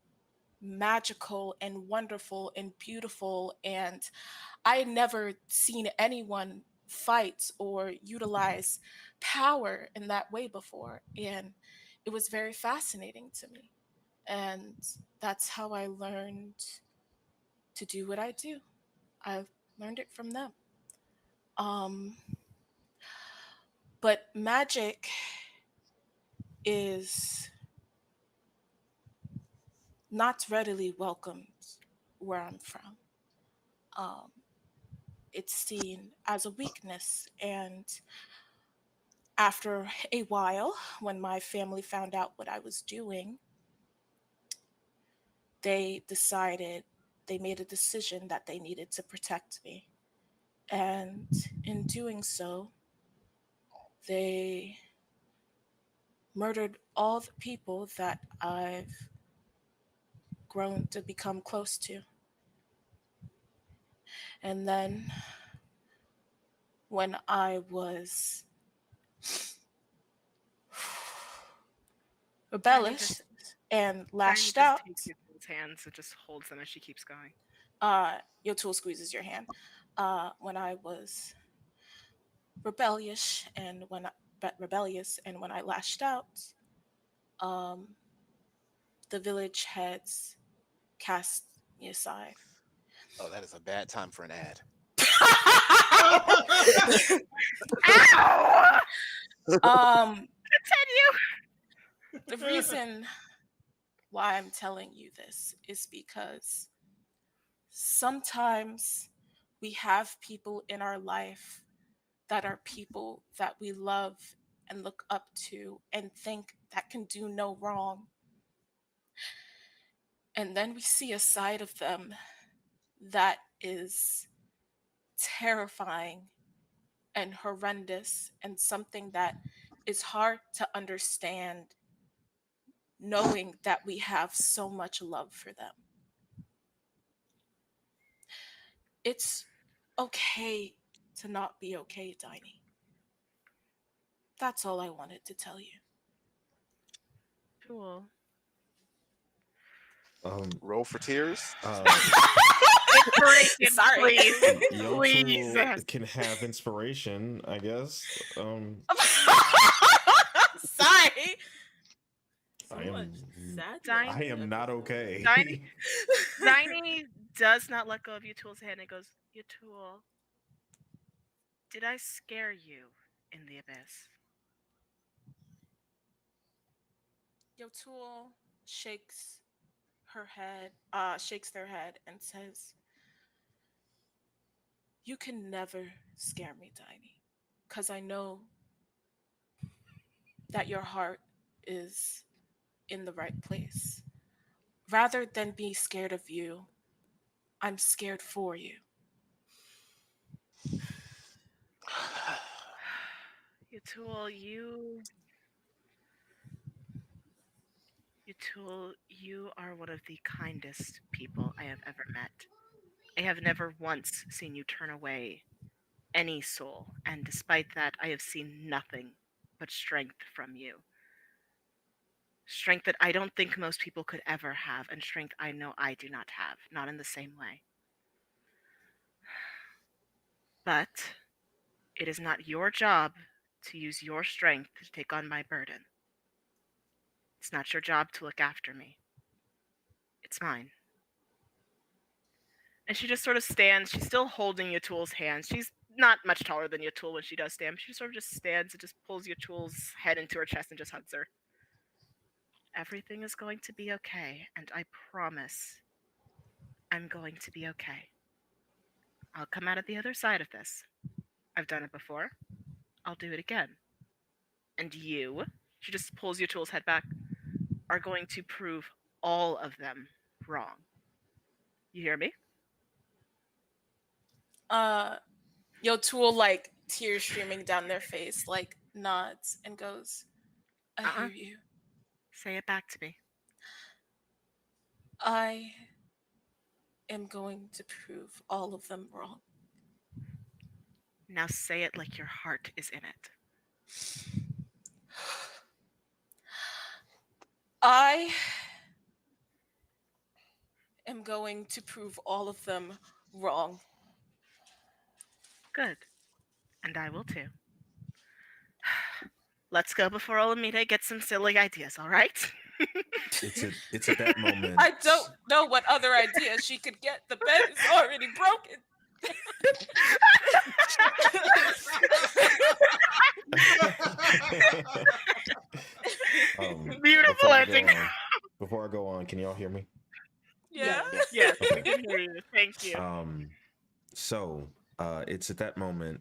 magical and wonderful and beautiful, and I had never seen anyone fight or utilize power in that way before, and it was very fascinating to me. And that's how I learned to do what I do. I learned it from them. Um, but magic is not readily welcomed where I'm from. Um, it's seen as a weakness. And after a while, when my family found out what I was doing, they made a decision that they needed to protect me. And in doing so, they murdered all the people that I've grown to become close to. And then when I was Tiny rebellious just and Tiny lashed just out, takes Yotuel's hands and just holds them as she keeps going. your tool squeezes your hand. When I was rebellious and when I lashed out, um, the village heads cast me aside. Oh, that is a bad time for an ad. Ow! um, Continue. the reason why I'm telling you this is because sometimes we have people in our life that are people that we love and look up to and think that can do no wrong. And then we see a side of them that is terrifying and horrendous and something that is hard to understand, knowing that we have so much love for them. It's okay to not be okay, Tiny. That's all I wanted to tell you. Cool. Um, Roll for tears. Inspiration, Sorry. please. Yo Please. Tool can have inspiration, I guess. Sorry. So I much am sadness. Dine- I this am not episode. okay. Tiny, Tiny does not let go of Yotuel's hand and goes, Yotuel, did I scare you in the abyss? Your tool shakes shakes their head and says, "You can never scare me, Tiny, because I know that your heart is in the right place. Rather than be scared of you, I'm scared for you." Yotuel, you are one of the kindest people I have ever met. I have never once seen you turn away any soul, and despite that, I have seen nothing but strength from you. Strength that I don't think most people could ever have, and strength I know I do not have, not in the same way. But it is not your job to use your strength to take on my burden. It's not your job to look after me. It's mine. And she just sort of stands. She's still holding Yotuel's hand. She's not much taller than Yatul when she does stand. She sort of just stands and just pulls Yatul's head into her chest and just hugs her. Everything is going to be okay, and I promise I'm going to be okay. I'll come out of the other side of this. I've done it before. I'll do it again. And you, she just pulls Yatul's head back, are going to prove all of them wrong. You hear me? Yotul, like tears streaming down their face, like nods and goes, I hear you. Say it back to me. I am going to prove all of them wrong. Now say it like your heart is in it. I am going to prove all of them wrong. Good. And I will too. Let's go before Olamide gets some silly ideas, all right? It's at that moment. I don't know what other ideas she could get. The bed is already broken. Beautiful before I ending. go on- Before I go on, can y'all hear me? Yeah. Yes, Okay. we can hear you. Thank you. So it's at that moment,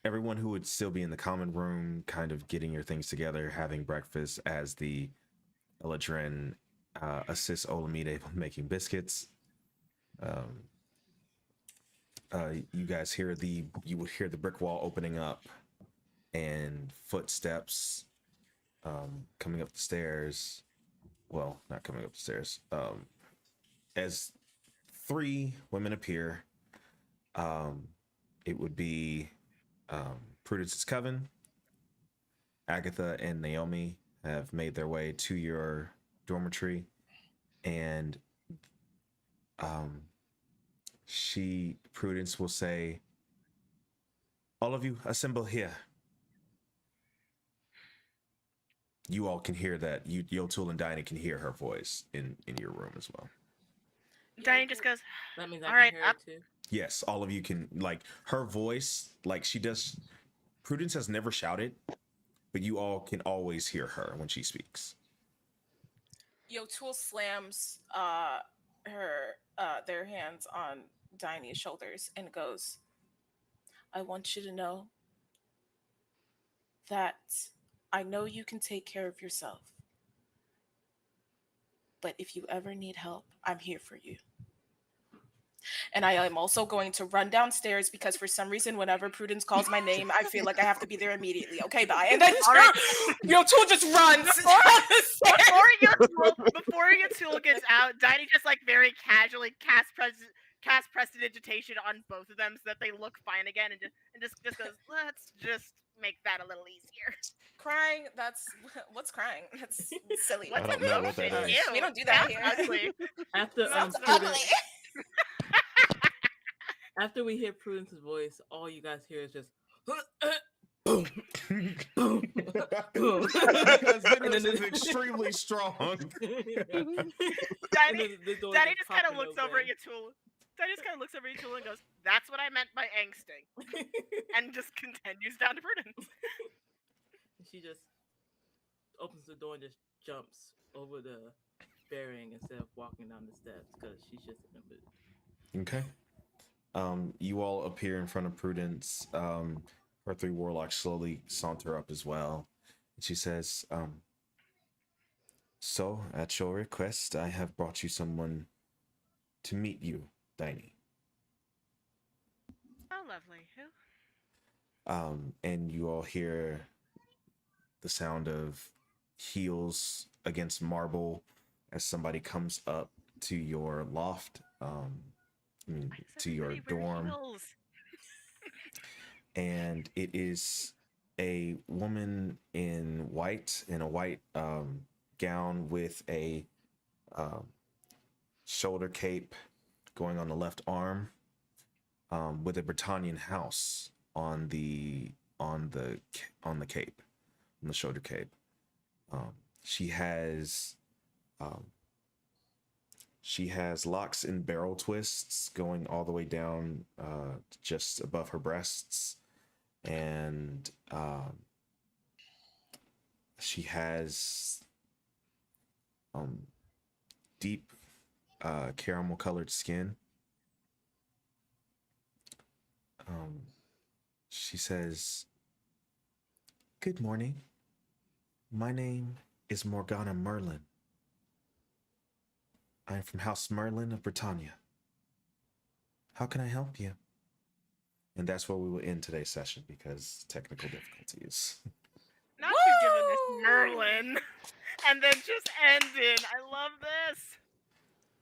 everyone who would still be in the common room, kind of getting your things together, having breakfast as the Eladrin assists Olamide with making biscuits. You guys you would hear the brick wall opening up and footsteps coming up the stairs. Well, not coming up the stairs. As three women appear, it would be Prudence's coven. Agatha and Naomi have made their way to your dormitory, and Prudence will say, all of you assemble here. You all can hear that. Yotul and Dinah can hear her voice in your room as well. Diane just goes, That means All I right, can hear up. it too. Yes, all of you can, like, her voice, like she does. Prudence has never shouted, but you all can always hear her when she speaks. Yotul slams their hands on Dinah's shoulders and goes, I want you to know that I know you can take care of yourself. But if you ever need help, I'm here for you. And I am also going to run downstairs because for some reason, whenever Prudence calls my name, I feel like I have to be there immediately. Okay, bye. And then All right. Yotul just runs. Before Yatul gets out, Dinah just like very casually cast prestidigitation on both of them so that they look fine again, and just goes, let's just make that a little easier. Crying, what's crying? That's silly. I don't know what that is. Ew, We don't do that that's here. ugly. After Sounds Prudence, ugly. after we hear Prudence's voice, all you guys hear is just boom, boom, boom. This is extremely strong. Daddy just kind of looks over at Yatul. Daddy just kind of looks over at Yatul and goes, "That's what I meant by angsting," and just continues down to Prudence. She just opens the door and just jumps over the bearing instead of walking down the steps because she's just in a mood. Okay. You all appear in front of Prudence. Her three warlocks slowly saunter up as well. And she says, so at your request, I have brought you someone to meet you, Dinah. Oh, lovely. Who? And you all hear the sound of heels against marble as somebody comes up to your loft, to your dorm. And it is a woman in a white gown with a shoulder cape going on the left arm, with a Britannian house on the cape, on the shoulder cape. She has She has locks and barrel twists going all the way down just above her breasts. And she has deep caramel colored skin. She says, "Good morning. My name is Morgana Merlin. I am from House Merlin of Britannia. How can I help you?" And that's where we will end today's session because technical difficulties. Not you giving this Woo! Merlin, and then just ending. I love this.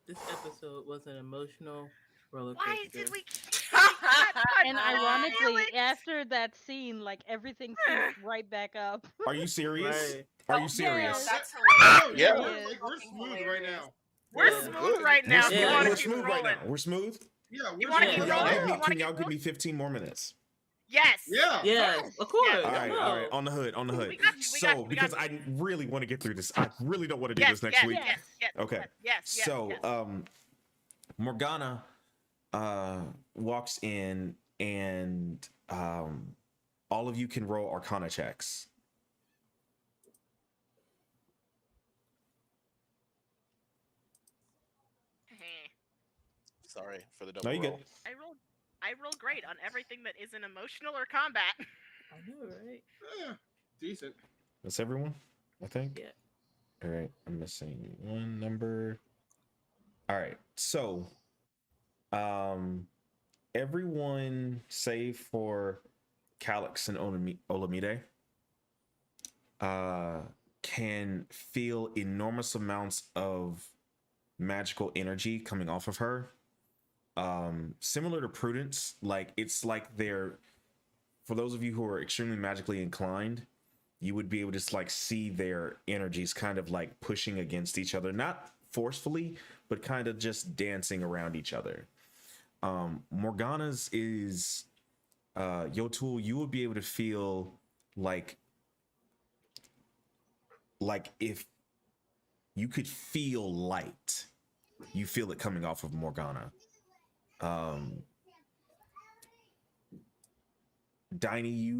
This episode was an emotional roller coaster. Why did we not touch And on ironically, Felix? after that scene, like everything synced right back up. Are you serious? Right. Are you No, serious? that's Oh, hilarious. yeah, It we're, is. like, we're Fucking smooth right hilarious. now. We're Yeah. smooth Good. right We're now. smooth, You Yeah. want we're to keep smooth right rolling? now. We're smooth. Yeah, You we're wanna smooth. keep Can y'all rolling? give me? You wanna Can y'all keep give me 15 more minutes? Yes. Yeah. Yes, of course. Yes. All I right, know. all right. On the hood, on the hood. We got you, we So, got you, we because got I really want to get through this, I really don't want to do Yes, this next yes, week. yes, yes. Okay. Yes, yes, So, yes. Morgana walks in, and all of you can roll Arcana checks. Sorry for the double No, you roll. good. I rolled great on everything that isn't emotional or combat. I know, right? Yeah, decent. That's everyone, I think. Yeah. All right, I'm missing one number. All right, so everyone save for Calyx and Olamide can feel enormous amounts of magical energy coming off of her. Similar to Prudence, like it's like they're, for those of you who are extremely magically inclined, you would be able to just like see their energies kind of like pushing against each other, not forcefully, but kind of just dancing around each other. Morgana's is Yotul, you would be able to feel like if you could feel light, you feel it coming off of Morgana. Diney,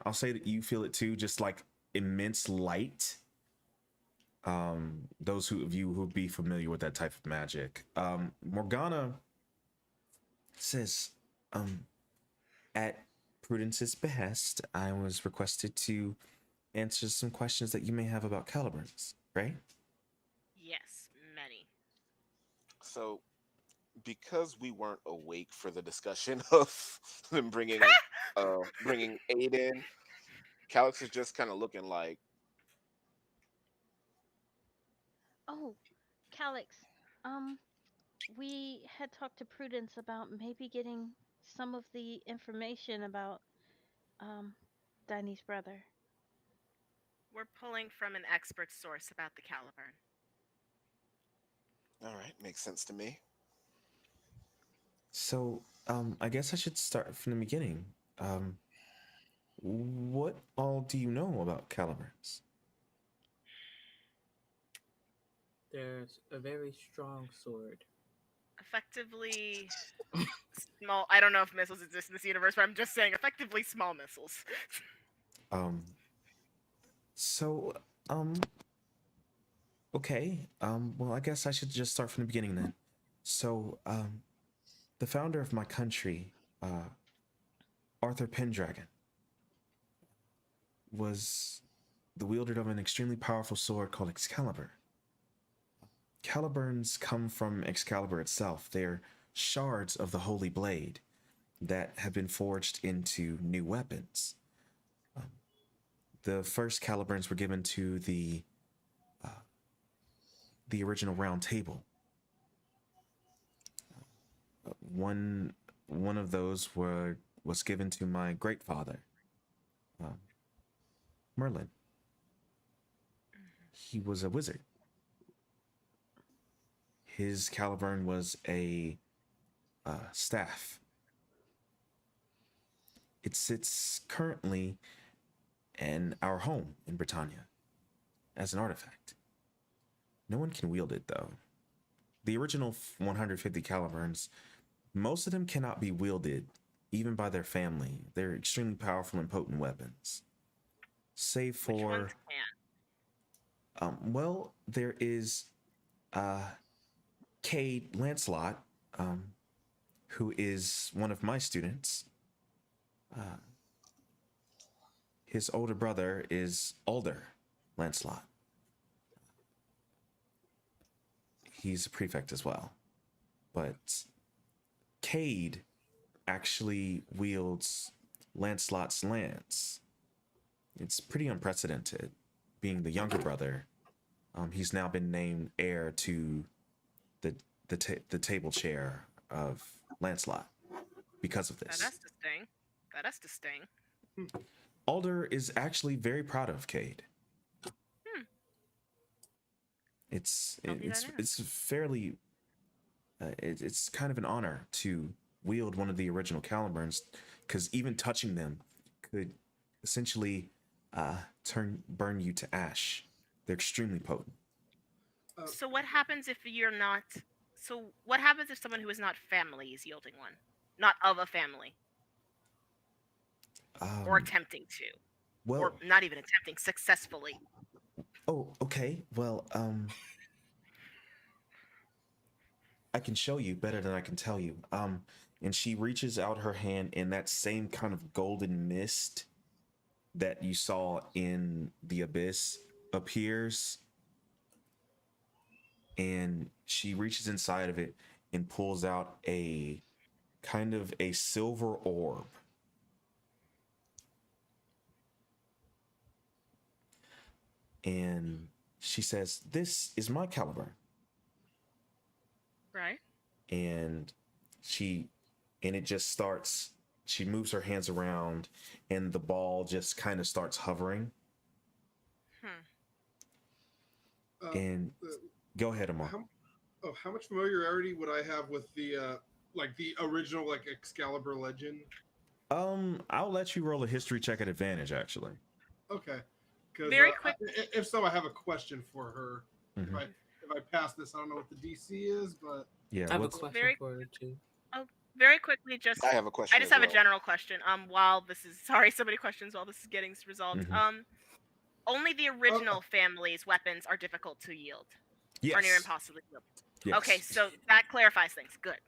I'll say that you feel it too, just like immense light. Those of you who be familiar with that type of magic. Morgana says, at Prudence's behest, I was requested to answer some questions that you may have about Caliburns, right? Yes, many. So, because we weren't awake for the discussion of them bringing aid in, Calix is just kind of looking like, Oh, Calix, we had talked to Prudence about maybe getting some of the information about Danny's brother. We're pulling from an expert source about the Caliburn. all right, makes sense to me. So, I guess I should start from the beginning. What all do you know about Caliburns? There's a very strong sword. Effectively small. I don't know if missiles exist in this universe, but I'm just saying effectively small missiles. So, okay. Well, I guess I should just start from the beginning then. So, the founder of my country, Arthur Pendragon, was the wielder of an extremely powerful sword called Excalibur. Caliburns come from Excalibur itself. They're shards of the Holy Blade that have been forged into new weapons. The first Caliburns were given to the original Round Table. One of those was given to my great father, Merlin. He was a wizard. His Caliburn was a staff. It sits currently in our home in Britannia as an artifact. No one can wield it though. The original 150 caliburns, most of them cannot be wielded, even by their family. They're extremely powerful and potent weapons. Save Which ones for, can? well, there is Cade Lancelot, um, who is one of my students. Uh, his older brother is Alder Lancelot. He's a prefect as well. But Cade actually wields Lancelot's lance. It's pretty unprecedented. Being the younger brother, he's now been named heir to the table chair of Lancelot because of That this. has to sting. That has to sting. Alder is actually very proud of Cade. Hmm. It's I'll be that in. it's fairly it's kind of an honor to wield one of the original Caliburns, because even touching them could essentially burn you to ash. They're extremely potent. So what happens if you're not? So what happens if someone who is not family is yielding one, not of a family, or attempting to, Well, or not even attempting successfully? oh, okay. Well, I can show you better than I can tell you. And she reaches out her hand, and that same kind of golden mist that you saw in the abyss appears. And she reaches inside of it and pulls out a kind of a silver orb. And she says, "This is my caliber." Right. And it just starts, she moves her hands around, and the ball just kind of starts hovering. And go ahead, Amar. How much familiarity would I have with the the original Excalibur legend? I'll let you roll a history check at advantage, actually. Okay. Because Very quick. if so, I have a question for her. Mhm. If I pass this, I don't know what the DC is, but Yeah, I have a what's question Very- for her too. Very quickly, just I have a question. I just as have a well. general question. While this is sorry, so many questions while this is getting resolved. Mhm. Only the original family's weapons are difficult to yield, or near yes, impossible to yield. yes. Okay, so that clarifies things. Good.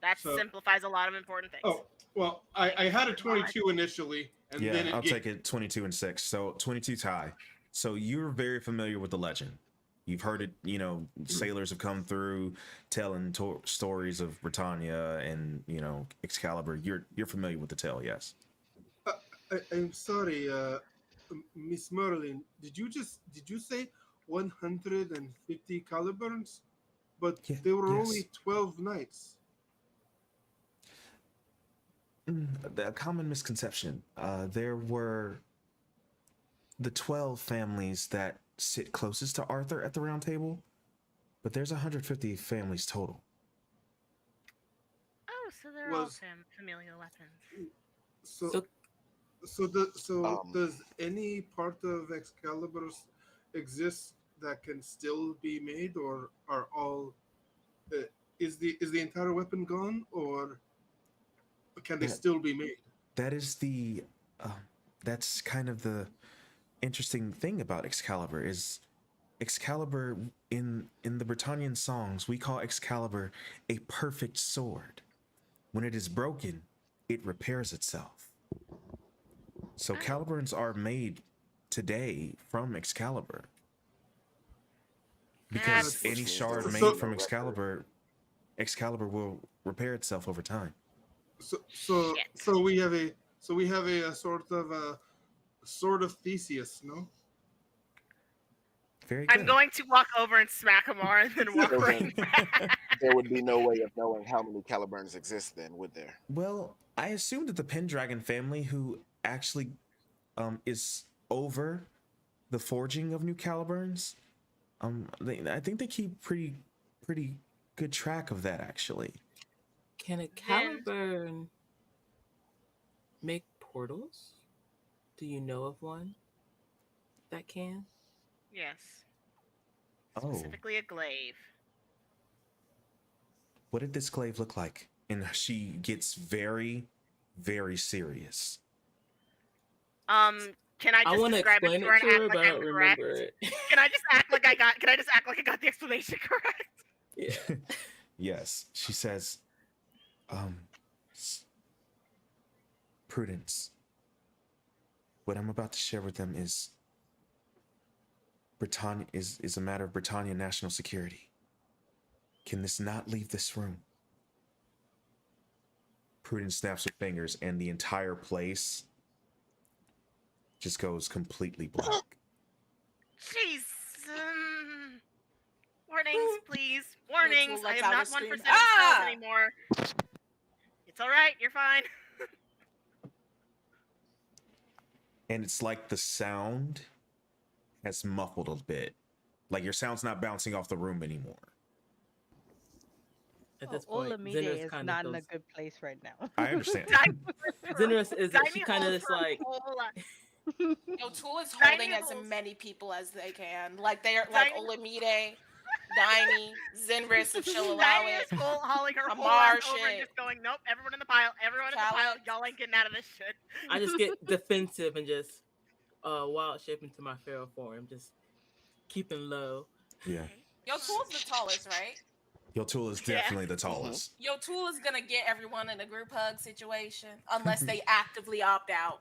That So- simplifies a lot of important things. oh well, I had a 22 initially, and then Yeah, I'll take it 22 and 6. So 22 tie. So you're very familiar with the legend. You've heard it, sailors have come through telling stories of Britannia and, Excalibur. You're familiar with the tale, yes. I'm sorry, Miss Merlin. Did you say 150 caliburns? But there were yes. only 12 knights. A common misconception. There were the 12 families that sit closest to Arthur at the round table, but there's 150 families total. Oh, so they're all Was- familial weapons. So does any part of Excalibur exist that can still be made, or are all is the entire weapon gone, or can they still be made? That is that's kind of the interesting thing about Excalibur. Is Excalibur, in the Britannian songs, we call Excalibur a perfect sword. When it is broken, it repairs itself. So caliburns are made today from Excalibur, because That's any shard made So- from Excalibur will repair itself over time. So we have a sort of a sword of Theseus, no? Very good. I'm going to walk over and smack Amar and then walk right back. There would be no way of knowing how many caliburns exist then, would there? Well, I assume that the Pendragon family, who actually is over the forging of new caliburns, I think they keep pretty good track of that, actually. Can a caliburn make portals? Do you know of one that can? Yes. Oh, specifically a glaive. what did this glaive look like? And she gets very, very serious. Can I I just want to describe it explain to her it and to act her, like but I I'm don't correct? remember it. Can I just act like I got? Can I just act like I got the explanation correct? Yeah. Yes, she says, um, s- Prudence, what I'm about to share with them is Britannia is a matter of Britannia national security. Can this not leave this room? Prudence snaps her fingers, and the entire place just goes completely black. Jeez. Warnings, please. Warnings. I lets am out a not one for scream. setting spells Ah! anymore. It's all right. You're fine. And it's like the sound has muffled a bit. Like your sound's not bouncing off the room anymore. At this Oh, point, Olamide Zenris is kind of not in a feels. good place right now. I understand. Zenris is she Tiny kind of holes just for a like whole lot. Yo, Tool is Tiny holding as holes. many people as they can. Like they're like Tiny- Olamide, Diney, Zenris, if she'll allow Tiny it. is hauling her whole Amar ass over and shit. just going, nope, everyone in the pile, everyone in the pile, Calais. y'all ain't getting out of this shit. I just get defensive and just wild shape into my feral form, just keeping low. Yeah. Yo, Tool's the tallest, right? Your tool is Yeah. definitely the tallest. Yo, Tool is gonna get everyone in a group hug situation unless they actively opt out.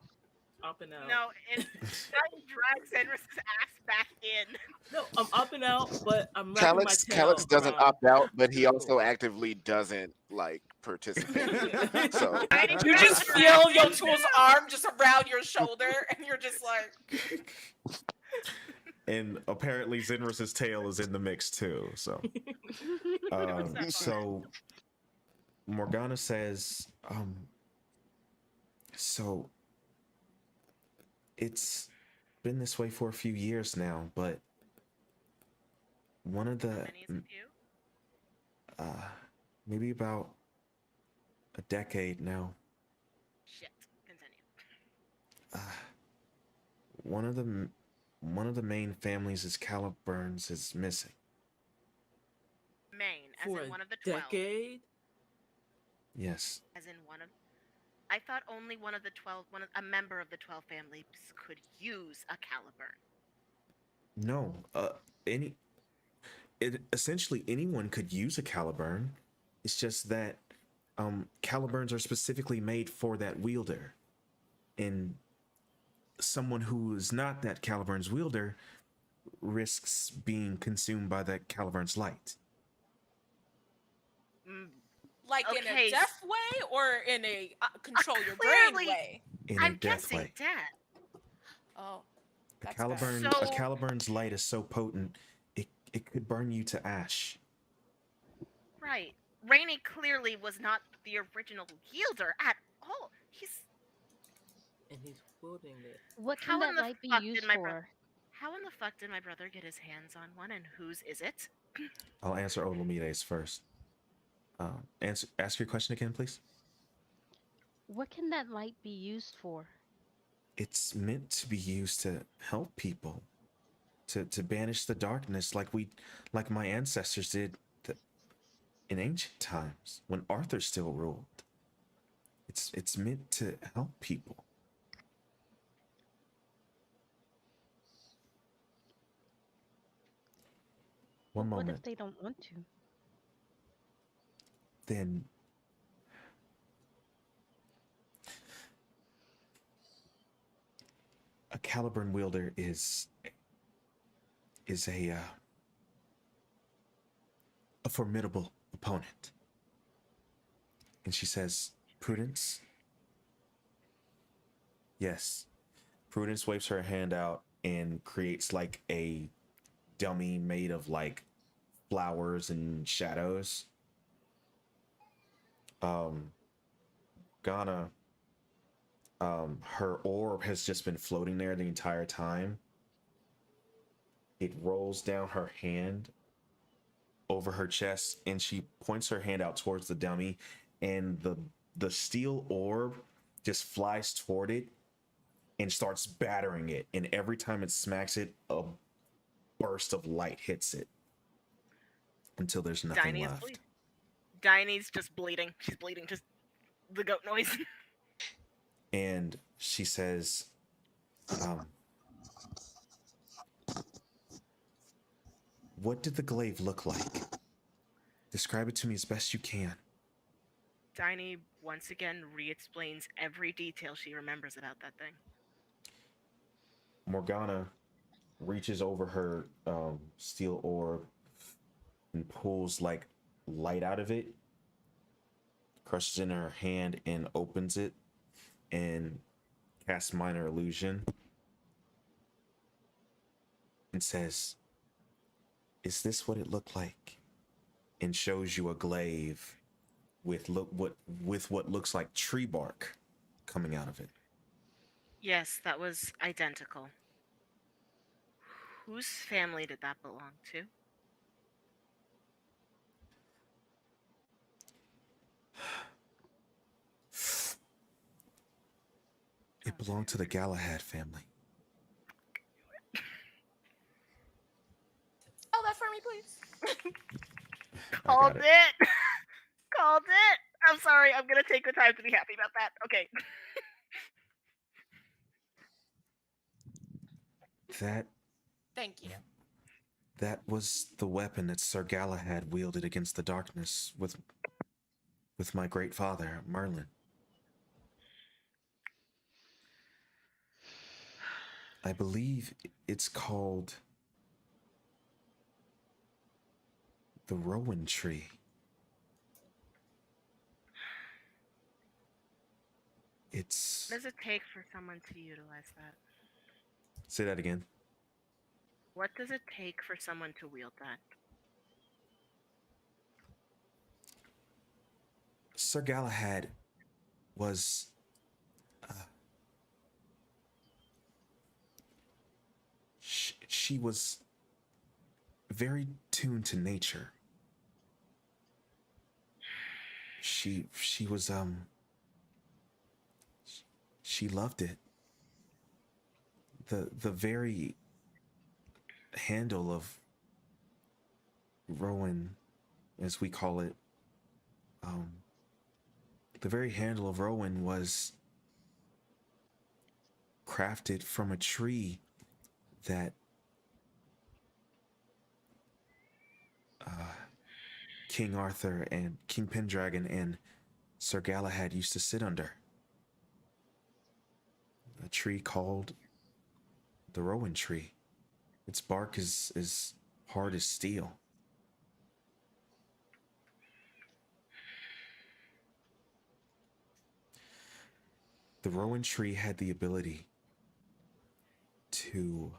Up and out. No, it's Tiny drags Zenris's ass back in. No, I'm up and out, but I'm wrapping my Calyx, tail Calyx doesn't around opt out, but he the also tool. actively doesn't like participate. So Tiny You drags just her feel ass Yo in. Tool's arm just around your shoulder, and you're just like, And apparently Zenris's tail is in the mix too. So, What's that part? so Morgana says, so it's been this way for a few years now, but one of the Many as a few. maybe about a decade now, Shit. Continue. one of the main families is Caliburns is missing. Maine, as For in a one of the 12. decade. Yes. As in one of. I thought only one of the 12, a member of the 12 families could use a Caliburn. No. Essentially anyone could use a Caliburn. It's just that Caliburns are specifically made for that wielder. And someone who is not that Caliburn's wielder risks being consumed by that Caliburn's light. like in Okay, a deaf way or in a control your clearly- brain way. In I'm a death guessing way. death. Oh, A that's bad. Caliburn, So- a Caliburn's light is so potent, it could burn you to ash. Right. Rainey clearly was not the original yielder at all. And he's wielding it. What How can in that the light be fuck did used my for? brother- How in the fuck did my brother get his hands on one, and whose is it? I'll answer Olamide's first. Ask your question again, please. What can that light be used for? It's meant to be used to help people, to banish the darkness, like my ancestors did in ancient times when Arthur still ruled. It's meant to help people. One What moment. if they don't want to? Then a Caliburn wielder is a formidable opponent. And she says, Prudence? Yes. Prudence waves her hand out and creates like a dummy made of like flowers and shadows. Ghana, her orb has just been floating there the entire time. It rolls down her hand over her chest, and she points her hand out towards the dummy, and the steel orb just flies toward it and starts battering it. And every time it smacks it, a burst of light hits it. until there's nothing Diney is left. bleeding. Diney's just bleeding. She's bleeding. Just the goat noise. And she says, um, what did the glaive look like? Describe it to me as best you can. Diney once again re-explains every detail she remembers about that thing. Morgana reaches over her steel orb and pulls like light out of it, crushes it in her hand and opens it and casts minor illusion and says, is this what it looked like? And shows you a glaive with what looks like tree bark coming out of it. Yes, that was identical. Whose family did that belong to? It belonged to the Galahad family. Oh, that for me, please. I Called got it. it. Called it. I'm sorry. I'm gonna take the time to be happy about that. Okay. Thank you. That was the weapon that Sir Galahad wielded against the darkness with my great father, Merlin. I believe it's called the Rowan tree. It's... What does it take for someone to utilize that? Say that again. What does it take for someone to wield that? Sir Galahad was... she was very tuned to nature. She was she loved it. The very handle of Rowan, as we call it, the very handle of Rowan was crafted from a tree that King Arthur and King Pendragon and Sir Galahad used to sit under. A tree called the Rowan tree. Its bark is hard as steel. The Rowan tree had the ability to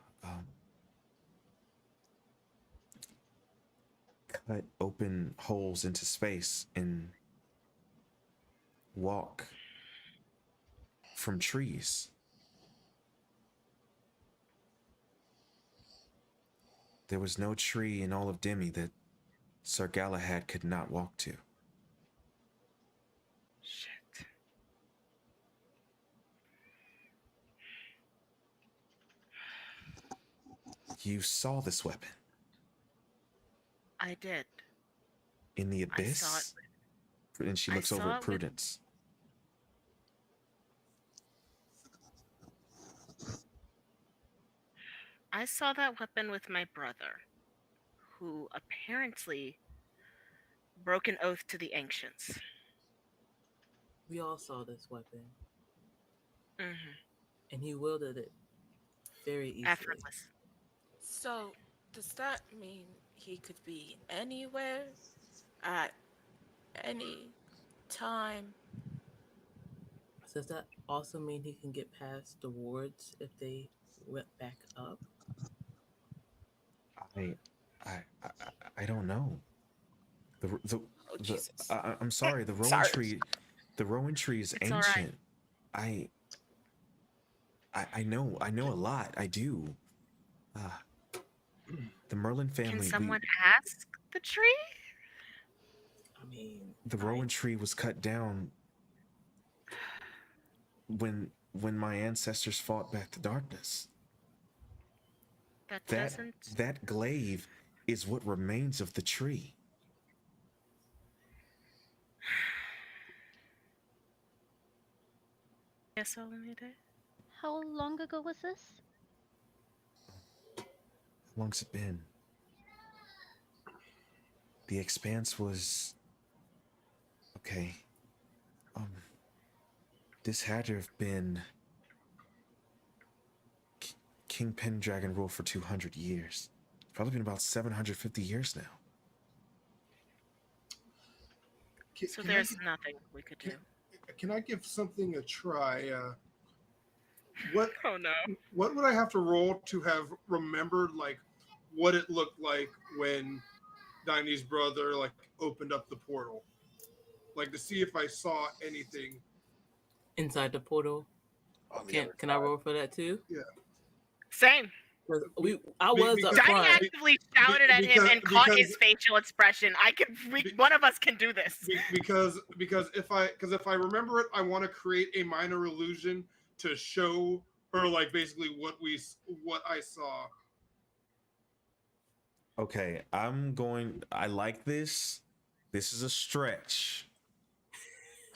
cut open holes into space and walk from trees. There was no tree in all of Demi that Sir Galahad could not walk to. Shit. You saw this weapon I did. in the I saw abyss? And she I looks over saw at it with- Prudence. I saw that weapon with my brother, who apparently broke an oath to the ancients. We all saw this weapon, Mm-hmm. and he wielded it very easily. Effortless. So, does that mean he could be anywhere at any time? Does that also mean he can get past the wards if they went back up? I don't know. Oh, Jesus. I'm sorry. The Rowan Sorry. tree. The Rowan tree is It's all right. ancient. I know a lot. I do. The Merlin family. Can someone ask the tree? I mean, The Rowan tree was cut down when my ancestors fought back the darkness. That That doesn't. that glaive is what remains of the tree. Yes, Olamide. How long ago was this? How long's it been? The Expanse was okay. Um, this had to have been King Pendragon ruled for 200 years. Probably been about 750 years now. So Can I there's give- nothing we could do. Can I give something a try? What Oh no. what would I have to roll to have remembered like what it looked like when Diney's brother like opened up the portal? Like to see if I saw anything. Inside the portal. On the Can other can I side. roll for that too? Same. 'Cause I was up Because- Johnny front. actively shouted at him and caught his facial expression. One of us can do this. because if I remember it, I want to create a minor illusion to show her like basically what I saw. Okay, I like this. This is a stretch.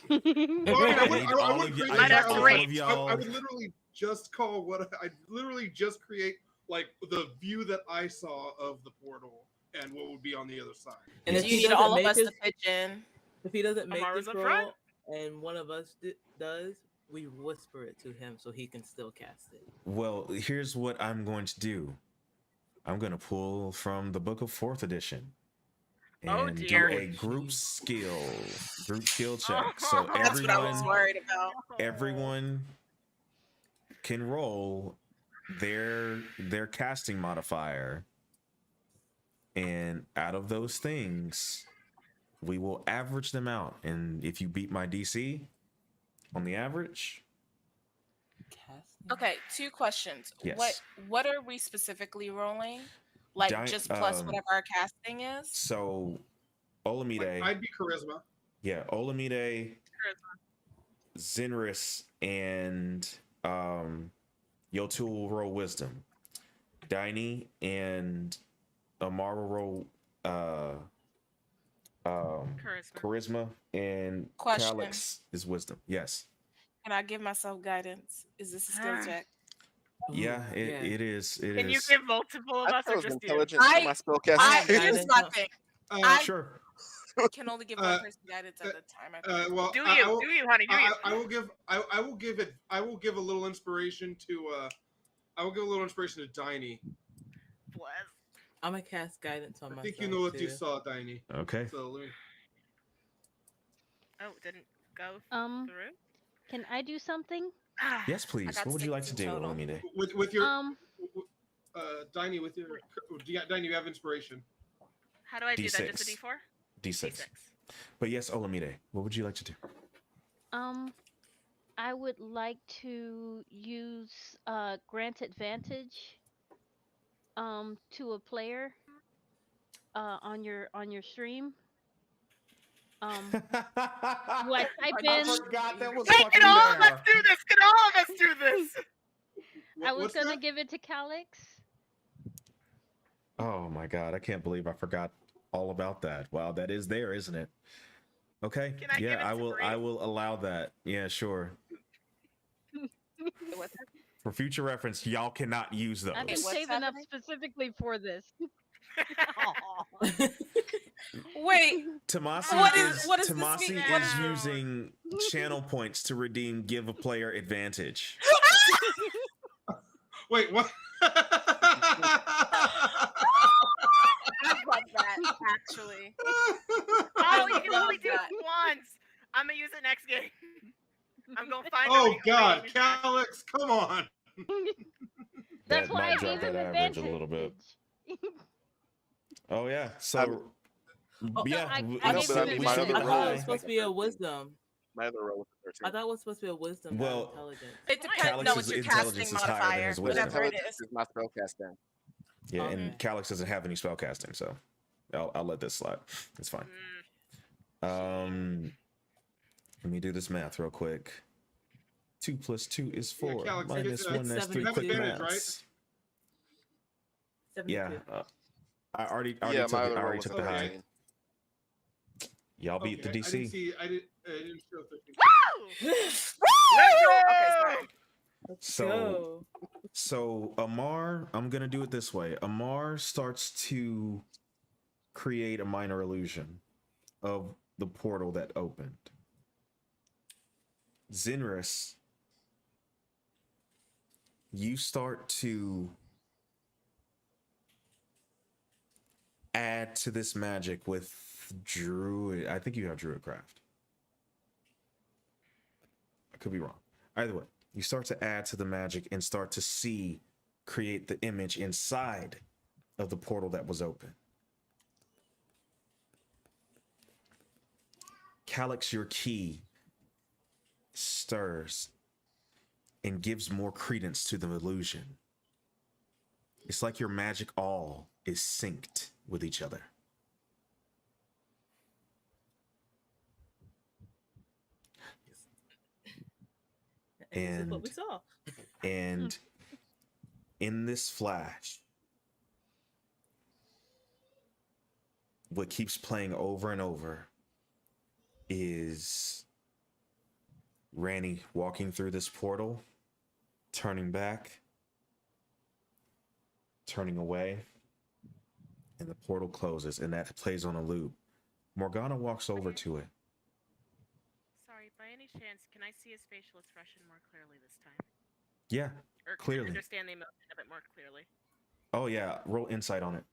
Well, I mean, I would, need I, I all would of you- create I need I all would- of y'all- I would literally just call I'd literally just create like the view that I saw of the portal and what would be on the other side. And Yeah. if Do he you need doesn't all of make us his, to pitch in? if he doesn't make Amara's this up front? roll and one of us does, we whisper it to him so he can still cast it. Well, here's what I'm going to do. I'm going to pull from the Book of Fourth Edition Oh, and do dear. a group skill check. So That's what I was everyone worried about. everyone can roll their casting modifier, and out of those things we will average them out, and if you beat my DC on the average, Casting? Okay, 2 questions. Yes. What are we specifically rolling? Like just plus whatever our casting is? so Like, Olamide, I'd be charisma. yeah, Olamide, Zenris, and Yotul will roll wisdom. Diney and Amara roll charisma, and Question. Calyx is wisdom. Yes. Can I give myself guidance? Is this a skill Ah. check? Yeah, it is. It Can you is. give multiple of I us or chose just you? intelligence for my spellcasting. Here's my thing. I Sure. can only give one person guidance at a time. I think. Well, Do I you, will, honey? Do you? I will give it. I will give a little inspiration to. I will give a little inspiration to Diney. Bless. I'm gonna cast guidance on I myself. think you know what you too. saw, Diney. Okay. So let me. Oh, it didn't go Um, through. can I do something? Ah, Yes, please. got What would you like to 6 do, total. Olamide? With your Diney, with your Diney, you have inspiration. How do I do that? Just a D6. D4? D6. But yes, Olamide, what would you like to do? I would like to use grant advantage to a player on your stream. What type I in? forgot that was Hey, fucking can all of there. us do this? Can all of us do this? I was What's gonna that? give it to Calyx. Oh my god, I can't believe I forgot all about that. Wow, that is there, isn't it? Okay. Can I give Yeah, it I to will Bree? I will allow that. Yeah, sure. What's For future reference, y'all cannot use those. I've been what's saving up happening? specifically for this. Wait, Tomasi What is is- what does this Tomasi mean? is What is- using channel points to redeem give a player advantage. Wait, what? I love that actually. Oh, you can love only do it that. once. I'm gonna use it next game. I'm gonna find. Oh somebody who God, made me that. Calyx, come on! That's That why I might drop gave him that average advantage. a little bit. Oh yeah. So Oh, yeah, I we gave still him we advantage. still I get the thought it high. was supposed to be a wisdom. My other roll was a 13. I thought it was supposed to be a wisdom, Well, not intelligence. It depends. Calyx's No, it's your intelligence casting is higher than modifier, his But wisdom. whatever it intelligence is. is my spellcasting. Yeah, Okay. and Calyx doesn't have any spellcasting, so I'll let this slide. It's fine. Let me do this math real quick. 2 plus 2 is 4. Calyx, Minus it's 1, that's 3. You have Quick advantage, maths. 72. Yeah. I already Yeah, took my it. other I roll already was took the high. 13. Y'all beat the Okay, I didn't DC. see. I didn't show 13. Woo! Let's go! Okay, sorry. Let's So- go. So Amar, I'm gonna do it this way. Amar starts to create a minor illusion of the portal that opened. Zinris, you start to add to this magic with Druid. I think you have Druidcraft. I could be wrong. Either way, you start to add to the magic and start to create the image inside of the portal that was open. Calyx, your key stirs and gives more credence to the illusion. It's like your magic all is synced with each other. And this is what And- we saw. And in this flash, what keeps playing over and over is Ranny walking through this portal, turning back, turning away, and the portal closes, and that plays on a loop. Morgana walks over to it. Sorry, by any chance, can I see his facial expression more clearly this time? Yeah. Or Clearly. understand the emotion a bit more clearly? Oh, yeah. Roll insight on it.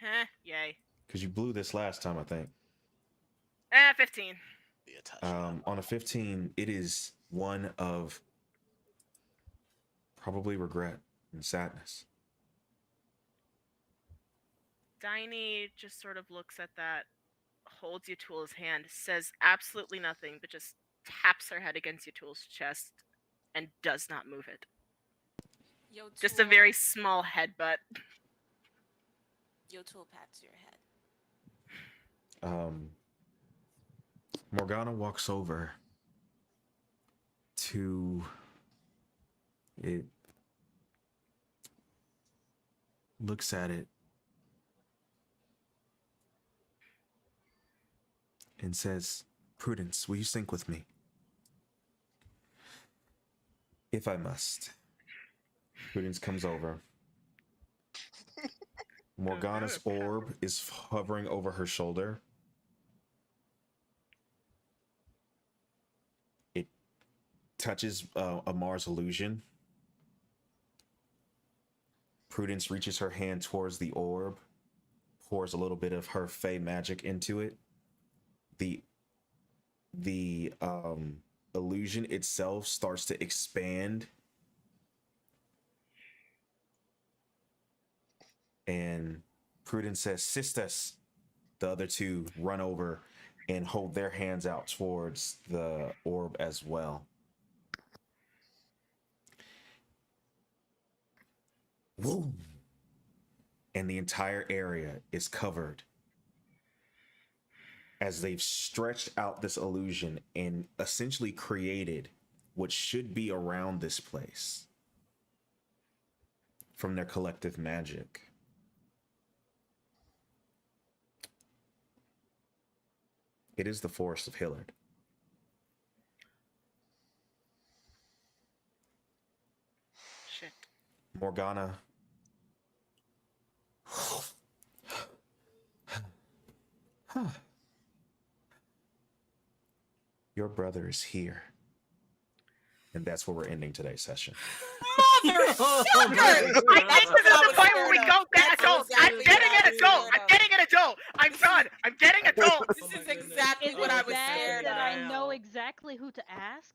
Huh? Yay. Because you blew this last time, I think. 15. Be a touch. On a 15, it is one of probably regret and sadness. Diney just sort of looks at that, holds Yatul's hand, says absolutely nothing, but just taps her head against Yatul's chest and does not move it. Yo, Just a Tool- very small headbutt. Yo, Tool pats your head. Morgana walks over to it, looks at it, and says, "Prudence, will you sync with me? If I must." Prudence comes over. Morgana's orb is hovering over her shoulder. It touches Amar's illusion. Prudence reaches her hand towards the orb, pours a little bit of her fey magic into it. The illusion itself starts to expand, and Prudence says, "Sisters." The other two run over and hold their hands out towards the orb as well. Woo! And the entire area is covered as they've stretched out this illusion and essentially created what should be around this place from their collective magic. It is the Forest of Hillard. Shit. Morgana your brother is here. And that's where we're ending today's session. Motherfucker! Oh my I God. think this is the point where we go get That's adult. I'm exactly getting what I an was adult. scared I'm of. getting an adult. I'm done. I'm getting adult. This Oh is my goodness. exactly Is what it I was bad scared that I of. know exactly who to ask?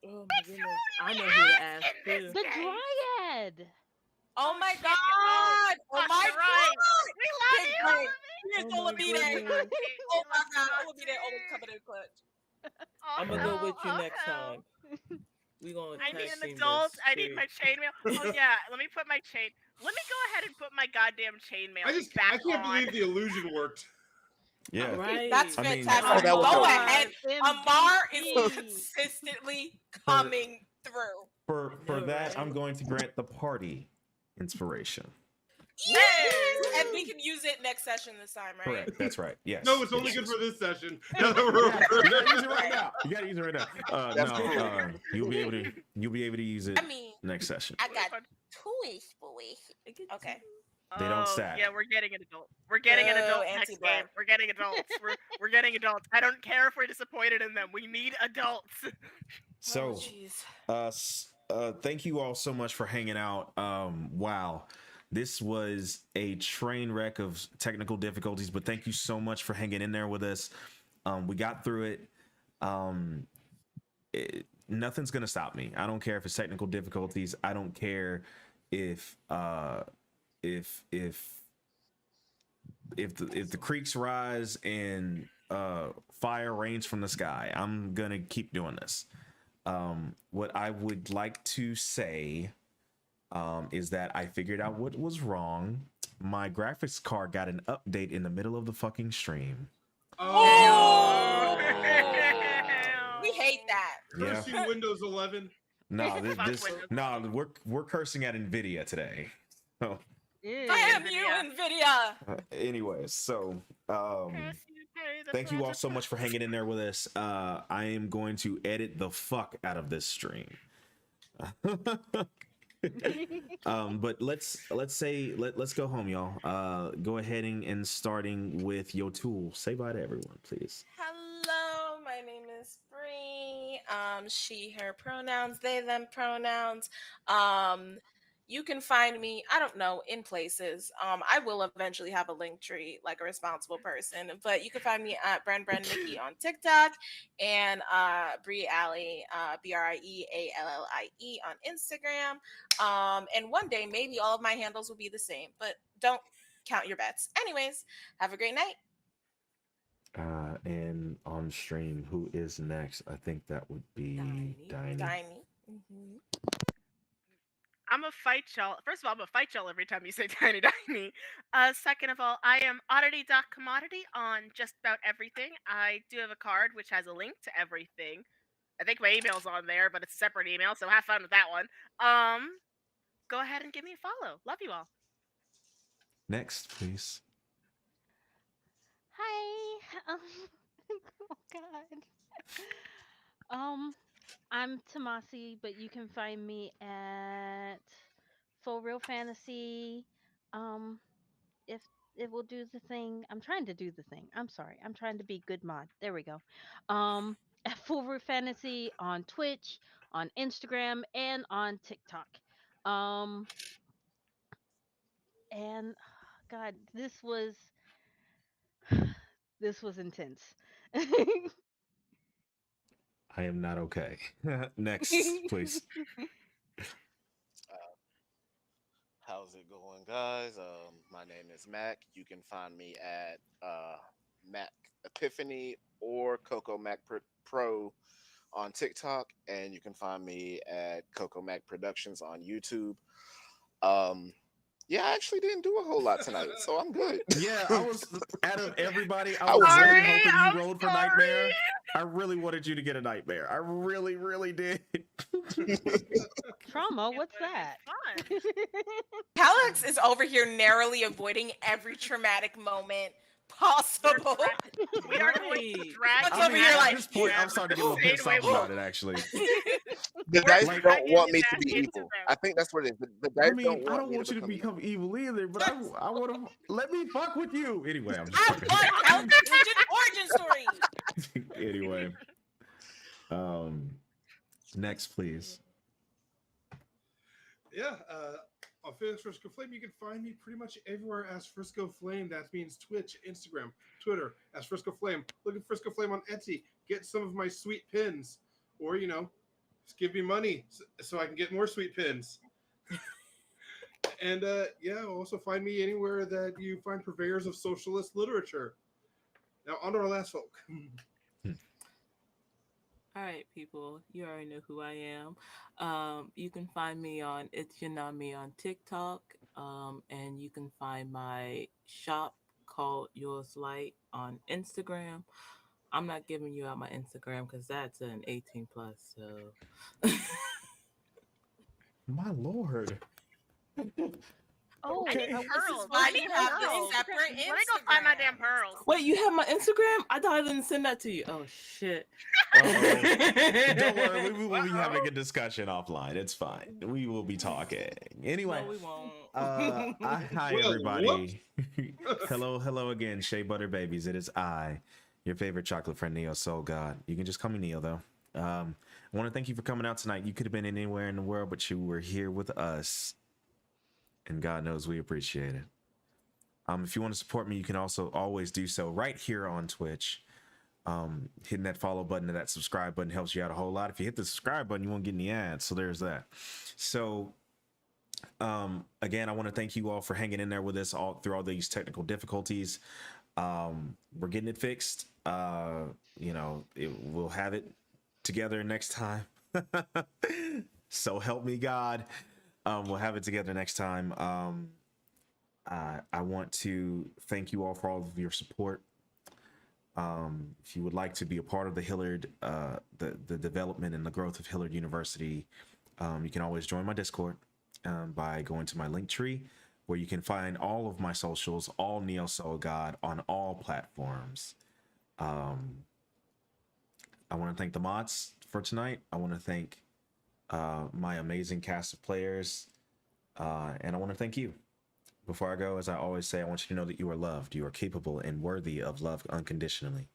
Oh my goodness. I know who to ask too. The Dryad! Oh my shit. god! Oh Fuck, my you're right. god! We love Okay, you. great. Here's Oh my Olamide. goodness. Oh my god, Olamide always coming in clutch. I'm gonna go with you next time. We gonna I need tag an team adult. this I need too. my chainmail. Oh yeah, let me put my chain. Let me go ahead and put my goddamn chainmail back I can't on. believe the illusion worked. Yeah. Right. That's I mean- fantastic. Oh, that was Go dope. ahead. Amar is MVP. consistently coming through. For know, that, right? I'm going to grant the party inspiration. Yes, and we can use it next session this time, right? Correct. That's right. Yes. No, it's only Yes. good for this session. Now that we're Yeah, over. you gotta use it right now. You gotta use it right now. That's No, cool. you'll be able to use it I mean, next session. I got two-ish boys. Okay. They don't Oh, stack. yeah, we're getting an adult. We're getting an Oh, adult next anti-black. game. We're getting adults. We're getting adults. I don't care if we're disappointed in them. We need adults. So, Oh, jeez. thank you all so much for hanging out. Wow, this was a train wreck of technical difficulties, but thank you so much for hanging in there with us. We got through it. Nothing's gonna stop me. I don't care if it's technical difficulties. I don't care if if the creeks rise and fire rains from the sky. I'm gonna keep doing this. What I would like to say is that I figured out what was wrong. My graphics card got an update in the middle of the fucking stream. Oh! We hate that. Yeah. Curse you, Windows 11. No, Fuck this Windows. no, we're cursing at Nvidia today. So, Damn you, NVIDIA. anyways, so thank you all so much for hanging in there with us. I am going to edit the fuck out of this stream. But let's go home, y'all. Go ahead and starting with your tool. Say bye to everyone, please. Hello, my name is Bree. She, her pronouns, they, them pronouns. You can find me, I don't know, in places. I will eventually have a link tree like a responsible person, but you can find me at Bren Nikki on TikTok and Bree Alley, BrieAllie on Instagram. And one day maybe all of my handles will be the same, but don't count your bets. Anyways, have a great night. And on stream, who is next? I think that would be Diney. Diney. I'm gonna fight y'all. First of all, I'm gonna fight y'all every time you say tiny tiny. Second of all, I am oddity.commodity on just about everything. I do have a card which has a link to everything. I think my email's on there, but it's a separate email, so have fun with that one. Go ahead and give me a follow. Love you all. Next, please. Hi. Oh God. I'm Tamasi, but you can find me at For Real Fantasy. If it will do the thing, I'm trying to do the thing. I'm sorry. I'm trying to be good mod. There we go. At Full Real Fantasy on Twitch, on Instagram, and on TikTok. Um, and God, this was intense. I am not okay. Next, please. How's it going, guys? My name is Mac. You can find me at Mac Epiphany or Coco Mac Pro on TikTok, and you can find me at Coco Mac Productions on YouTube. Yeah, I actually didn't do a whole lot tonight, so I'm good. Yeah, I was out of everybody. I I was was really sorry, hoping you I'm rolled for sorry. Nightmare. I really wanted you to get a Nightmare. I really, really did. Trauma, what's that? Fun. Alex is over here narrowly avoiding every traumatic moment possible. We are going to Right. drag That's you over here out like- at this point, I'm starting to get a little pissed off about it, actually. The We're dice like- don't want me to Back be into evil. them. I think that's what it is. The dice I mean, I don't me want you to become evil. become evil either, but I want to let me fuck with you. Anyway, I'm just I fucking. want Alex's legit origin story. Anyway, next, please. Yeah, on Felix Frisco Flame, you can find me pretty much everywhere as Frisco Flame. That means Twitch, Instagram, Twitter as Frisco Flame. Look at Frisco Flame on Etsy. Get some of my sweet pins, or just give me money so I can get more sweet pins. And yeah, also find me anywhere that you find purveyors of socialist literature. Now, on to our last folk. All right, people, you already know who I am. You can find me on It's Yanami on TikTok, and you can find my shop called Yours Light on Instagram. I'm not giving you out my Instagram because that's an 18 plus. So My lord. Oh, I need Okay. This is pearls. why I need you have the pearls. separate Let me go find my damn Instagrams. pearls. Wait, you have my Instagram? I thought I didn't send that to you. Oh shit. Uh-oh. Don't worry, we will be Uh-oh. having a discussion offline. It's fine. We will be talking. Anyway, No, we won't. hi Well, everybody. hello again, Shea Butter Babies. It is I, your favorite chocolate friend, Neo Soul God. You can just call me Neo though. I want to thank you for coming out tonight. You could have been anywhere in the world, but you were here with us, and God knows we appreciate it. If you want to support me, you can also always do so right here on Twitch. Hitting that follow button and that subscribe button helps you out a whole lot. If you hit the subscribe button, you won't get any ads. So there's that. So again, I want to thank you all for hanging in there with us all through all these technical difficulties. We're getting it fixed. We'll have it together next time. So help me God. We'll have it together next time. I want to thank you all for all of your support. If you would like to be a part of the Hillard, the development and the growth of Hillard University, you can always join my Discord by going to my link tree, where you can find all of my socials, all Neo Soul God on all platforms. I want to thank the mods for tonight. I want to thank my amazing cast of players, and I want to thank you. Before I go, as I always say, I want you to know that you are loved, you are capable and worthy of love unconditionally.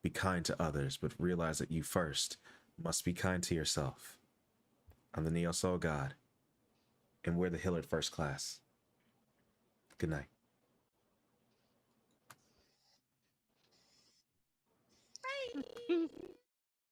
Be kind to others, but realize that you first must be kind to yourself. I'm the Neo Soul God, and we're the Hillard First Class. Good night. Bye.